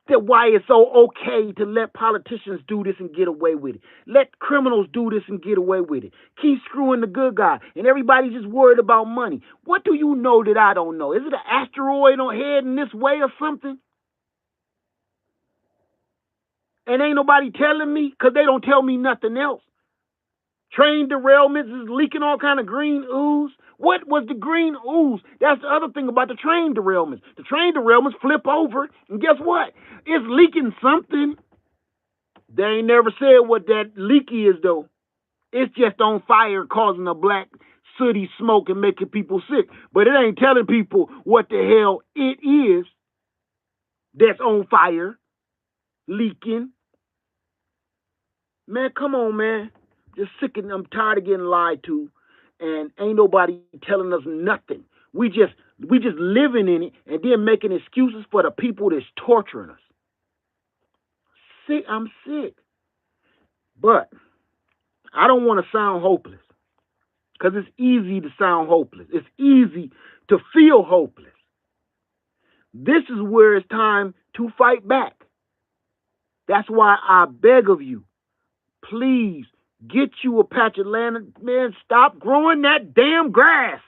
That why it's so okay to let politicians do this and get away with it. Let criminals do this and get away with it. Keep screwing the good guy. And everybody's just worried about money. What do you know that I don't know? Is it an asteroid on heading this way or something? And ain't nobody telling me because they don't tell me nothing else. Train derailments is leaking all kind of green ooze. What was the green ooze? That's the other thing about the train derailments. The train derailments flip over, and guess what? It's leaking something. They ain't never said what that leak is, though. It's just on fire, causing a black sooty smoke and making people sick. But it ain't telling people what the hell it is that's on fire, leaking. Man, come on, man. Just sick and I'm tired of getting lied to, and ain't nobody telling us nothing. We just living in it and then making excuses for the people that's torturing us. I'm sick. But I don't want to sound hopeless because it's easy to sound hopeless. It's easy to feel hopeless. This is where it's time to fight back. That's why I beg of you, please get you a patch of land. Man, stop growing that damn grass.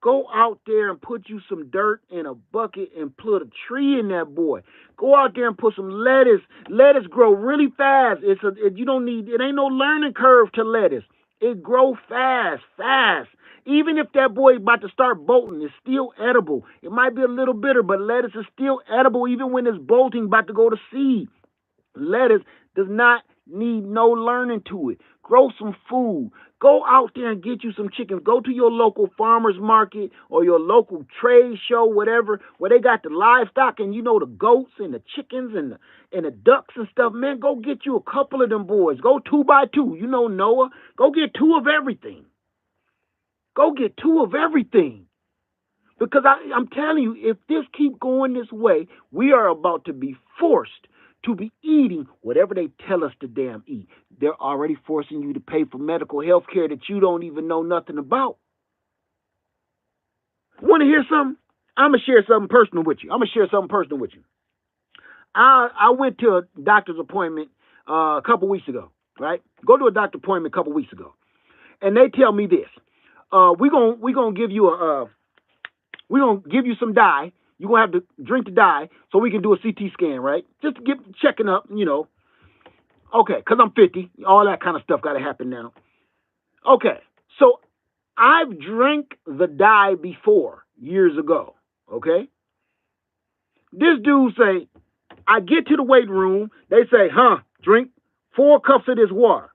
Go out there and put you some dirt in a bucket and put a tree in that boy. Go out there and put some lettuce. Lettuce grow really fast. You don't need, it ain't no learning curve to lettuce. It grow fast. Even if that boy about to start bolting, it's still edible. It might be a little bitter, but lettuce is still edible even when it's bolting, about to go to seed. Lettuce does not need no learning to it. Grow some food. Go out there and get you some chickens. Go to your local farmer's market or your local trade show, whatever, where they got the livestock and the goats and the chickens and the ducks and stuff. Man, go get you a couple of them boys. Go 2 by 2. Noah. Go get 2 of everything. Go get 2 of everything. Because I'm telling you, if this keep going this way, we are about to be forced to be eating whatever they tell us to damn eat. They're already forcing you to pay for medical health care that you don't even know nothing about. Want to hear something? I'm going to share something personal with you. I went to a doctor's appointment a couple weeks ago, right? Go to a doctor's appointment a couple weeks ago. And they tell me this. We're gonna give you some dye. You're going to have to drink the dye so we can do a CT scan, right? Just to get checking up, Okay, because I'm 50. All that kind of stuff got to happen now. Okay, so I've drank the dye before, years ago, okay? This dude say, I get to the weight room, they say, drink 4 cups of this water.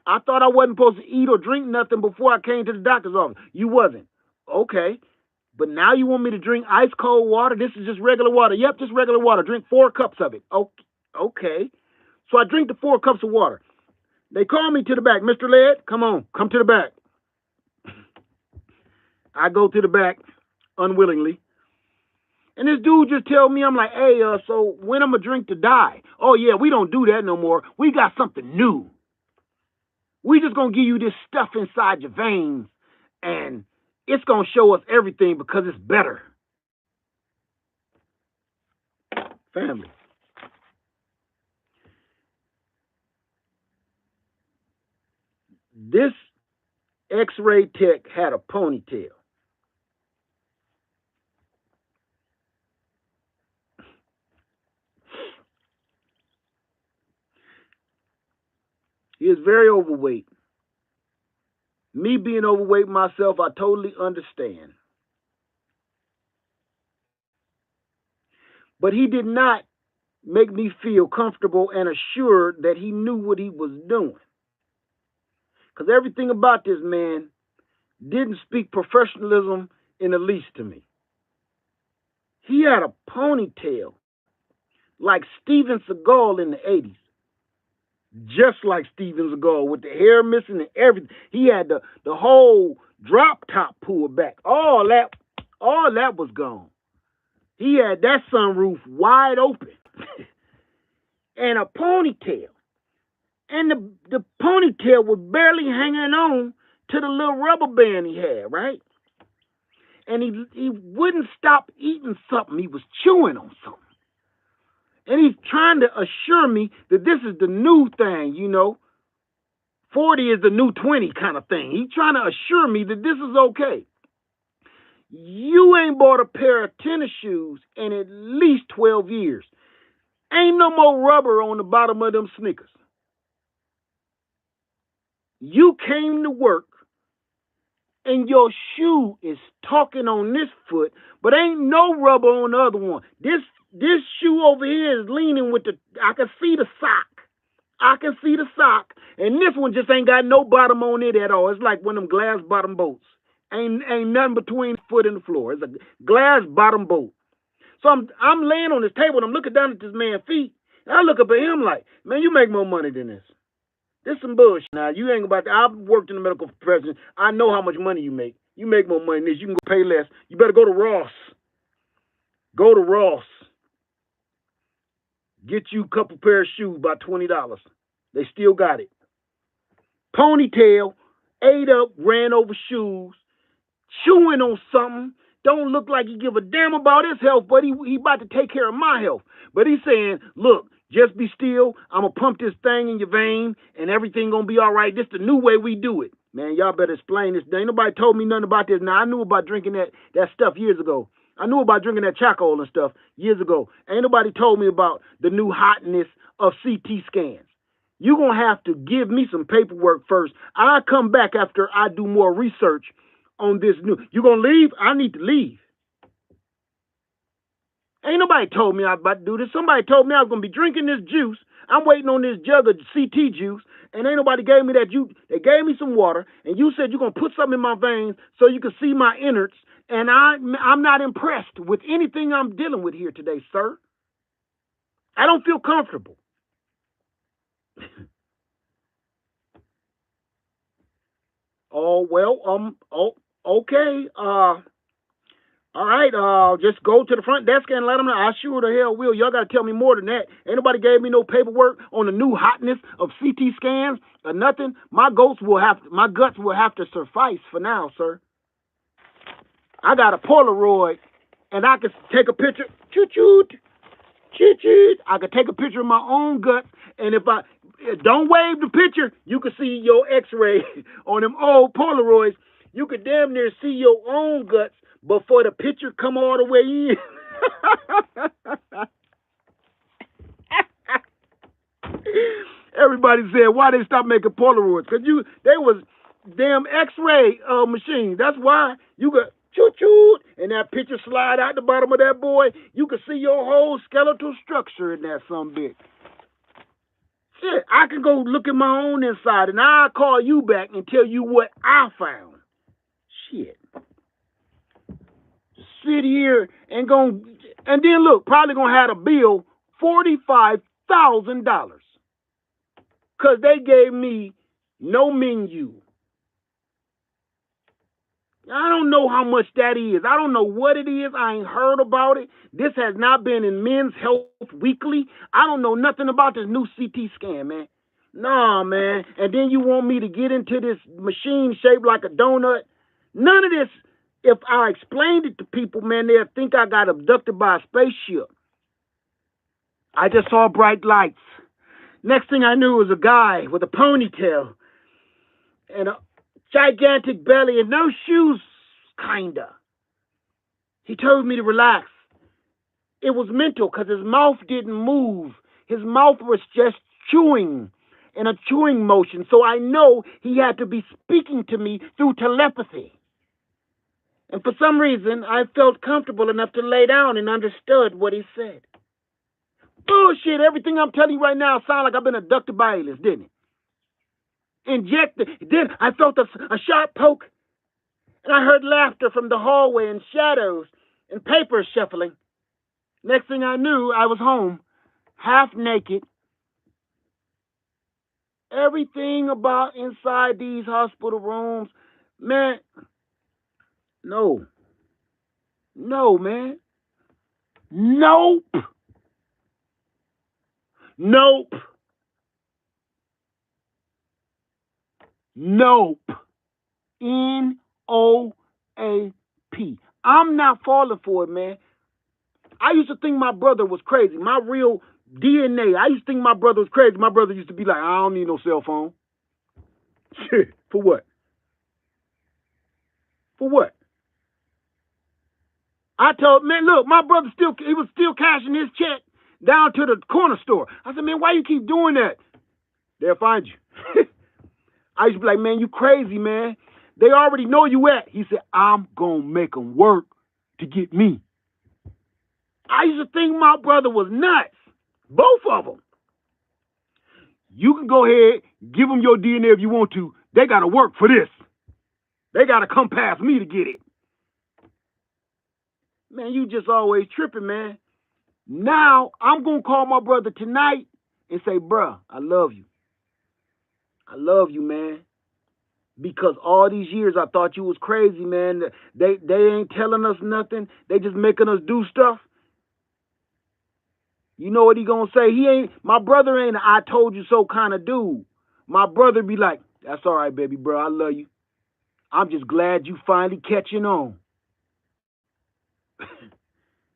I thought I wasn't supposed to eat or drink nothing before I came to the doctor's office. You wasn't. Okay. But now you want me to drink ice cold water? This is just regular water. Yep, just regular water. Drink 4 cups of it. Okay. So I drink the 4 cups of water. They call me to the back. Mr. Led, come to the back. I go to the back unwillingly. And this dude just tell me, I'm like, hey, so when I'm going to drink the dye? Oh, yeah, we don't do that no more. We got something new. We just going to give you this stuff inside your veins, and it's going to show us everything because it's better. Family. This X-ray tech had a ponytail. He is very overweight. Me being overweight myself, I totally understand. But he did not make me feel comfortable and assured that he knew what he was doing. Because everything about this man didn't speak professionalism in the least to me. He had a ponytail like Steven Seagal in the 80s. just like Steven Seagal with the hair missing and everything. He had the whole drop top pulled back. All that was gone. He had that sunroof wide open and a ponytail. And the ponytail was barely hanging on to the little rubber band he had, right? And he wouldn't stop eating something. He was chewing on something. And he's trying to assure me that this is the new thing, 40 is the new 20 kind of thing. He's trying to assure me that this is okay. You ain't bought a pair of tennis shoes in at least 12 years. Ain't no more rubber on the bottom of them sneakers. You came to work and your shoe is talking on this foot, but ain't no rubber on the other one. This shoe over here is leaning with I can see the sock. And this one just ain't got no bottom on it at all. It's like one of them glass bottom boats. Ain't nothing between the foot and the floor. It's a glass bottom boat. So I'm laying on this table and I'm looking down at this man's feet. And I look up at him like, man, you make more money than this. This some bullshit. Now, you ain't about to. I've worked in the medical profession. I know how much money you make. You make more money than this. You can pay less. You better go to Ross. Go to Ross. Get you a couple pair of shoes by $20. They still got it. Ponytail, ate up, ran over shoes, chewing on something. Don't look like he give a damn about his health, but he about to take care of my health. But he's saying, look, just be still. I'm going to pump this thing in your vein, and everything going to be all right. This the new way we do it. Man, y'all better explain this. Ain't nobody told me nothing about this. Now, I knew about drinking that stuff years ago. I knew about drinking that charcoal and stuff years ago. Ain't nobody told me about the new hotness of CT scans. You're going to have to give me some paperwork first. I'll come back after I do more research on this new. You going to leave? I need to leave. Ain't nobody told me I was about to do this. Somebody told me I was going to be drinking this juice. I'm waiting on this jug of CT juice, and ain't nobody gave me that juice. They gave me some water, and you said you're going to put something in my veins so you can see my innards, and I'm not impressed with anything I'm dealing with here today, sir. I don't feel comfortable. Oh, well, okay. All right, just go to the front desk and let them know. I sure the hell will. Y'all got to tell me more than that. Ain't nobody gave me no paperwork on the new hotness of CT scans or nothing. My guts will have to suffice for now, sir. I got a Polaroid, and I can take a picture. Choo-choo. I can take a picture of my own guts, and if I don't wave the picture, you can see your X-ray on them old Polaroids. You could damn near see your own guts before the picture come all the way in. Everybody said, why they stop making Polaroids? Because they was damn X-ray machines. That's why you could choo-choo, and that picture slide out the bottom of that boy. You could see your whole skeletal structure in that sumbitch. Shit, I can go look at my own inside, and I'll call you back and tell you what I found. Shit. Sit here and then look, probably gonna have a bill $45,000 because they gave me no menu. I don't know how much that is. I don't know what it is. I ain't heard about it. This has not been in Men's Health Weekly. I don't know nothing about this new CT scan, man. Nah, man. And then you want me to get into this machine shaped like a donut? None of this. If I explained it to people, man, they'll think I got abducted by a spaceship. I just saw bright lights. Next thing I knew was a guy with a ponytail and a gigantic belly and no shoes, kinda. He told me to relax. It was mental because his mouth didn't move. His mouth was just chewing in a chewing motion. So I know he had to be speaking to me through telepathy. And for some reason, I felt comfortable enough to lay down and understood what he said. Bullshit, everything I'm telling you right now sounds like I've been abducted by aliens, didn't it? Injected. Then I felt a sharp poke, and I heard laughter from the hallway and shadows and papers shuffling. Next thing I knew, I was home, half naked, Everything about inside these hospital rooms, man, no. No, man. Nope. Nope. Nope. Noap. I'm not falling for it, man. I used to think my brother was crazy. My real DNA. I used to think my brother was crazy. My brother used to be like, I don't need no cell phone. For what? For what? I told, man, look, my brother he was still cashing his check down to the corner store. I said, man, why you keep doing that? They'll find you. I used to be like, man, you crazy, man. They already know you at. He said, I'm going to make them work to get me. I used to think my brother was nuts. Both of them. You can go ahead, give them your DNA if you want to. They got to work for this. They got to come past me to get it. Man, you just always tripping, man. Now, I'm going to call my brother tonight and say, bruh, I love you. I love you, man. Because all these years I thought you was crazy, man. They ain't telling us nothing. They just making us do stuff. You know what he gonna say? My brother ain't a I told you so kind of dude. My brother be like, that's all right, baby, bro. I love you. I'm just glad you finally catching on.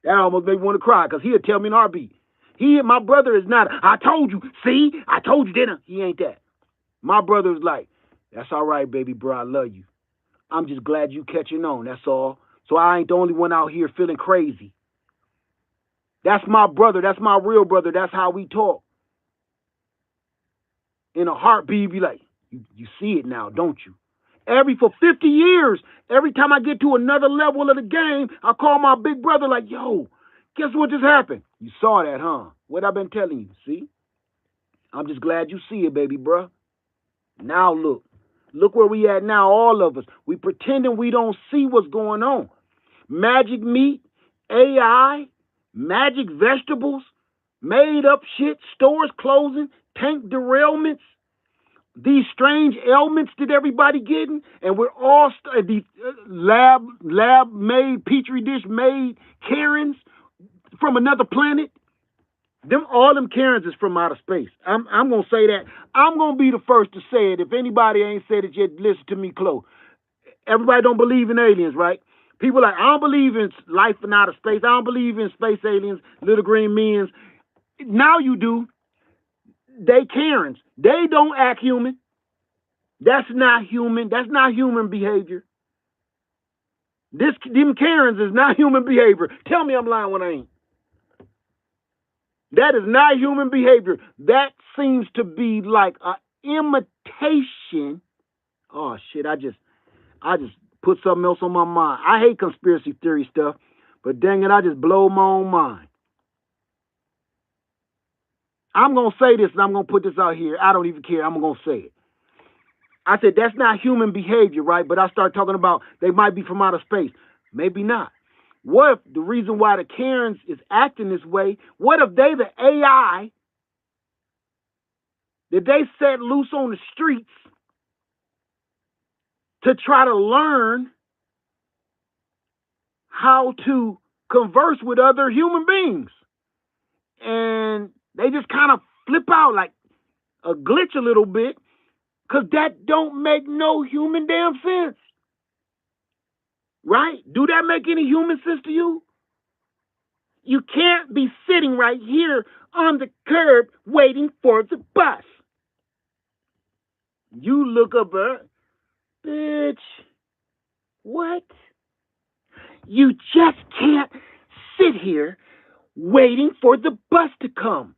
That almost made me want to cry because he'll tell me in a heartbeat. My brother is not, I told you, see? I told you, didn't I? He ain't that. My brother's like, that's all right, baby, bro. I love you. I'm just glad you catching on. That's all. So I ain't the only one out here feeling crazy. That's my brother. That's my real brother. That's how we talk. In a heartbeat, be like, you see it now, don't you? For 50 years, every time I get to another level of the game, I call my big brother like, yo, guess what just happened? You saw that, huh? What I've been telling you, see? I'm just glad you see it, baby, bruh. Now look. Look where we at now, all of us. We pretending we don't see what's going on. Magic meat, AI, magic vegetables, made up shit, stores closing, tank derailments, these strange ailments that everybody getting, and we're all these lab made, petri dish made Karens from another planet. All them Karens is from outer space. I'm gonna say that. I'm gonna be the first to say it. If anybody ain't said it yet, listen to me close. Everybody don't believe in aliens, right? People like, I don't believe in life in outer space. I don't believe in space aliens, little green men. Now you do. They Karens. They don't act human. That's not human. That's not human behavior. Them Karens is not human behavior. Tell me I'm lying when I ain't. That is not human behavior. That seems to be like an imitation. Oh shit! I just put something else on my mind. I hate conspiracy theory stuff, but dang it, I just blow my own mind. I'm gonna say this, and I'm gonna put this out here. I don't even care. I'm gonna say it. I said that's not human behavior, right? But I start talking about they might be from outer space. Maybe not. What if the reason why the Karens is acting this way, what if they the AI that they set loose on the streets to try to learn how to converse with other human beings? And they just kind of flip out like a glitch a little bit because that don't make no human damn sense. Right? Do that make any human sense to you? You can't be sitting right here on the curb waiting for the bus. You look up, bitch, what? You just can't sit here waiting for the bus to come.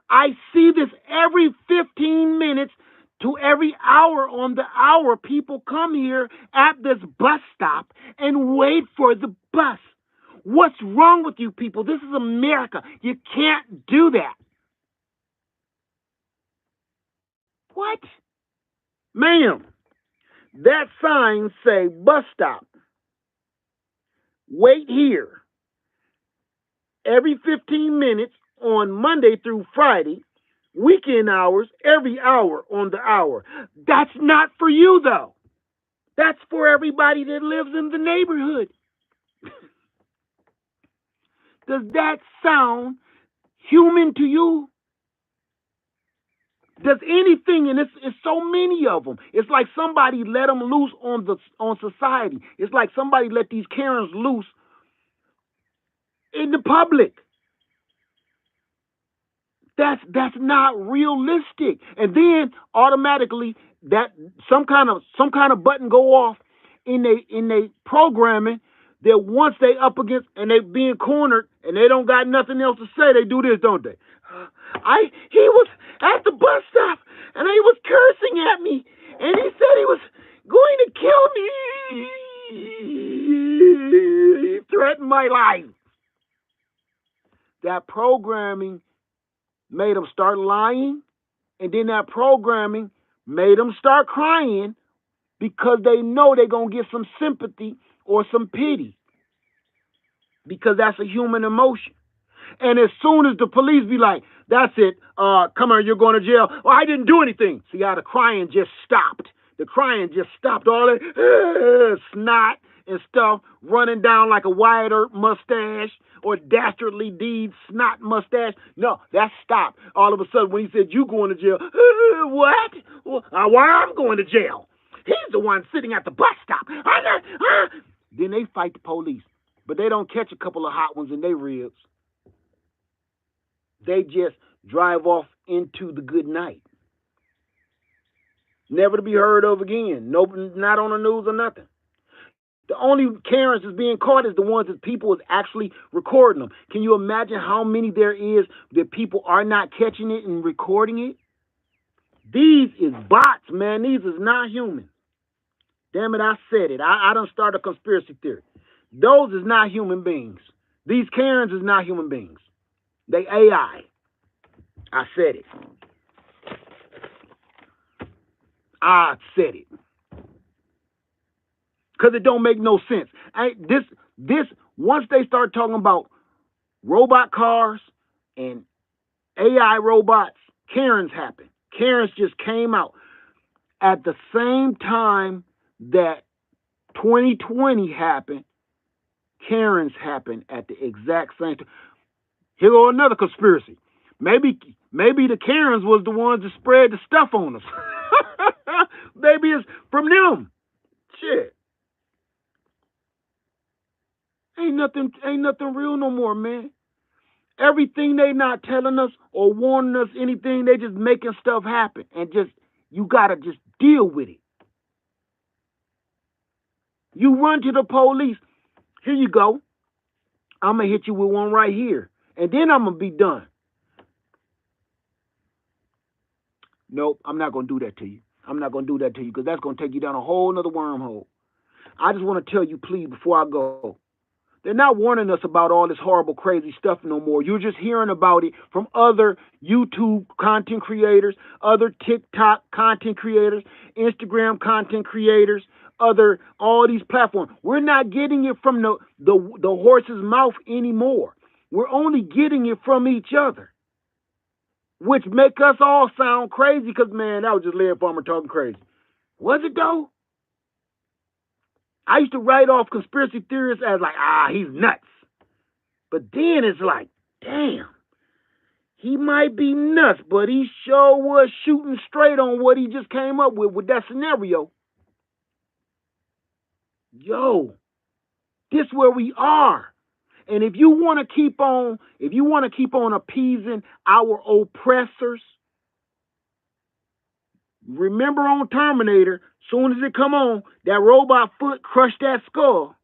I see this every 15 minutes to every hour on the hour. People come here at this bus stop and wait for the bus. What's wrong with you people? This is America. You can't do that. What? Ma'am, that sign say bus stop. Wait here. Every 15 minutes on Monday through Friday weekend hours, every hour on the hour. That's not for you, though. That's for everybody that lives in the neighborhood. Does that sound human to you? Does anything, and it's so many of them. It's like somebody let them loose on society. It's like somebody let these Karens loose in the public. That's not realistic. And then automatically that some kind of button go off in they programming that once they up against and they being cornered and they don't got nothing else to say, they do this, don't they? He was at the bus stop and he was cursing at me and he said he was going to kill me. He threatened my life. That programming made them start lying, and then that programming made them start crying because they know they're going to get some sympathy or some pity because that's a human emotion. And as soon as the police be like, that's it, come on, you're going to jail. Well, I didn't do anything. See how the crying just stopped. The crying just stopped. All that snot and stuff running down like a Wyatt Earp mustache or Dastardly Deeds snot mustache. No, that stopped. All of a sudden, when he said, you going to jail, what? Why I'm going to jail? He's the one sitting at the bus stop. Then they fight the police. But they don't catch a couple of hot ones in their ribs. They just drive off into the good night. Never to be heard of again. No, not on the news or nothing. The only Karens that's being caught is the ones that people is actually recording them. Can you imagine how many there is that people are not catching it and recording it? These is bots, man. These is not human. Damn it, I said it. I done started a conspiracy theory. Those is not human beings. These Karens is not human beings. They AI. I said it. I said it. Because it don't make no sense. This once they start talking about robot cars and AI robots, Karens happen. Karens just came out at the same time that 2020 happened. Karens happened at the exact same time. Here go another conspiracy. Maybe the Karens was the ones that spread the stuff on us. Maybe it's from them. Shit. Ain't nothing real no more, man. Everything they not telling us or warning us anything, they just making stuff happen. And just you gotta just deal with it. You run to the police. Here you go. I'm gonna hit you with one right here. And then I'm gonna be done. Nope, I'm not gonna do that to you. I'm not gonna do that to you because that's gonna take you down a whole nother wormhole. I just want to tell you, please, before I go, they're not warning us about all this horrible, crazy stuff no more. You're just hearing about it from other YouTube content creators, other TikTok content creators, Instagram content creators, all these platforms. We're not getting it from the horse's mouth anymore. We're only getting it from each other, which make us all sound crazy because, man, that was just Larry Farmer talking crazy. Was it, though? I used to write off conspiracy theorists as like, he's nuts. But then it's like, damn, he might be nuts, but he sure was shooting straight on what he just came up with that scenario. Yo, this where we are. And if you want to keep on appeasing our oppressors, remember on Terminator, soon as it come on, that robot foot crushed that skull.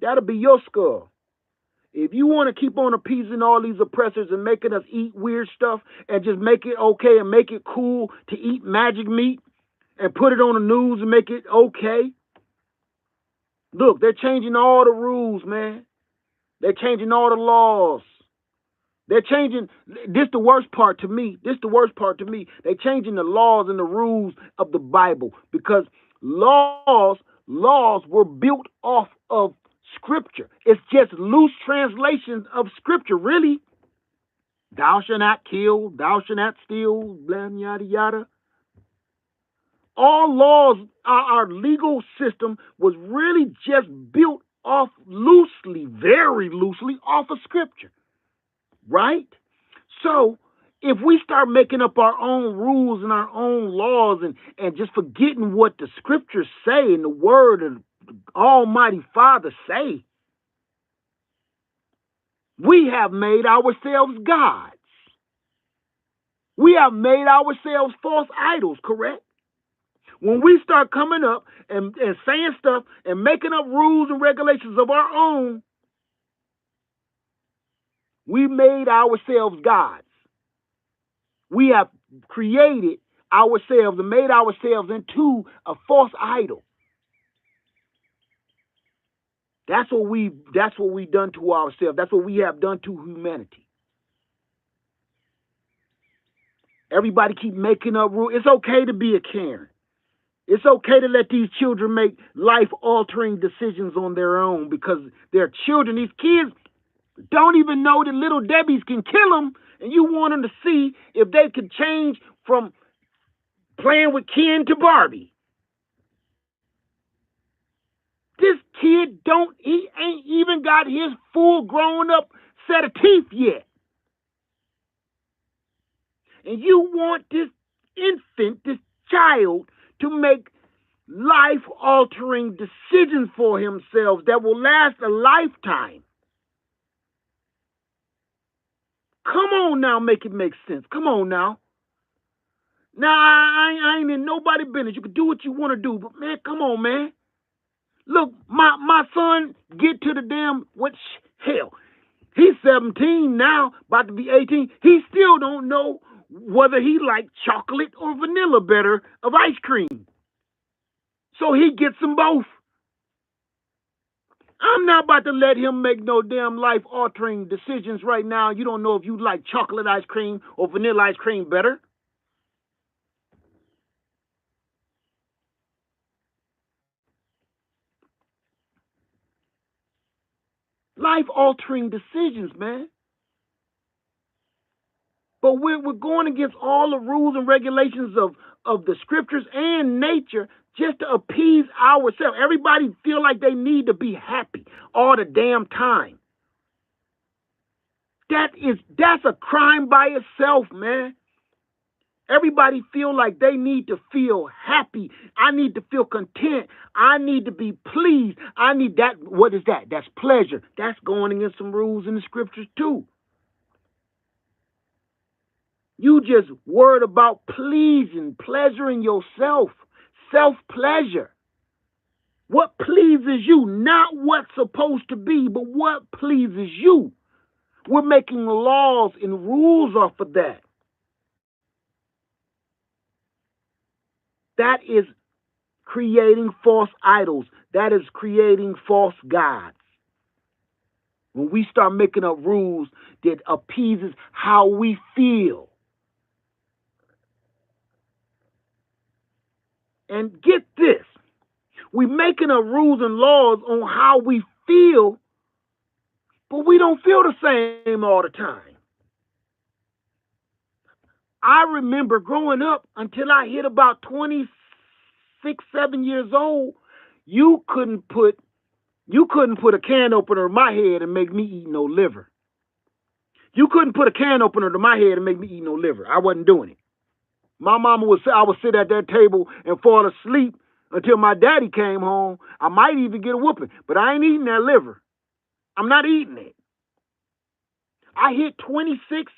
That'll be your skull. If you want to keep on appeasing all these oppressors and making us eat weird stuff and just make it okay and make it cool to eat magic meat and put it on the news and make it okay, look, they're changing all the rules, man. They're changing all the laws. They're changing, this the worst part to me. They're changing the laws and the rules of the Bible because laws were built off of Scripture. It's just loose translations of Scripture, really. Thou shalt not kill, thou shalt not steal, blah, yada, yada. All laws, our legal system was really just built off loosely, very loosely, off of Scripture, right? So if we start making up our own rules and our own laws and just forgetting what the Scriptures say and the Word of Almighty Father say, we have made ourselves gods. We have made ourselves false idols, correct? When we start coming up and saying stuff and making up rules and regulations of our own, we made ourselves gods. We have created ourselves and made ourselves into a false idol. That's what we've done to ourselves. That's what we have done to humanity. Everybody keep making up rules. It's okay to be a Karen. It's okay to let these children make life-altering decisions on their own because they're children. These kids don't even know that little Debbie's can kill them, and you want them to see if they can change from playing with Ken to Barbie. This kid he ain't even got his full grown up set of teeth yet. And you want this infant, this child, to make life-altering decisions for himself that will last a lifetime. Come on now, make it make sense. Come on now. Now, I ain't in nobody business. You can do what you want to do, but man, come on, man. Look, my son get to the damn, hell, he's 17 now, about to be 18. He still don't know whether he like chocolate or vanilla better of ice cream. So he gets them both. I'm not about to let him make no damn life-altering decisions right now. You don't know if you like chocolate ice cream or vanilla ice cream better. Life-altering decisions, man. But we're going against all the rules and regulations of the Scriptures and nature just to appease ourselves. Everybody feel like they need to be happy all the damn time. That's a crime by itself, man. Everybody feel like they need to feel happy. I need to feel content. I need to be pleased. I need that. What is that? That's pleasure. That's going against some rules in the Scriptures too. You just worried about pleasing, pleasuring yourself, self-pleasure. What pleases you, not what's supposed to be, but what pleases you. We're making laws and rules off of that. That is creating false idols. That is creating false gods. When we start making up rules that appeases how we feel. And get this, we're making up rules and laws on how we feel, but we don't feel the same all the time. I remember growing up until I hit about 26, 7 years old, you couldn't put a can opener in my head and make me eat no liver. You couldn't put a can opener to my head and make me eat no liver. I wasn't doing it. My mama would say I would sit at that table and fall asleep until my daddy came home. I might even get a whooping, but I ain't eating that liver. I'm not eating it. I hit 26,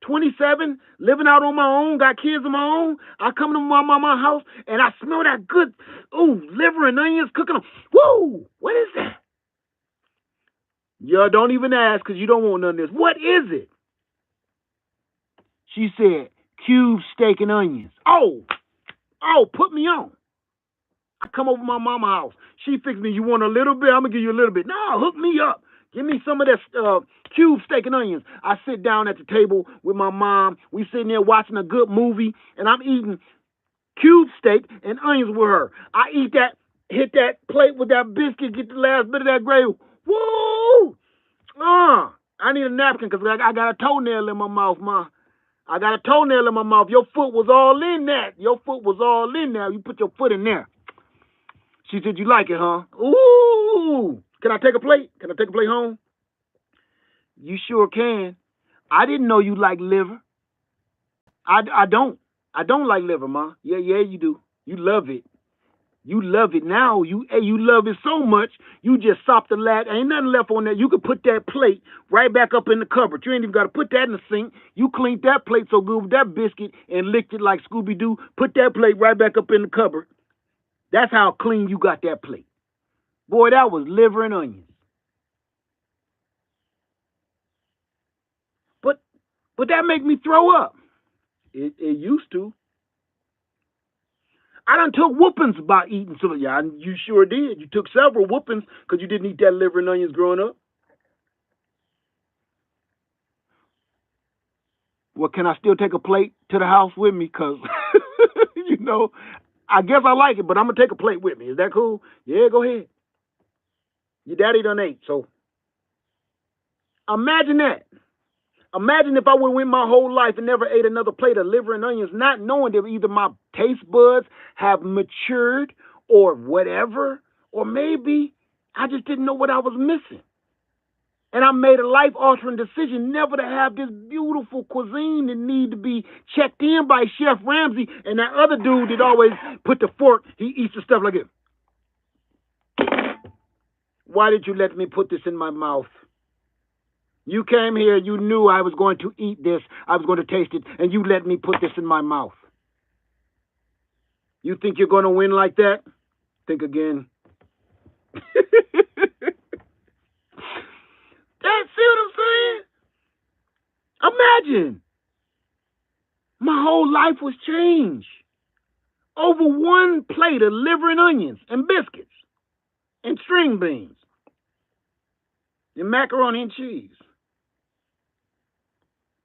27, living out on my own, got kids of my own. I come to my mama's house and I smell that good, liver and onions cooking. Woo, what is that? Yeah, don't even ask because you don't want none of this. What is it? She said, cube steak and onions. Oh, put me on. I come over to my mama's house. She fixed me. You want a little bit? I'm going to give you a little bit. No, hook me up. Give me some of that cube steak and onions. I sit down at the table with my mom. We sitting there watching a good movie, and I'm eating cube steak and onions with her. I eat that, hit that plate with that biscuit, get the last bit of that gravy. Woo! I need a napkin because I got a toenail in my mouth, Ma. I got a toenail in my mouth. Your foot was all in that. Your foot was all in there. You put your foot in there. She said, you like it, huh? Ooh. Can I take a plate? Can I take a plate home? You sure can. I didn't know you like liver. I don't. I don't like liver, Ma. Yeah, you do. You love it. You love it now. You love it so much, you just sop the last. Ain't nothing left on there. You could put that plate right back up in the cupboard. You ain't even got to put that in the sink. You cleaned that plate so good with that biscuit and licked it like Scooby-Doo. Put that plate right back up in the cupboard. That's how clean you got that plate. Boy, that was liver and onions. But that make me throw up. It used to. I done took whoopings by eating some. Yeah, you sure did. You took several whoopings because you didn't eat that liver and onions growing up. Well, can I still take a plate to the house with me? Because, I guess I like it, but I'm going to take a plate with me. Is that cool? Yeah, go ahead. Your daddy done ate, so imagine that. Imagine if I would have went my whole life and never ate another plate of liver and onions, not knowing that either my taste buds have matured or whatever, or maybe I just didn't know what I was missing. And I made a life-altering decision never to have this beautiful cuisine that need to be checked in by Chef Ramsay and that other dude that always put the fork, he eats the stuff like it. Why did you let me put this in my mouth? You came here, you knew I was going to eat this, I was going to taste it, and you let me put this in my mouth. You think you're going to win like that? Think again. See what I'm saying? Imagine. My whole life was changed over one plate of liver and onions and biscuits and string beans and macaroni and cheese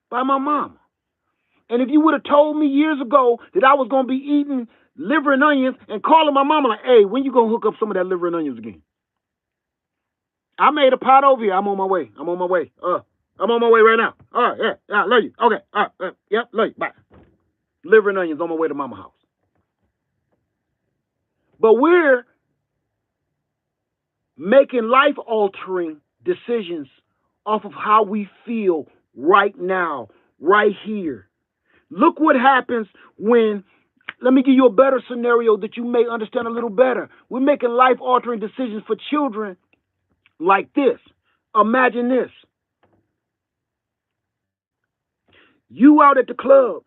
by my mama. And if you would have told me years ago that I was going to be eating liver and onions and calling my mama like, hey, when you going to hook up some of that liver and onions again? I made a pot over here. I'm on my way. I'm on my way right now. All right, yeah, love you. Okay, all right, yep, love you. Bye. Liver and onions on my way to mama's house. But we're making life-altering decisions off of how we feel right now, right here. Look what happens when, let me give you a better scenario that you may understand a little better. We're making life-altering decisions for children like this. Imagine this. You out at the club,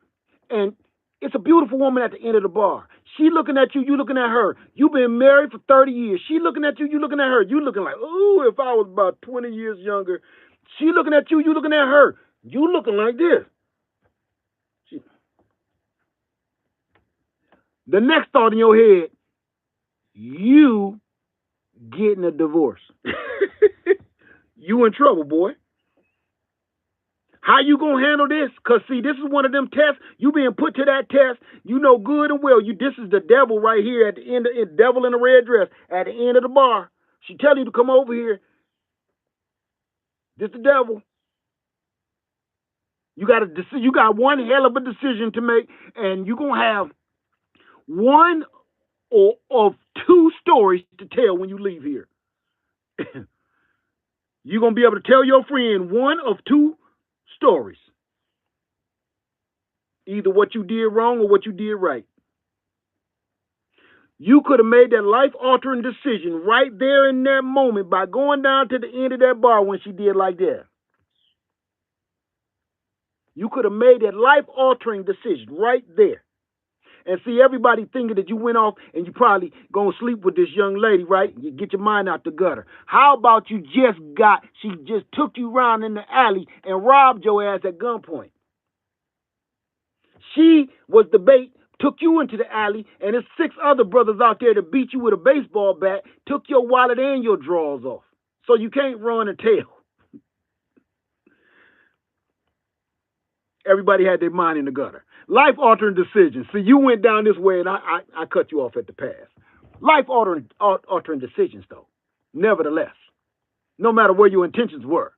and it's a beautiful woman at the end of the bar. She looking at you, you looking at her. You've been married for 30 years. She looking at you, you looking at her. You looking like, ooh, if I was about 20 years younger. She looking at you, you looking at her. You looking like this. The next thought in your head, you getting a divorce. You in trouble, boy. How you gonna handle this? Cause see, this is one of them tests. You being put to that test. You know good and well. This is the devil right here at the end. Of devil in a red dress at the end of the bar. She tell you to come over here. This the devil. You got one hell of a decision to make, and you gonna have one or of two stories to tell when you leave here. You're gonna be able to tell your friend one of two stories. Either what you did wrong or what you did right. You could have made that life-altering decision right there in that moment by going down to the end of that bar when she did like that. You could have made that life-altering decision right there. And see, everybody thinking that you went off and you probably gonna sleep with this young lady, right? You get your mind out the gutter. How about she just took you around in the alley and robbed your ass at gunpoint? She was the bait, took you into the alley, and there's 6 other brothers out there that beat you with a baseball bat, took your wallet and your drawers off. So you can't run and tell. Everybody had their mind in the gutter. Life-altering decisions. See, you went down this way, and I cut you off at the pass. Life-altering decisions, though. Nevertheless, no matter where your intentions were.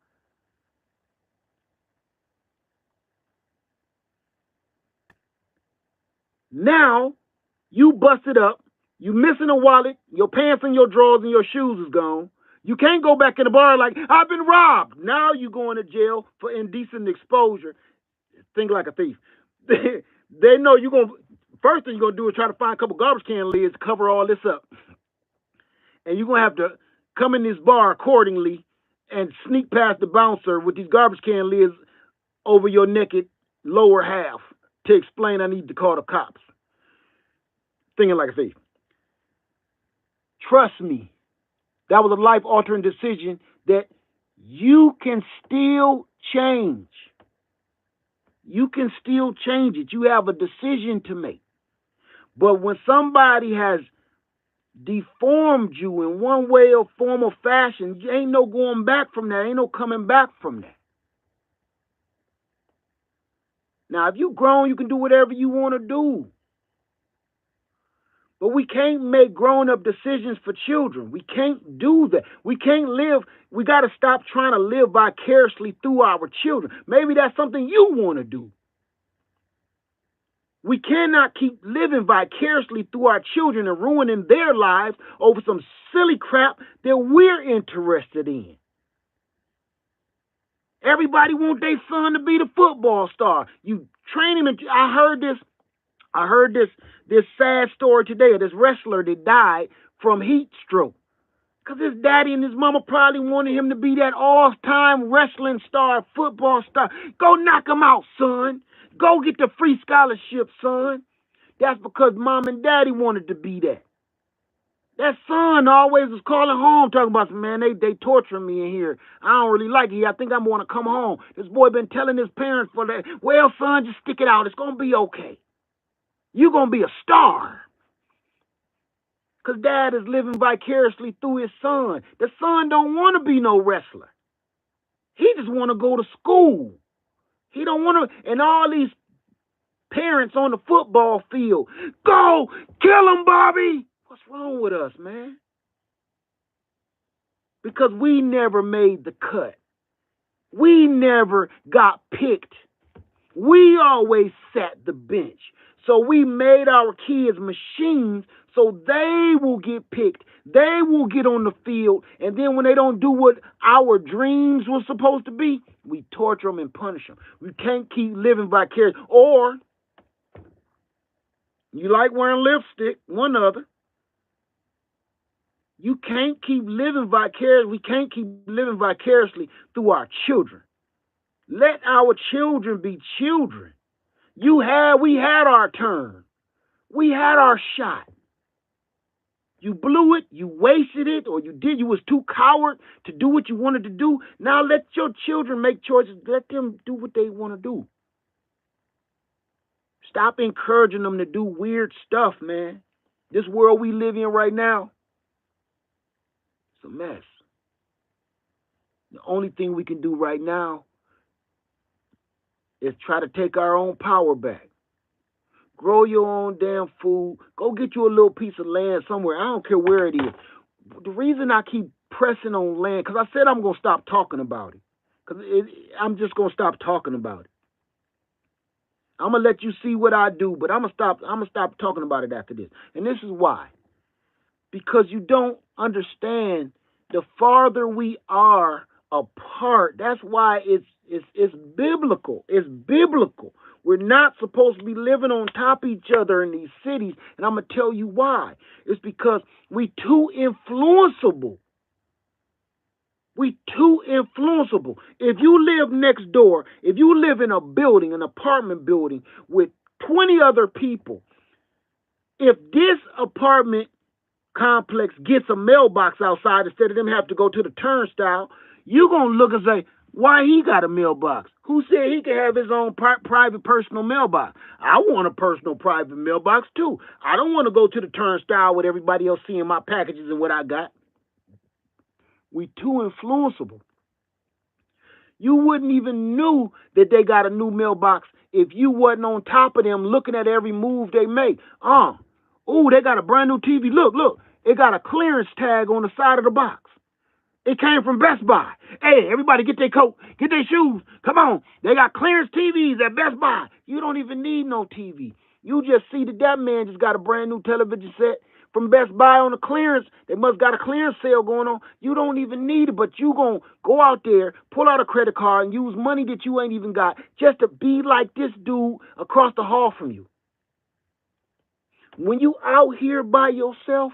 Now you busted up. You missing a wallet. Your pants and your drawers and your shoes is gone. You can't go back in the bar like, I've been robbed. Now you going to jail for indecent exposure. Think like a thief. They know you're going to, first thing you're going to do is try to find a couple garbage can lids to cover all this up. And you're going to have to come in this bar accordingly and sneak past the bouncer with these garbage can lids over your naked lower half to explain I need to call the cops. Thinking like a thief. Trust me, that was a life-altering decision that you can still change. You can still change it. You have a decision to make. But when somebody has deformed you in one way or form or fashion, ain't no going back from that. Ain't no coming back from that. Now, if you grown, you can do whatever you want to do. But we can't make grown-up decisions for children. We can't do that. We can't live. We got to stop trying to live vicariously through our children. Maybe that's something you want to do. We cannot keep living vicariously through our children and ruining their lives over some silly crap that we're interested in. Everybody wants their son to be the football star. You train him. I heard this sad story today of this wrestler that died from heat stroke. Because his daddy and his mama probably wanted him to be that all-time wrestling star, football star. Go knock him out, son. Go get the free scholarship, son. That's because mom and daddy wanted to be that. That son always was calling home talking about, man, they torturing me in here. I don't really like it. I think I'm going to come home. This boy been telling his parents for that. Well, son, just stick it out. It's going to be okay. You're going to be a star. Because dad is living vicariously through his son. The son don't want to be no wrestler. He just want to go to school. He don't want to, and all these parents on the football field, go, kill him, Bobby. What's wrong with us, man? Because we never made the cut. We never got picked. We always sat the bench. So we made our kids machines so they will get picked. They will get on the field. And then when they don't do what our dreams were supposed to be, we torture them and punish them. We can't keep living vicariously. Or you like wearing lipstick, one other. You can't keep living vicariously. We can't keep living vicariously through our children. Let our children be children. We had our turn. We had our shot. You blew it, you wasted it, or you was too coward to do what you wanted to do. Now let your children make choices. Let them do what they want to do. Stop encouraging them to do weird stuff, man. This world we live in right now, it's a mess. The only thing we can do right now is try to take our own power back. Grow your own damn food. Go get you a little piece of land somewhere. I don't care where it is. The reason I keep pressing on land, because I said I'm going to stop talking about it. Because I'm just going to stop talking about it. I'm going to let you see what I do, but I'm going to stop talking about it after this. And this is why. Because you don't understand, the farther we are apart, that's why it's biblical. It's biblical. We're not supposed to be living on top of each other in these cities. And I'm going to tell you why. It's because we too influenceable. We too influenceable. If you live next door, if you live in a building, an apartment building with 20 other people, if this apartment complex gets a mailbox outside instead of them have to go to the turnstile, you're going to look and say, why he got a mailbox? Who said he could have his own private personal mailbox? I want a personal private mailbox too. I don't want to go to the turnstile with everybody else seeing my packages and what I got. We too influenceable. You wouldn't even knew that they got a new mailbox if you wasn't on top of them looking at every move they make. They got a brand new TV. Look, it got a clearance tag on the side of the box. It came from Best Buy. Hey, everybody get their coat, get their shoes. Come on. They got clearance TVs at Best Buy. You don't even need no TV. You just see that man just got a brand new television set from Best Buy on the clearance. They must got a clearance sale going on. You don't even need it, but you going to go out there, pull out a credit card, and use money that you ain't even got just to be like this dude across the hall from you. When you out here by yourself,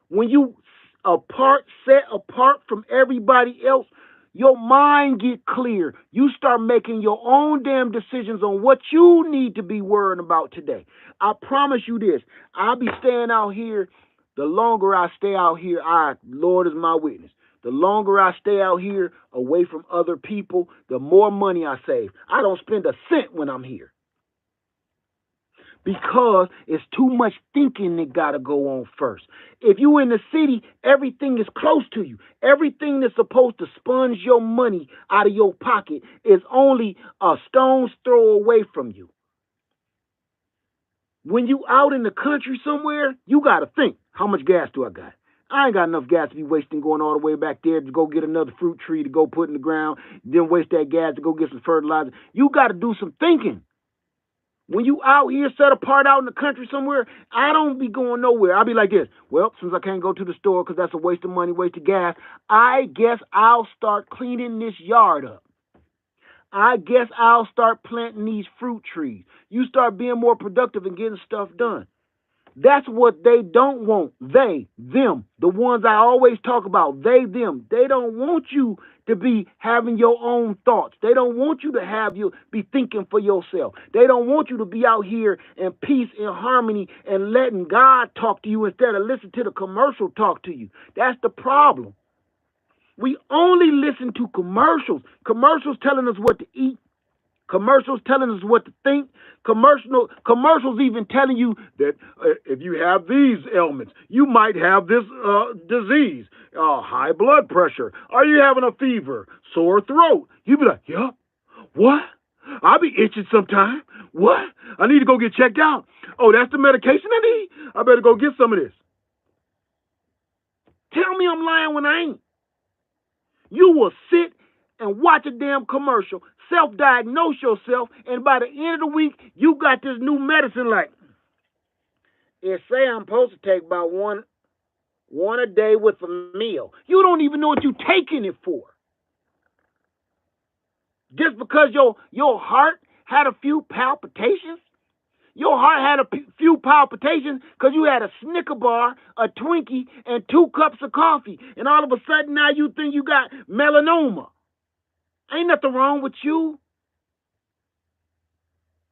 when you set apart from everybody else, your mind get clear. You start making your own damn decisions on what you need to be worrying about today. I promise you this. I'll be staying out here. The longer I stay out here, Lord is my witness. The longer I stay out here away from other people, the more money I save. I don't spend a cent when I'm here, because it's too much thinking that got to go on first. If you in the city, everything is close to you. Everything that's supposed to sponge your money out of your pocket is only a stone's throw away from you. When you out in the country somewhere, you got to think, how much gas do I got? I ain't got enough gas to be wasting going all the way back there to go get another fruit tree to go put in the ground, then waste that gas to go get some fertilizer. You got to do some thinking. When you out here set apart out in the country somewhere, I don't be going nowhere. I'll be like this. Well, since I can't go to the store because that's a waste of money, waste of gas, I guess I'll start cleaning this yard up. I guess I'll start planting these fruit trees. You start being more productive and getting stuff done. That's what they don't want. They, them, the ones I always talk about, they, them. They don't want you to be having your own thoughts. They don't want you to have you be thinking for yourself. They don't want you to be out here in peace and harmony and letting God talk to you instead of listening to the commercial talk to you. That's the problem. We only listen to commercials. Commercials telling us what to eat. Commercials telling us what to think. Commercials even telling you that if you have these ailments, you might have this disease, high blood pressure. Are you having a fever, sore throat? You be like, yeah. What? I'll be itching sometime. What? I need to go get checked out. Oh, that's the medication I need? I better go get some of this. Tell me I'm lying when I ain't. You will sit and watch a damn commercial, self-diagnose yourself, and by the end of the week, you got this new medicine like, it say I'm supposed to take about one a day with a meal. You don't even know what you're taking it for. Just because your heart had a few palpitations, your heart had a few palpitations because you had a Snicker bar, a Twinkie, and 2 cups of coffee, and all of a sudden now you think you got melanoma. Ain't nothing wrong with you.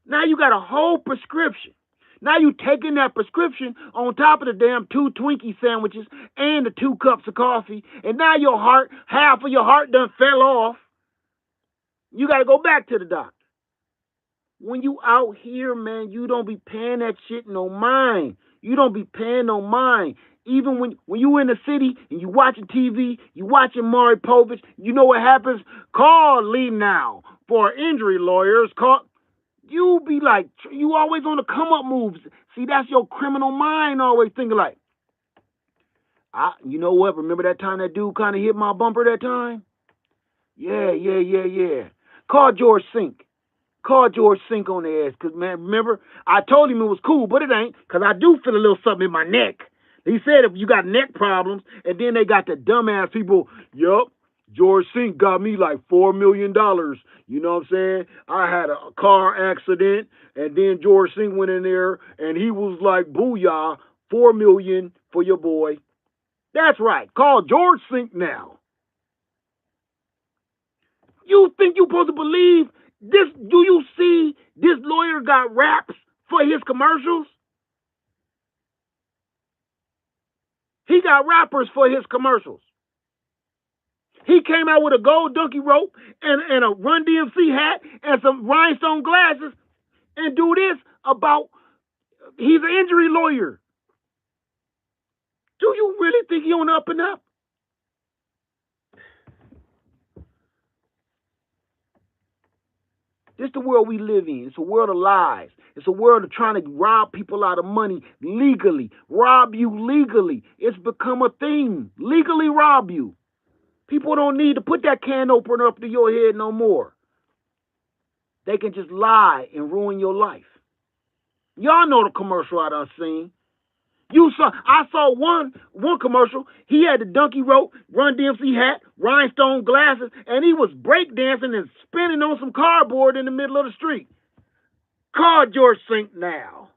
Now you got a whole prescription. Now you taking that prescription on top of the damn 2 Twinkie sandwiches and the 2 cups of coffee, and now your heart, half of your heart done fell off. You got to go back to the doctor. When you out here, man, you don't be paying that shit no mind. You don't be paying no mind. Even when you in the city and you watching TV, you watching Maury Povich, you know what happens? Call Lee now for injury lawyers. You be like, you always on the come up moves. See, that's your criminal mind always thinking like, you know what? Remember that time that dude kind of hit my bumper that time? Yeah. Call George Sink. Call George Sink on the ass. Because, man, remember, I told him it was cool, but it ain't. Because I do feel a little something in my neck. He said if you got neck problems, and then they got the dumbass people, yup, George Sink got me like $4 million. You know what I'm saying? I had a car accident, and then George Sink went in there, and he was like, booyah, $4 million for your boy. That's right. Call George Sink now. You think you supposed to believe this? Do you see this lawyer got raps for his commercials? He got rappers for his commercials. He came out with a gold donkey rope and a Run DMC hat and some rhinestone glasses and do this about he's an injury lawyer. Do you really think he on the up and up? This is the world we live in. It's a world of lies. It's a world of trying to rob people out of money legally, rob you legally. It's become a thing. Legally rob you. People don't need to put that can opener up to your head no more. They can just lie and ruin your life. Y'all know the commercial I done seen. I saw one commercial. He had the donkey rope, Run DMC hat, rhinestone glasses, and he was breakdancing and spinning on some cardboard in the middle of the street. Call George Sink now.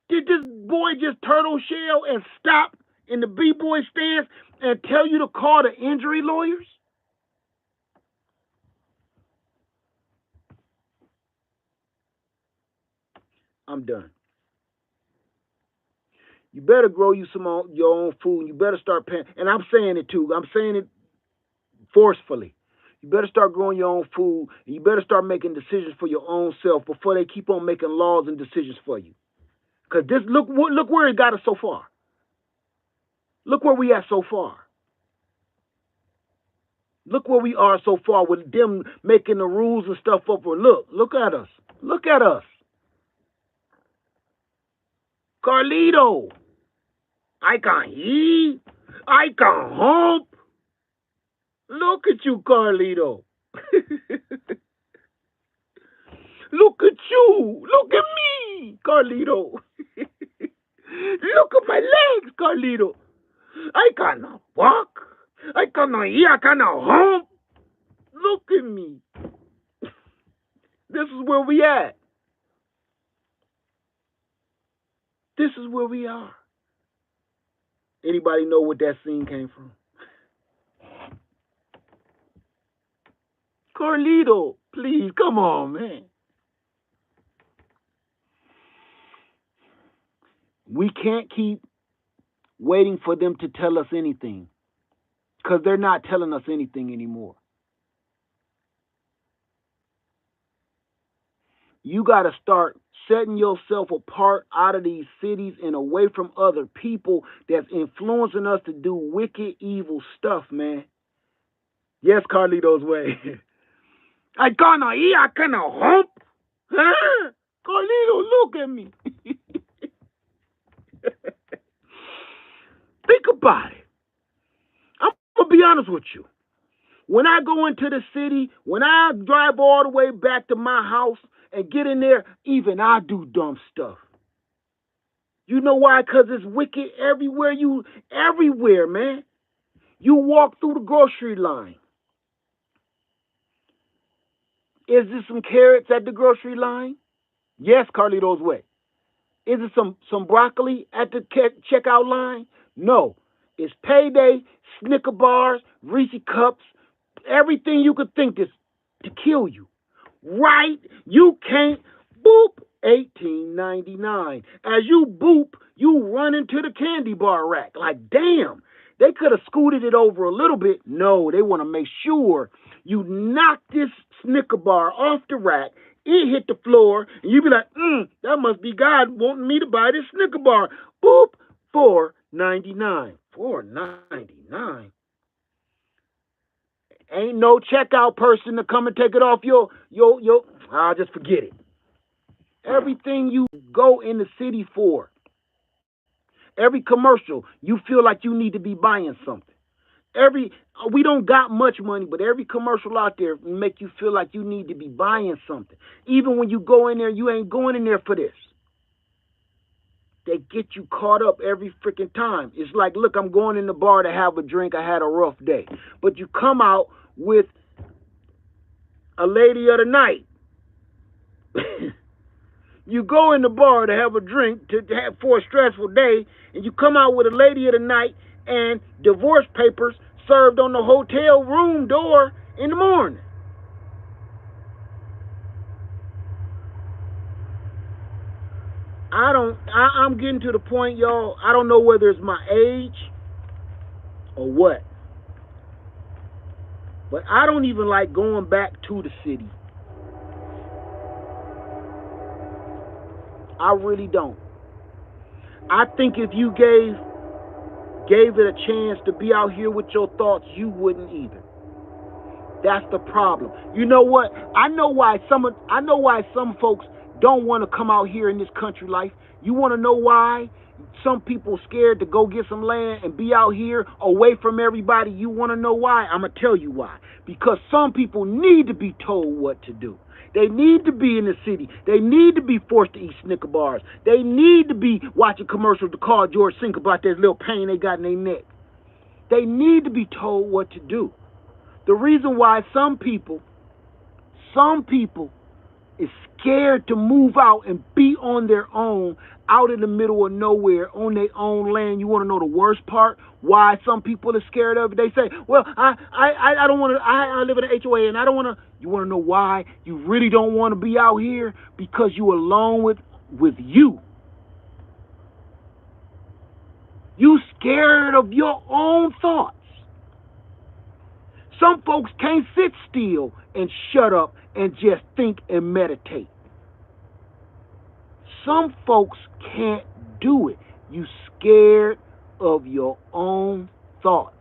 Did this boy just turtle shell and stop in the B-boy stance and tell you to call the injury lawyers? I'm done. You better grow you your own food. You better start paying. And I'm saying it too. I'm saying it forcefully. You better start growing your own food. And you better start making decisions for your own self before they keep on making laws and decisions for you. Because look where it got us so far. Look where we at so far. Look where we are so far with them making the rules and stuff up. Look at us. Look at us. Carlito. I can eat. I can hump. Look at you, Carlito. Look at you. Look at me, Carlito. Look at my legs, Carlito. I cannot walk. I cannot eat. I cannot hump. Look at me. This is where we at. This is where we are. Anybody know where that scene came from? Carlito, please, come on, man. We can't keep waiting for them to tell us anything, because they're not telling us anything anymore. You got to start setting yourself apart out of these cities and away from other people that's influencing us to do wicked, evil stuff, man. Yes, Carlito's way. I cannot eat, I cannot hump. Huh? Carlito, look at me. Think about it. I'm going to be honest with you. When I go into the city, when I drive all the way back to my house and get in there, even I do dumb stuff. You know why? Because it's wicked everywhere. Everywhere, man. You walk through the grocery line. Is there some carrots at the grocery line? Yes, Carlito's way. Is it some broccoli at the checkout line? No. It's payday, Snicker bars, Reese cups, everything you could think is to kill you. Right? You can't boop $18.99. As you boop, you run into the candy bar rack. Like, damn, they could have scooted it over a little bit. No, they want to make sure you knock this Snicker bar off the rack. It hit the floor, and you be like, that must be God wanting me to buy this Snicker bar. Boop, $4.99. $4.99. Ain't no checkout person to come and take it off your. I'll just forget it. Everything you go in the city for, every commercial, you feel like you need to be buying something. We don't got much money, but every commercial out there make you feel like you need to be buying something. Even when you go in there, you ain't going in there for this. They get you caught up every freaking time. It's like, look, I'm going in the bar to have a drink. I had a rough day. But you come out with a lady of the night. You go in the bar to have a drink for a stressful day, and you come out with a lady of the night and divorce papers served on the hotel room door in the morning. I'm getting to the point, y'all, I don't know whether it's my age or what, but I don't even like going back to the city. I really don't. I think if you gave it a chance to be out here with your thoughts, you wouldn't either. That's the problem. You know what? I know why some folks don't want to come out here in this country life. You want to know why? Some people scared to go get some land and be out here away from everybody. You want to know why? I'm going to tell you why. Because some people need to be told what to do. They need to be in the city. They need to be forced to eat Snicker bars. They need to be watching commercials to call George Sink about that little pain they got in their neck. They need to be told what to do. The reason why some people is scared to move out and be on their own, out in the middle of nowhere, on their own land. You want to know the worst part? Why some people are scared of it? They say, well, I don't want to, I live in an HOA and I don't want to. You want to know why? You really don't want to be out here? Because you alone with you. You scared of your own thoughts. Some folks can't sit still and shut up and just think and meditate. Some folks can't do it. You scared of your own thoughts.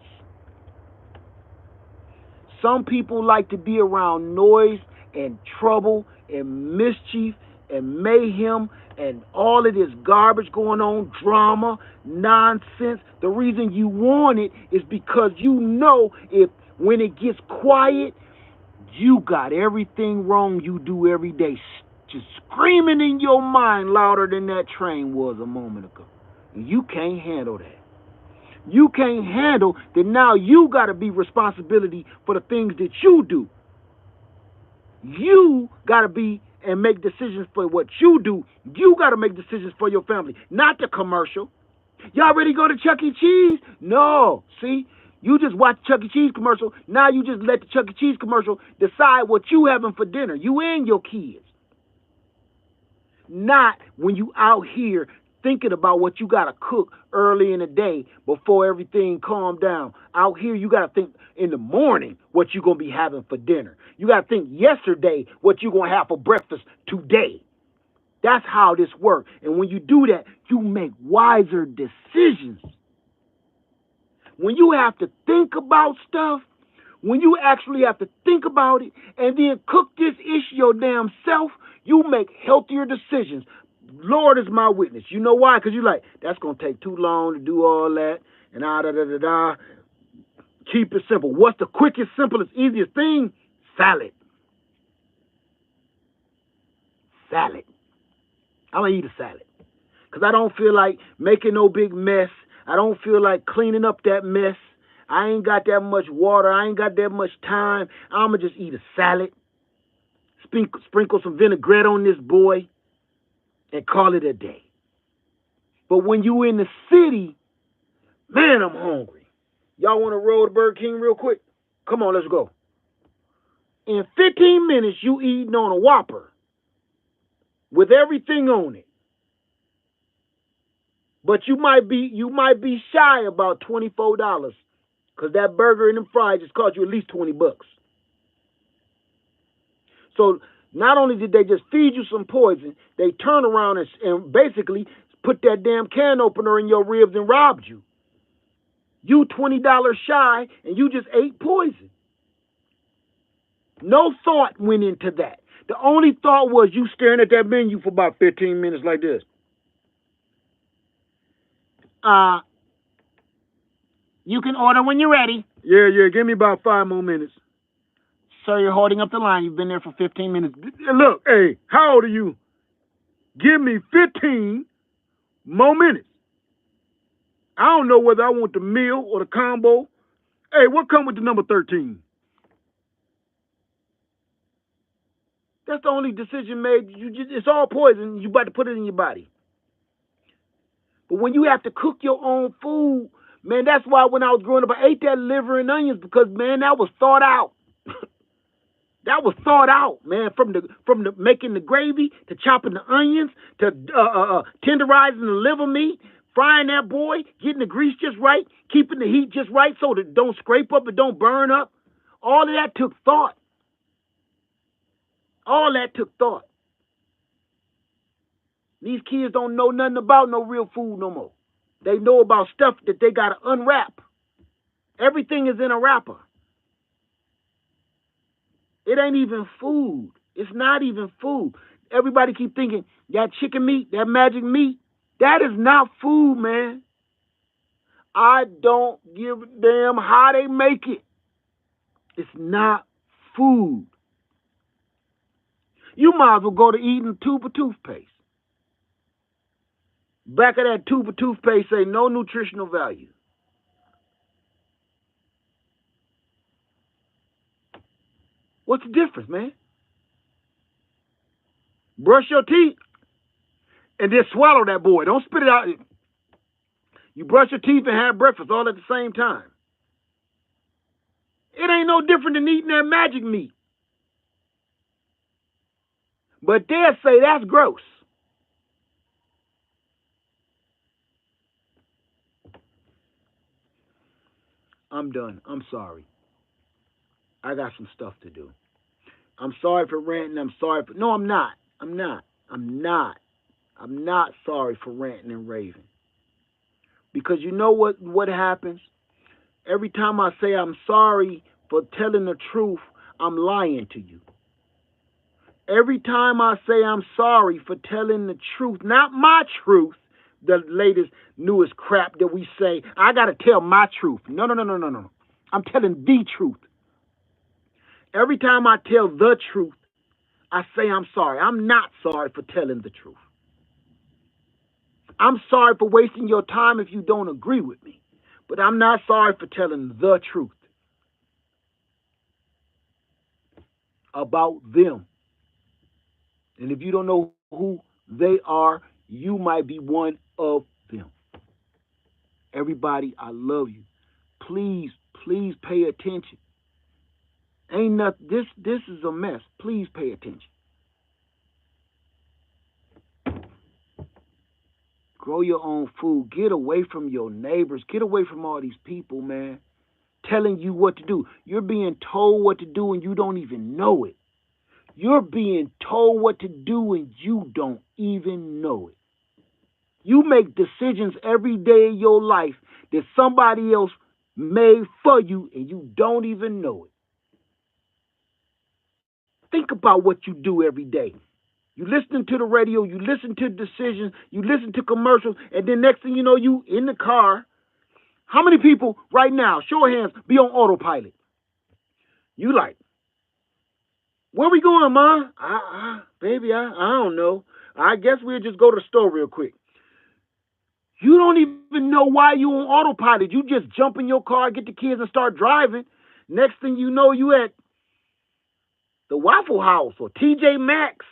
Some people like to be around noise and trouble and mischief and mayhem and all of this garbage going on, drama, nonsense. The reason you want it is because you know if when it gets quiet, you got everything wrong you do every day, just screaming in your mind louder than that train was a moment ago. You can't handle that. You can't handle that now you got to be responsibility for the things that you do. You got to be and make decisions for what you do. You got to make decisions for your family, not the commercial. Y'all ready to go to Chuck E. Cheese? No. See? You just watch Chuck E. Cheese commercial. Now you just let the Chuck E. Cheese commercial decide what you having for dinner. You and your kids. Not when you out here thinking about what you got to cook early in the day before everything calm down. Out here, you got to think in the morning what you going to be having for dinner. You got to think yesterday what you going to have for breakfast today. That's how this works. And when you do that, you make wiser decisions. When you have to think about stuff, when you actually have to think about it and then cook this issue your damn self, you make healthier decisions. Lord is my witness. You know why? Because you're like, that's going to take too long to do all that. And da-da-da-da-da. Keep it simple. What's the quickest, simplest, easiest thing? Salad. Salad. I'm going to eat a salad. Because I don't feel like making no big mess. I don't feel like cleaning up that mess. I ain't got that much water. I ain't got that much time. I'm going to just eat a salad. Sprinkle some vinaigrette on this boy. And call it a day. But when you in the city, man, I'm hungry. Y'all want to roll to Burger King real quick? Come on, let's go. In 15 minutes, you eating on a Whopper with everything on it. But you might be shy about $24 because that burger and them fries just cost you at least $20. So not only did they just feed you some poison, they turn around and basically put that damn can opener in your ribs and robbed you. You $20 shy and you just ate poison. No thought went into that. The only thought was you staring at that menu for about 15 minutes like this. You can order when you're ready. Yeah, give me about 5 more minutes. Sir, you're holding up the line. You've been there for 15 minutes. Look, hey, how old are you? Give me 15 more minutes. I don't know whether I want the meal or the combo. Hey, what come with the number 13? That's the only decision made. It's all poison. You about to put it in your body. But when you have to cook your own food, man, that's why when I was growing up, I ate that liver and onions because, man, that was thought out. That was thought out, man, from the making the gravy to chopping the onions to tenderizing the liver meat, frying that boy, getting the grease just right, keeping the heat just right so that it don't scrape up and don't burn up. All of that took thought. All that took thought. These kids don't know nothing about no real food no more. They know about stuff that they got to unwrap. Everything is in a wrapper. It ain't even food. It's not even food. Everybody keep thinking that chicken meat, that magic meat, that is not food, man. I don't give a damn how they make it. It's not food. You might as well go to eating a tube of toothpaste. Back of that tube of toothpaste say no nutritional value. What's the difference, man? Brush your teeth and then swallow that boy. Don't spit it out. You brush your teeth and have breakfast all at the same time. It ain't no different than eating that magic meat. But they'll say that's gross. I'm done. I'm sorry. I got some stuff to do. I'm sorry for ranting. I'm sorry for. No, I'm not. I'm not. I'm not. I'm not sorry for ranting and raving. Because you know what happens? Every time I say I'm sorry for telling the truth, I'm lying to you. Every time I say I'm sorry for telling the truth, not my truth, the latest, newest crap that we say, I got to tell my truth. No, no, no, no, no, no. I'm telling the truth. Every time I tell the truth, I say I'm sorry. I'm not sorry for telling the truth. I'm sorry for wasting your time if you don't agree with me. But I'm not sorry for telling the truth about them. And if you don't know who they are, you might be one of them. Everybody, I love you. Please, please pay attention. Ain't nothing. This is a mess. Please pay attention. Grow your own food. Get away from your neighbors. Get away from all these people, man, telling you what to do. You're being told what to do and you don't even know it. You're being told what to do and you don't even know it. You make decisions every day of your life that somebody else made for you and you don't even know it. Think about what you do every day. You listen to the radio, you listen to decisions, you listen to commercials, and then next thing you know, you in the car. How many people right now, show of hands, be on autopilot? You like, where we going, Ma? Baby, I don't know. I guess we'll just go to the store real quick. You don't even know why you on autopilot. You just jump in your car, get the kids, and start driving. Next thing you know, you at the Waffle House or TJ Maxx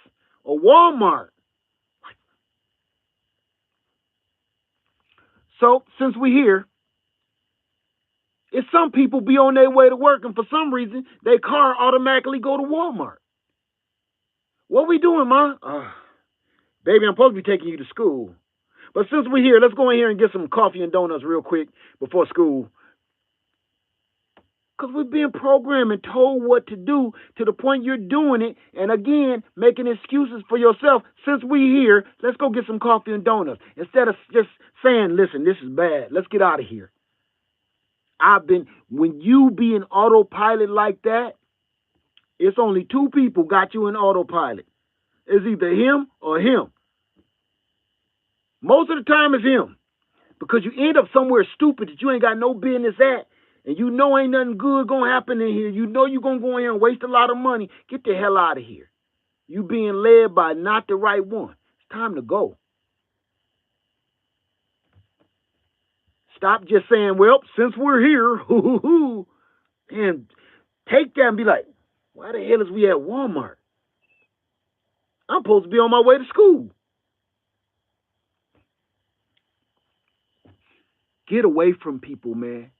or Walmart. So since we're here, it's some people be on their way to work, and for some reason, their car automatically go to Walmart. What we doing, Ma? Baby, I'm supposed to be taking you to school. But since we're here, let's go in here and get some coffee and donuts real quick before school. Because we're being programmed and told what to do to the point you're doing it. And again, making excuses for yourself. Since we're here, let's go get some coffee and donuts. Instead of just saying, listen, this is bad. Let's get out of here. When you be in autopilot like that, it's only two people got you in autopilot. It's either him or him. Most of the time it's him. Because you end up somewhere stupid that you ain't got no business at. And you know ain't nothing good going to happen in here. You know you're going to go in here and waste a lot of money. Get the hell out of here. You being led by not the right one. It's time to go. Stop just saying, well, since we're here, and take that and be like, why the hell is we at Walmart? I'm supposed to be on my way to school. Get away from people, man.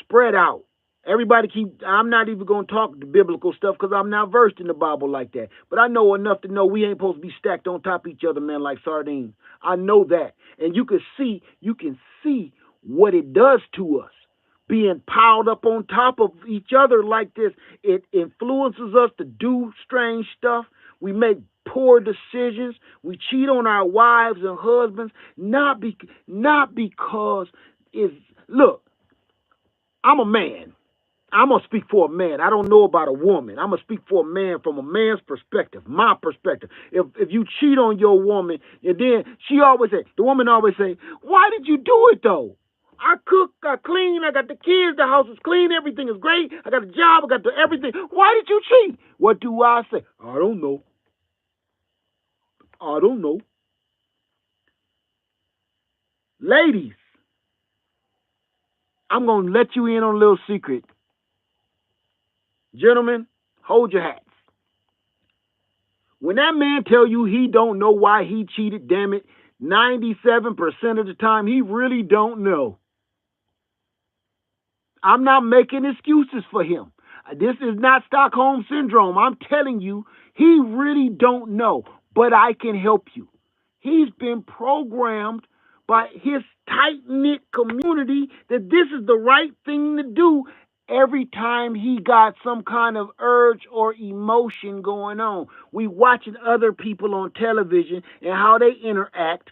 Spread out. I'm not even going to talk the biblical stuff because I'm not versed in the Bible like that. But I know enough to know we ain't supposed to be stacked on top of each other, man, like sardines. I know that. And you can see what it does to us. Being piled up on top of each other like this, it influences us to do strange stuff. We make poor decisions. We cheat on our wives and husbands, not because look, I'm a man. I'm going to speak for a man. I don't know about a woman. I'm going to speak for a man from a man's perspective, my perspective. If you cheat on your woman, and then the woman always say, why did you do it though? I cook, I clean, I got the kids, the house is clean, everything is great, I got a job, I got the everything. Why did you cheat? What do I say? I don't know. I don't know. Ladies, I'm going to let you in on a little secret. Gentlemen, hold your hats. When that man tell you he don't know why he cheated, damn it, 97% of the time he really don't know. I'm not making excuses for him. This is not Stockholm Syndrome. I'm telling you, he really don't know, but I can help you. He's been programmed by his tight-knit community that this is the right thing to do every time he got some kind of urge or emotion going on. We watching other people on television and how they interact,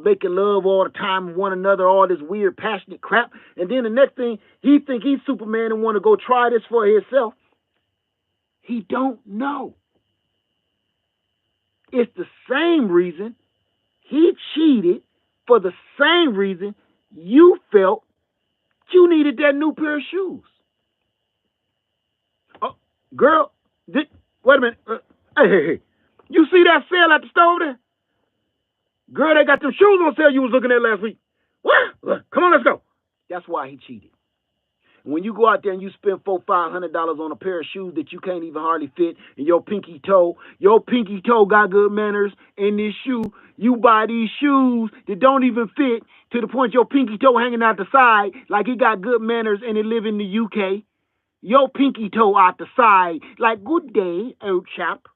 making love all the time with one another, all this weird passionate crap. And then the next thing, he think he's Superman and want to go try this for himself. He don't know. It's the same reason he cheated, for the same reason you felt you needed that new pair of shoes. Oh, girl, wait a minute. Hey. You see that sale at the store there? Girl, they got them shoes on sale you was looking at last week. What? Come on, let's go. That's why he cheated. When you go out there and you spend $400-$500 on a pair of shoes that you can't even hardly fit in your pinky toe got good manners in this shoe. You buy these shoes that don't even fit to the point your pinky toe hanging out the side like it got good manners and it live in the UK. Your pinky toe out the side like, good day, old chap.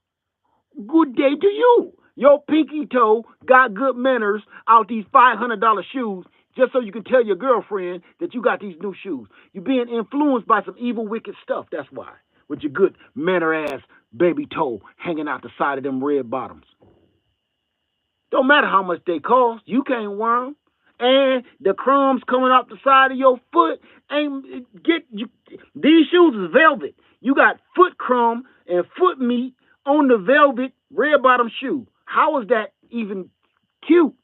Good day to you. Your pinky toe got good manners out these $500 shoes just so you can tell your girlfriend that you got these new shoes. You're being influenced by some evil, wicked stuff. That's why. With your good manner ass baby toe hanging out the side of them red bottoms. Don't matter how much they cost. You can't wear them. And the crumbs coming off the side of your foot ain't get you. These shoes is velvet. You got foot crumb and foot meat on the velvet red bottom shoe. How is that even cute?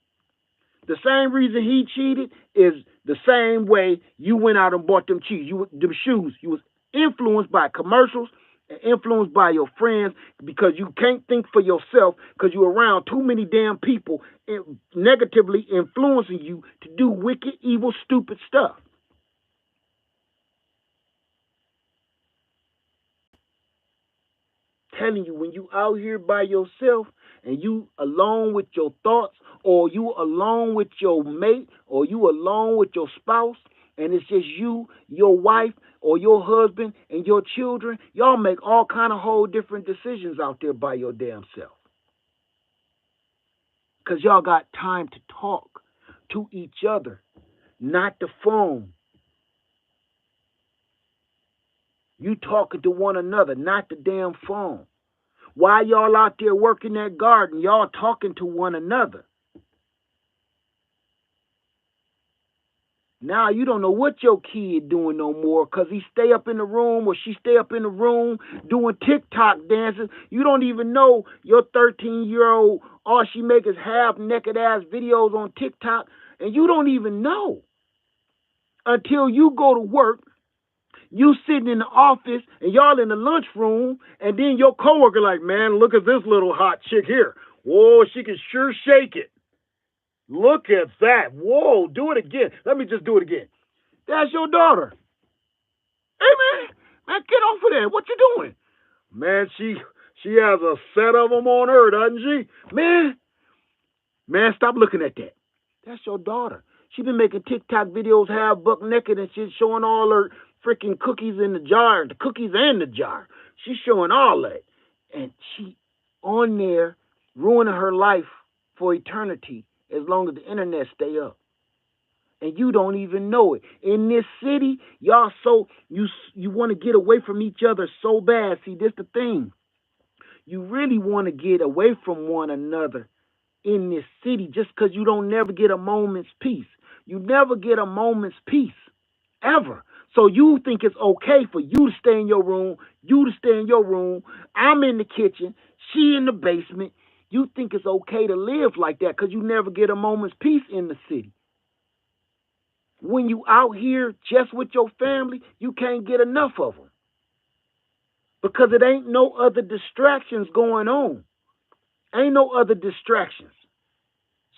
The same reason he cheated is the same way you went out and bought them shoes. You was influenced by commercials and influenced by your friends because you can't think for yourself because you're around too many damn people negatively influencing you to do wicked, evil, stupid stuff. Telling you, when you out here by yourself and you alone with your thoughts, or you alone with your mate, or you alone with your spouse, and it's just you, your wife, or your husband and your children, y'all make all kind of whole different decisions out there by your damn self. Because y'all got time to talk to each other, not the phone. You talking to one another, not the damn phone. While y'all out there working that garden, y'all talking to one another. Now you don't know what your kid doing no more because he stay up in the room or she stay up in the room doing TikTok dances. You don't even know your 13-year-old, all she make is half naked ass videos on TikTok, and you don't even know until you go to work. You sitting in the office and y'all in the lunchroom, and then your coworker like, man, look at this little hot chick here. Whoa, she can sure shake it. Look at that. Whoa, do it again. Let me just do it again. That's your daughter. Hey, man, get off of that. What you doing? Man, she has a set of them on her, doesn't she? Man, stop looking at that. That's your daughter. She been making TikTok videos half buck naked and she's showing all her freaking cookies in the jar, the cookies and the jar. She's showing all that. And she on there ruining her life for eternity as long as the internet stay up. And you don't even know it. In this city, y'all you want to get away from each other so bad. See, this the thing. You really want to get away from one another in this city just because you don't never get a moment's peace. You never get a moment's peace, ever. So you think it's okay for you to stay in your room, you to stay in your room, I'm in the kitchen, she in the basement. You think it's okay to live like that because you never get a moment's peace in the city. When you out here just with your family, you can't get enough of them because it ain't no other distractions going on. Ain't no other distractions.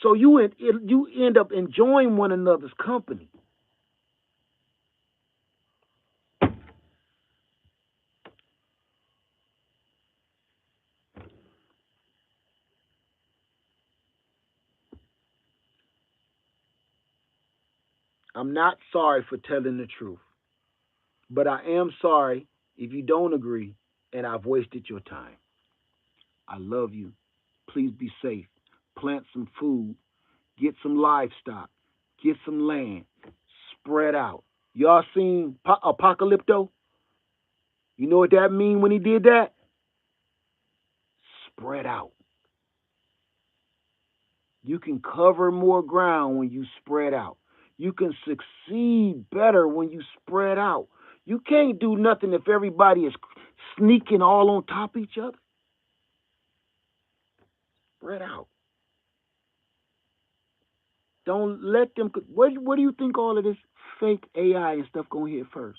So you end up enjoying one another's company. I'm not sorry for telling the truth, but I am sorry if you don't agree and I've wasted your time. I love you. Please be safe. Plant some food. Get some livestock. Get some land. Spread out. Y'all seen Apocalypto? You know what that mean when he did that? Spread out. You can cover more ground when you spread out. You can succeed better when you spread out. You can't do nothing if everybody is sneaking all on top of each other. Spread out. Don't let them. What do you think all of this fake AI and stuff gonna hit first?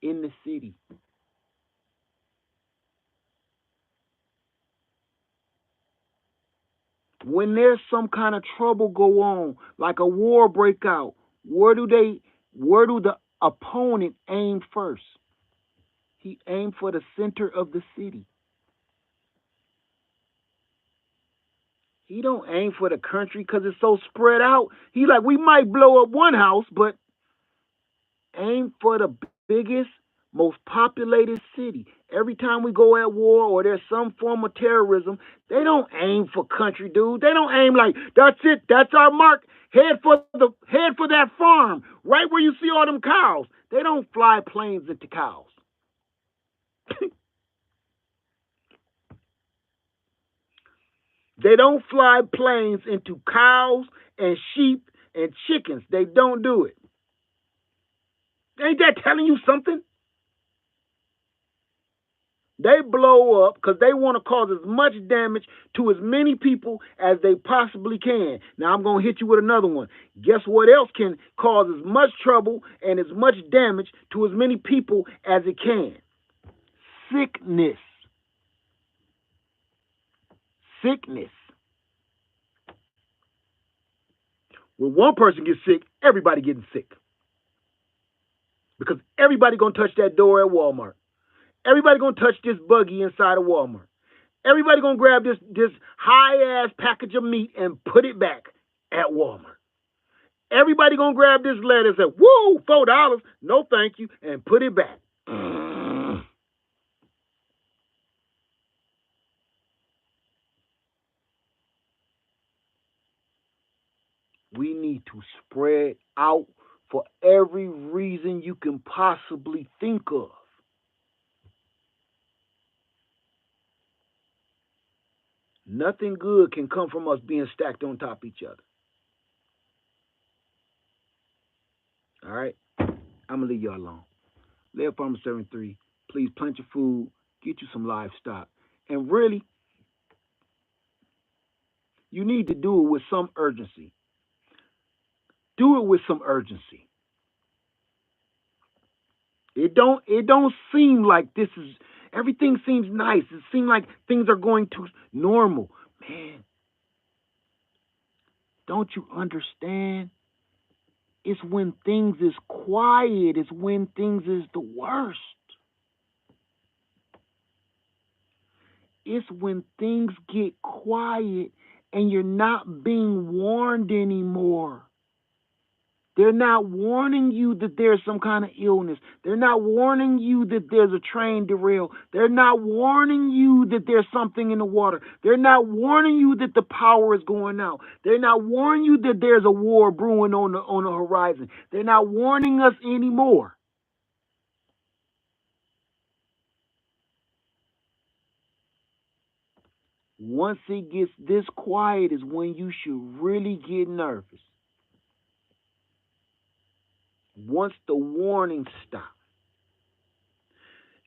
In the city. When there's some kind of trouble go on, like a war break out, where do the opponent aim first? He aimed for the center of the city. He don't aim for the country because it's so spread out. He like, we might blow up one house, but aim for the biggest, most populated city. Every time we go at war or there's some form of terrorism, they don't aim for country, dude. They don't aim like, that's it, that's our mark. Head for that farm, right where you see all them cows. They don't fly planes into cows. They don't fly planes into cows and sheep and chickens. They don't do it. Ain't that telling you something? They blow up because they want to cause as much damage to as many people as they possibly can. Now, I'm going to hit you with another one. Guess what else can cause as much trouble and as much damage to as many people as it can? Sickness. Sickness. When one person gets sick, everybody getting sick. Because everybody going to touch that door at Walmart. Everybody going to touch this buggy inside of Walmart. Everybody going to grab this high-ass package of meat and put it back at Walmart. Everybody gonna grab this letter and say, "Woo, $4, no thank you," and put it back. We need to spread out for every reason you can possibly think of. Nothing good can come from us being stacked on top of each other. All right? I'm gonna leave y'all alone. Live Farmer 73. Please plant your food, get you some livestock. And really, you need to do it with some urgency. Do it with some urgency. It don't seem like this is everything seems nice. It seems like things are going to normal. Man, don't you understand? It's when things is quiet, it's when things is the worst. It's when things get quiet and you're not being warned anymore. They're not warning you that there's some kind of illness. They're not warning you that there's a train derail. They're not warning you that there's something in the water. They're not warning you that the power is going out. They're not warning you that there's a war brewing on the horizon. They're not warning us anymore. Once it gets this quiet is when you should really get nervous. Once the warning stops.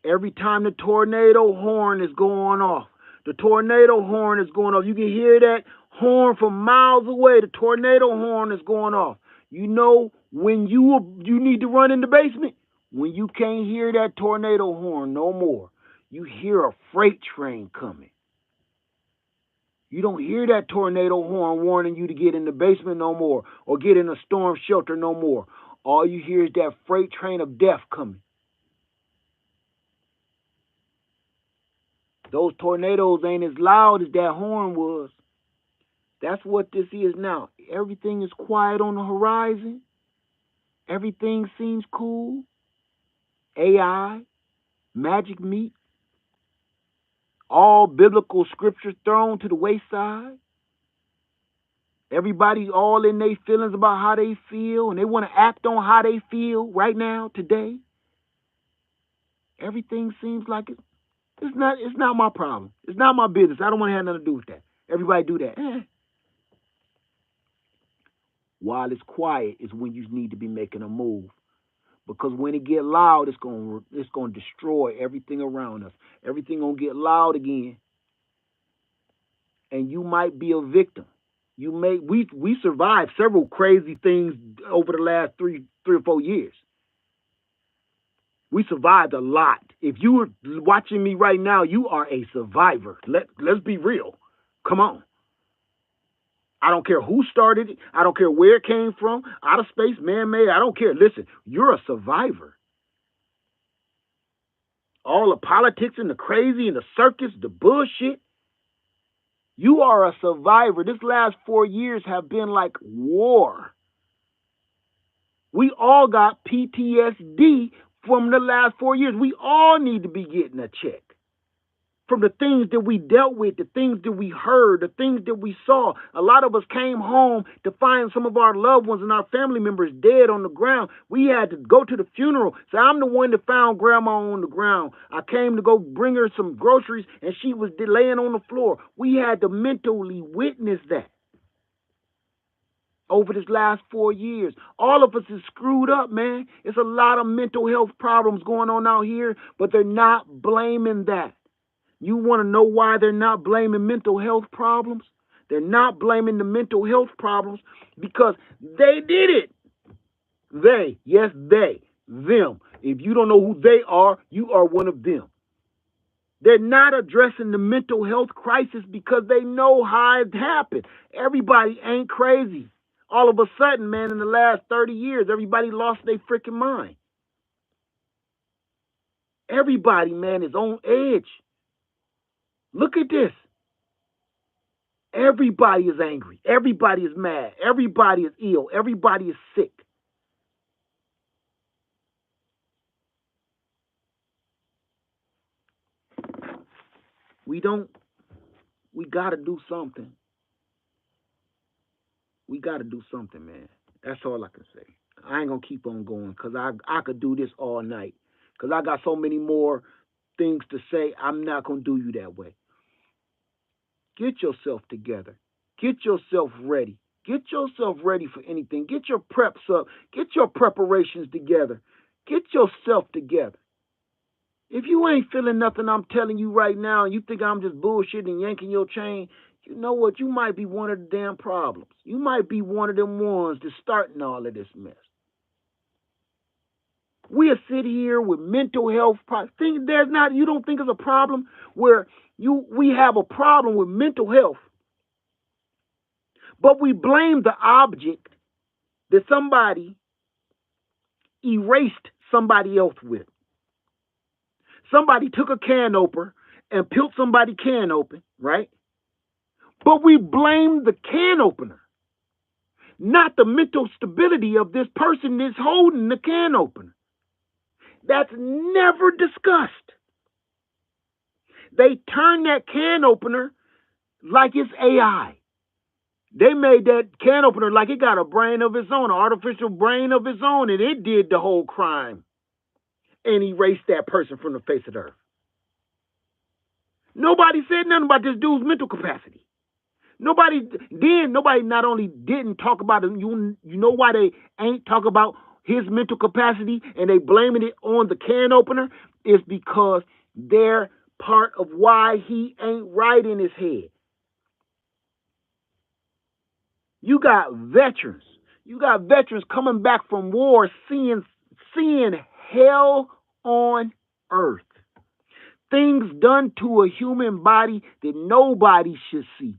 Every time the tornado horn is going off, the tornado horn is going off. You can hear that horn from miles away. The tornado horn is going off. You know when you need to run in the basement? When you can't hear that tornado horn no more. You hear a freight train coming. You don't hear that tornado horn warning you to get in the basement no more or get in a storm shelter no more. All you hear is that freight train of death coming. Those tornadoes ain't as loud as that horn was. That's what this is now. Everything is quiet on the horizon. Everything seems cool. AI, magic meat, all biblical scriptures thrown to the wayside. Everybody all in their feelings about how they feel, and they want to act on how they feel right now, today. Everything seems like it's not my problem. It's not my business. I don't want to have nothing to do with that. Everybody do that. While it's quiet is when you need to be making a move. Because when it get loud, it's gonna destroy everything around us. Everything gonna get loud again, and you might be a victim. We survived several crazy things over the last three or 4 years. We survived a lot. If you were watching me right now, you are a survivor. Let's be real. Come on. I don't care who started it. I don't care where it came from. Out of space, man-made. I don't care. Listen, you're a survivor. All the politics and the crazy and the circus, the bullshit. You are a survivor. This last 4 years have been like war. We all got PTSD from the last 4 years. We all need to be getting a check. From the things that we dealt with, the things that we heard, the things that we saw. A lot of us came home to find some of our loved ones and our family members dead on the ground. We had to go to the funeral. So I'm the one that found grandma on the ground. I came to go bring her some groceries and she was laying on the floor. We had to mentally witness that. Over this last 4 years, all of us is screwed up, man. It's a lot of mental health problems going on out here, but they're not blaming that. You want to know why they're not blaming mental health problems? They're not blaming the mental health problems because they did it. They, yes, they, them. If you don't know who they are, you are one of them. They're not addressing the mental health crisis because they know how it happened. Everybody ain't crazy. All of a sudden, man, in the last 30 years, everybody lost their freaking mind. Everybody, man, is on edge. Look at this. Everybody is angry. Everybody is mad. Everybody is ill. Everybody is sick. We got to do something. We got to do something, man. That's all I can say. I ain't going to keep on going because I could do this all night because I got so many more things to say. I'm not going to do you that way. Get yourself together. Get yourself ready. Get yourself ready for anything. Get your preps up. Get your preparations together. Get yourself together. If you ain't feeling nothing I'm telling you right now and you think I'm just bullshitting and yanking your chain, you know what? You might be one of the damn problems. You might be one of them ones that's starting all of this mess. We'll sit here with mental health problems. You don't think it's a problem where we have a problem with mental health, but we blame the object that somebody erased somebody else with. Somebody took a can opener and peeled somebody's can open, right? But we blame the can opener, not the mental stability of this person that's holding the can opener. That's never discussed. They turn that can opener like it's AI. They made that can opener like it got a brain of its own, an artificial brain of its own, and it did the whole crime and erased that person from the face of the earth. Nobody said nothing about this dude's mental capacity. Nobody not only didn't talk about it, you know why they ain't talk about his mental capacity and they blaming it on the can opener? Is because they're part of why he ain't right in his head. You got veterans. You got veterans coming back from war seeing hell on earth. Things done to a human body that nobody should see.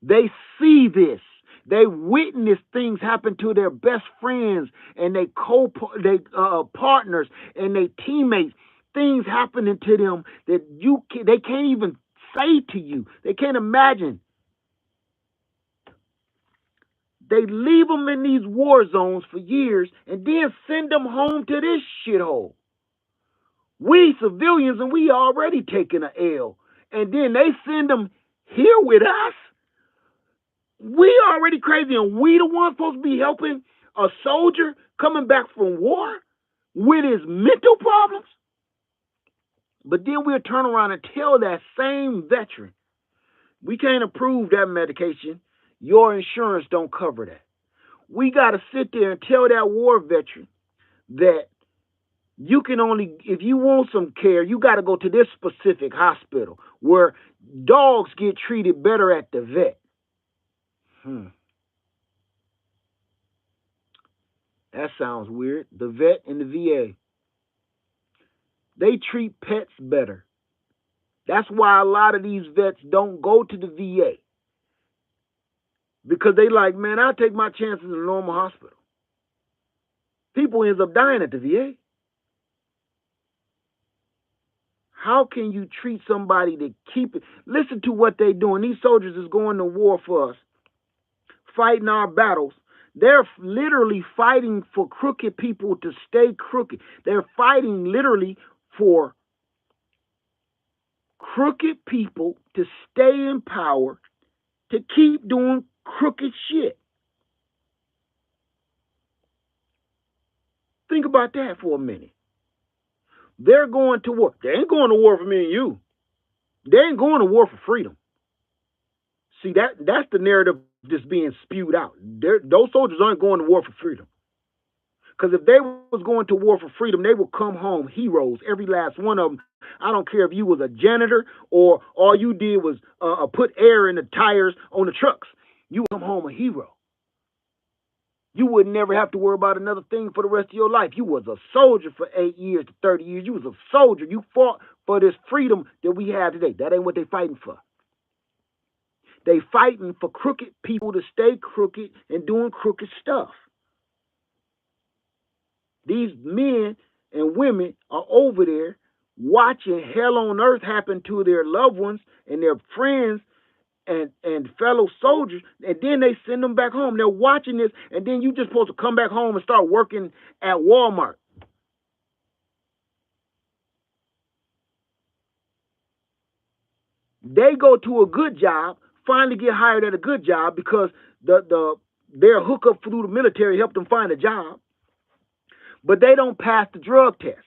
They see this. They witness things happen to their best friends and they partners and their teammates. Things happening to them that they can't even say to you. They can't imagine. They leave them in these war zones for years and then send them home to this shithole. We civilians, and we already taking an L. And then they send them here with us. We already crazy, and we the ones supposed to be helping a soldier coming back from war with his mental problems. But then we'll turn around and tell that same veteran, we can't approve that medication. Your insurance don't cover that. We got to sit there and tell that war veteran that you can only, if you want some care, you got to go to this specific hospital where dogs get treated better at the vet. That sounds weird. The vet and the VA. They treat pets better. That's why a lot of these vets don't go to the VA. Because they like, man, I'll take my chances in a normal hospital. People ends up dying at the VA. How can you treat somebody to keep it? Listen to what they're doing. These soldiers is going to war for us, fighting our battles. They're literally fighting for crooked people to stay crooked. They're fighting literally for crooked people to stay in power, to keep doing crooked shit. Think about that for a minute. They're going to war. They ain't going to war for me and you. They ain't going to war for freedom. See, that's the narrative that's being spewed out. Those soldiers aren't going to war for freedom. Because if they was going to war for freedom, they would come home heroes, every last one of them. I don't care if you was a janitor or all you did was put air in the tires on the trucks. You would come home a hero. You would never have to worry about another thing for the rest of your life. You was a soldier for 8 years to 30 years. You was a soldier. You fought for this freedom that we have today. That ain't what they fighting for. They fighting for crooked people to stay crooked and doing crooked stuff. These men and women are over there watching hell on earth happen to their loved ones and their friends and fellow soldiers, and then they send them back home. They're watching this, and then you just supposed to come back home and start working at Walmart. They go to a good job, finally get hired at a good job because their hookup through the military helped them find a job, but they don't pass the drug test.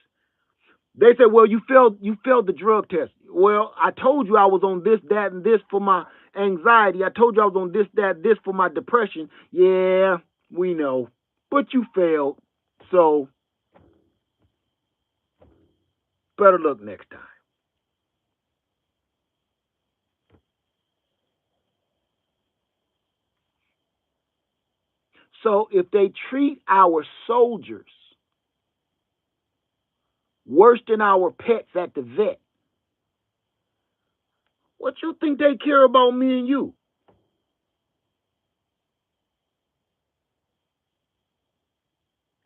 They say, well, you failed the drug test. Well, I told you I was on this, that, and this for my anxiety. I told you I was on this, that, this for my depression. Yeah, we know. But you failed. So, better luck next time. So, if they treat our soldiers worse than our pets at the vet, what you think they care about me and you?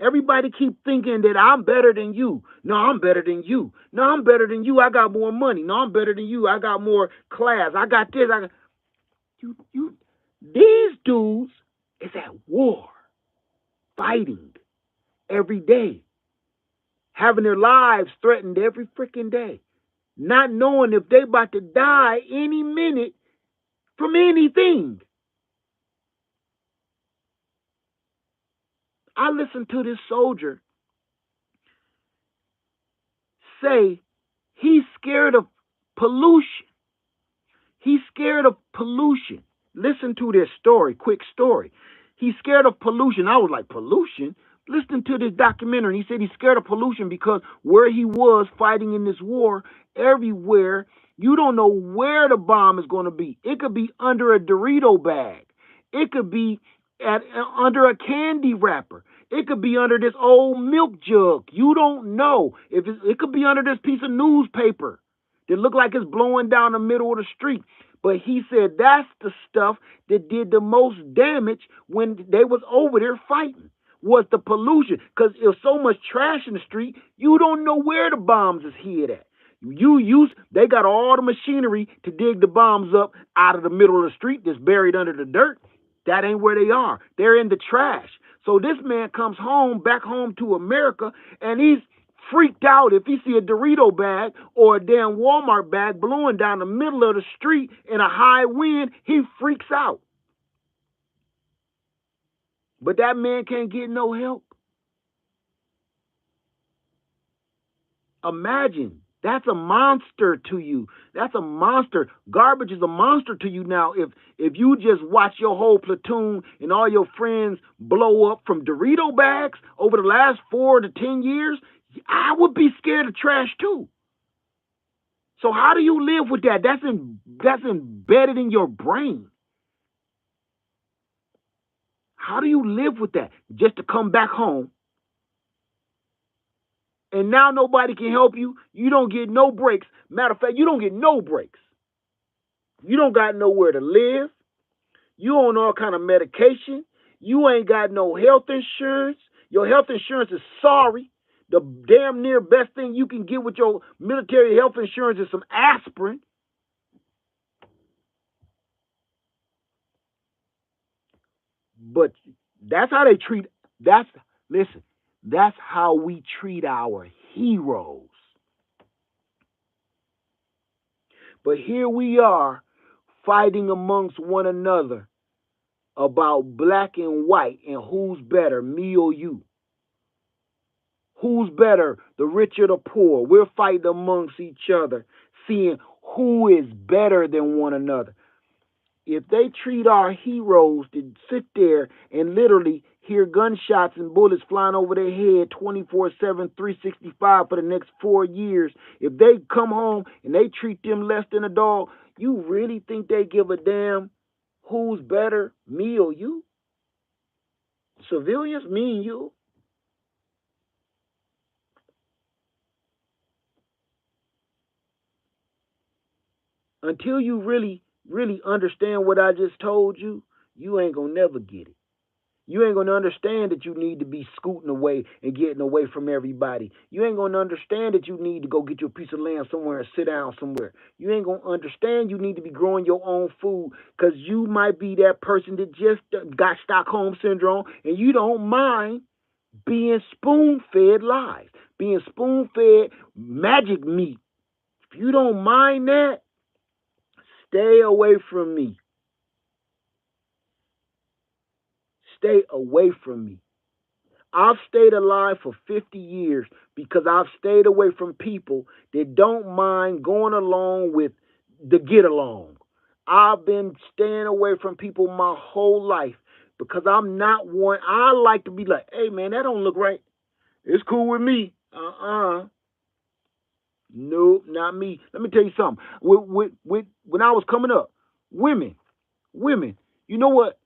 Everybody keep thinking that I'm better than you. No, I'm better than you. No, I'm better than you. I got more money. No, I'm better than you. I got more class. I got this. I got you. These dudes is at war, fighting every day, having their lives threatened every freaking day, not knowing if they about to die any minute from anything. I listened to this soldier say he's scared of pollution. He's scared of pollution. Listen to this story, quick story. He's scared of pollution. I was like, pollution? Listen to this documentary. He said he's scared of pollution because where he was fighting in this war, everywhere, you don't know where the bomb is going to be. It could be under a Dorito bag. It could be under a candy wrapper. It could be under this old milk jug. You don't know. If it could be under this piece of newspaper that look like it's blowing down the middle of the street. But he said that's the stuff that did the most damage when they was over there fighting, was the pollution. Because there's so much trash in the street, you don't know where the bombs is hid at. They got all the machinery to dig the bombs up out of the middle of the street that's buried under the dirt. That ain't where they are. They're in the trash. So this man comes back home to America, and he's freaked out if he see a Dorito bag or a damn Walmart bag blowing down the middle of the street in a high wind. He freaks out. But that man can't get no help. Imagine. That's a monster to you. That's a monster. Garbage is a monster to you now. If you just watch your whole platoon and all your friends blow up from Dorito bags over the last 4 to 10 years, I would be scared of trash too. So how do you live with that? That's embedded in your brain. How do you live with that? Just to come back home, and now nobody can help you. You don't get no breaks. Matter of fact, you don't get no breaks. You don't got nowhere to live. You on all kind of medication. You ain't got no health insurance. Your health insurance is sorry. The damn near best thing you can get with your military health insurance is some aspirin. But that's how they treat. Listen. That's how we treat our heroes. But here we are fighting amongst one another about black and white and who's better, me or you. Who's better, the rich or the poor? We're fighting amongst each other, seeing who is better than one another. If they treat our heroes to sit there and literally hear gunshots and bullets flying over their head 24/7, 365 for the next 4 years, if they come home and they treat them less than a dog, you really think they give a damn who's better, me or you? Civilians, me and you. Until you really, really understand what I just told you, you ain't gonna never get it. You ain't going to understand that you need to be scooting away and getting away from everybody. You ain't going to understand that you need to go get you a piece of land somewhere and sit down somewhere. You ain't going to understand you need to be growing your own food, because you might be that person that just got Stockholm Syndrome and you don't mind being spoon-fed lies, being spoon-fed magic meat. If you don't mind that, stay away from me. Stay away from me. I've stayed alive for 50 years because I've stayed away from people that don't mind going along with the get along. I've been staying away from people my whole life because I'm not one. I like to be like, hey man, that don't look right. It's cool with me. Nope, not me. Let me tell you something. When I was coming up, women, you know what?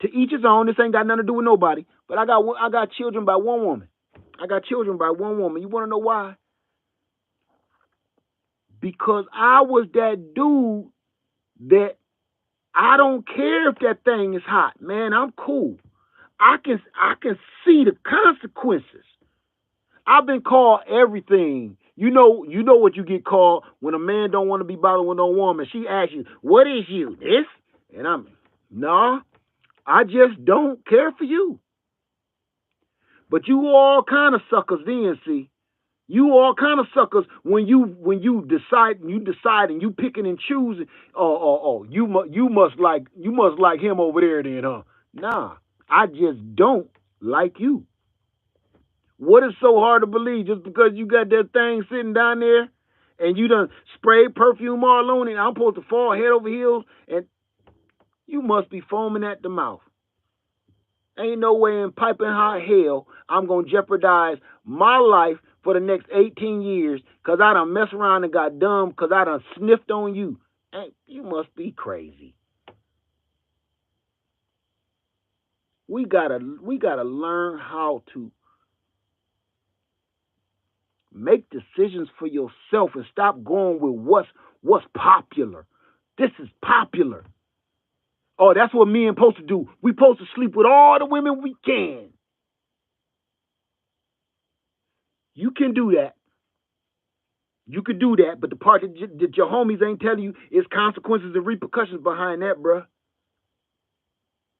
To each his own. This ain't got nothing to do with nobody. But I got children by one woman. I got children by one woman. You want to know why? Because I was that dude that I don't care if that thing is hot, man. I'm cool. I can see the consequences. I've been called everything. You know what you get called when a man don't want to be bothered with no woman. She asks you, "What is you? This?" And I'm, "Nah, I just don't care for you." But you all kind of suckers then, see. You all kind of suckers when you decide and you picking and choosing. Oh, you must like him over there then, huh? Nah, I just don't like you. What is so hard to believe? Just because you got that thing sitting down there and you done sprayed perfume all on it, I'm supposed to fall head over heels, and you must be foaming at the mouth. Ain't no way in piping hot hell I'm going to jeopardize my life for the next 18 years because I done mess around and got dumb because I done sniffed on you. You must be crazy. we gotta learn how to make decisions for yourself and stop going with what's popular. This is popular. Oh, that's what men supposed to do. We supposed to sleep with all the women we can. You can do that. You could do that, but the part that your homies ain't telling you is consequences and repercussions behind that, bruh.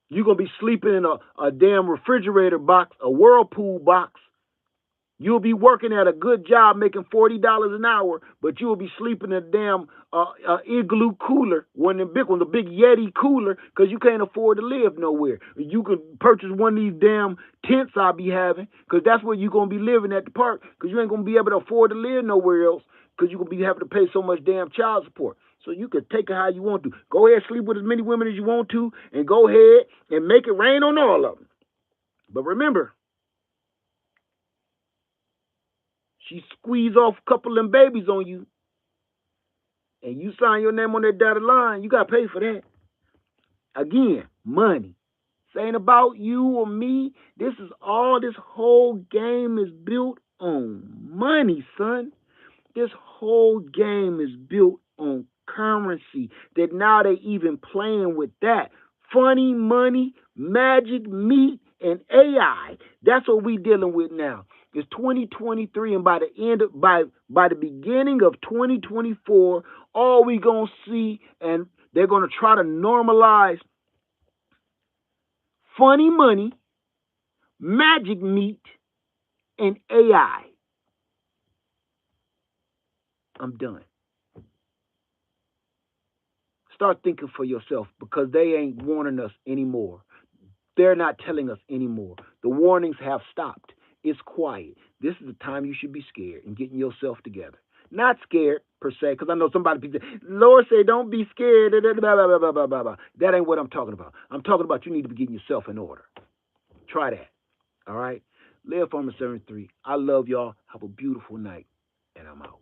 You're going to be sleeping in a damn refrigerator box, a Whirlpool box. You'll be working at a good job making $40 an hour, but you'll be sleeping in a damn igloo cooler, one of them big ones, a big Yeti cooler, because you can't afford to live nowhere. You could purchase one of these damn tents I'll be having, because that's where you're going to be living at the park, because you ain't going to be able to afford to live nowhere else, because you're going to be having to pay so much damn child support. So you could take it how you want to. Go ahead, sleep with as many women as you want to, and go ahead and make it rain on all of them. But remember, she squeeze off a couple of them babies on you, and you sign your name on that dotted line, you got to pay for that. Again, money. This ain't about you or me. This whole game is built on money, son. This whole game is built on currency. That now they even playing with that. Funny money, magic meat, and AI. That's what we dealing with now. It's 2023, and by the beginning of 2024, all we gonna see, and they're gonna try to normalize funny money, magic meat, and AI. I'm done. Start thinking for yourself, because they ain't warning us anymore. They're not telling us anymore. The warnings have stopped. It's quiet. This is the time you should be scared and getting yourself together. Not scared per se, because I know somebody say, Lord say don't be scared. Blah, blah, blah, blah, blah, blah. That ain't what I'm talking about. I'm talking about you need to be getting yourself in order. Try that. All right? Live Farmer 73. I love y'all. Have a beautiful night. And I'm out.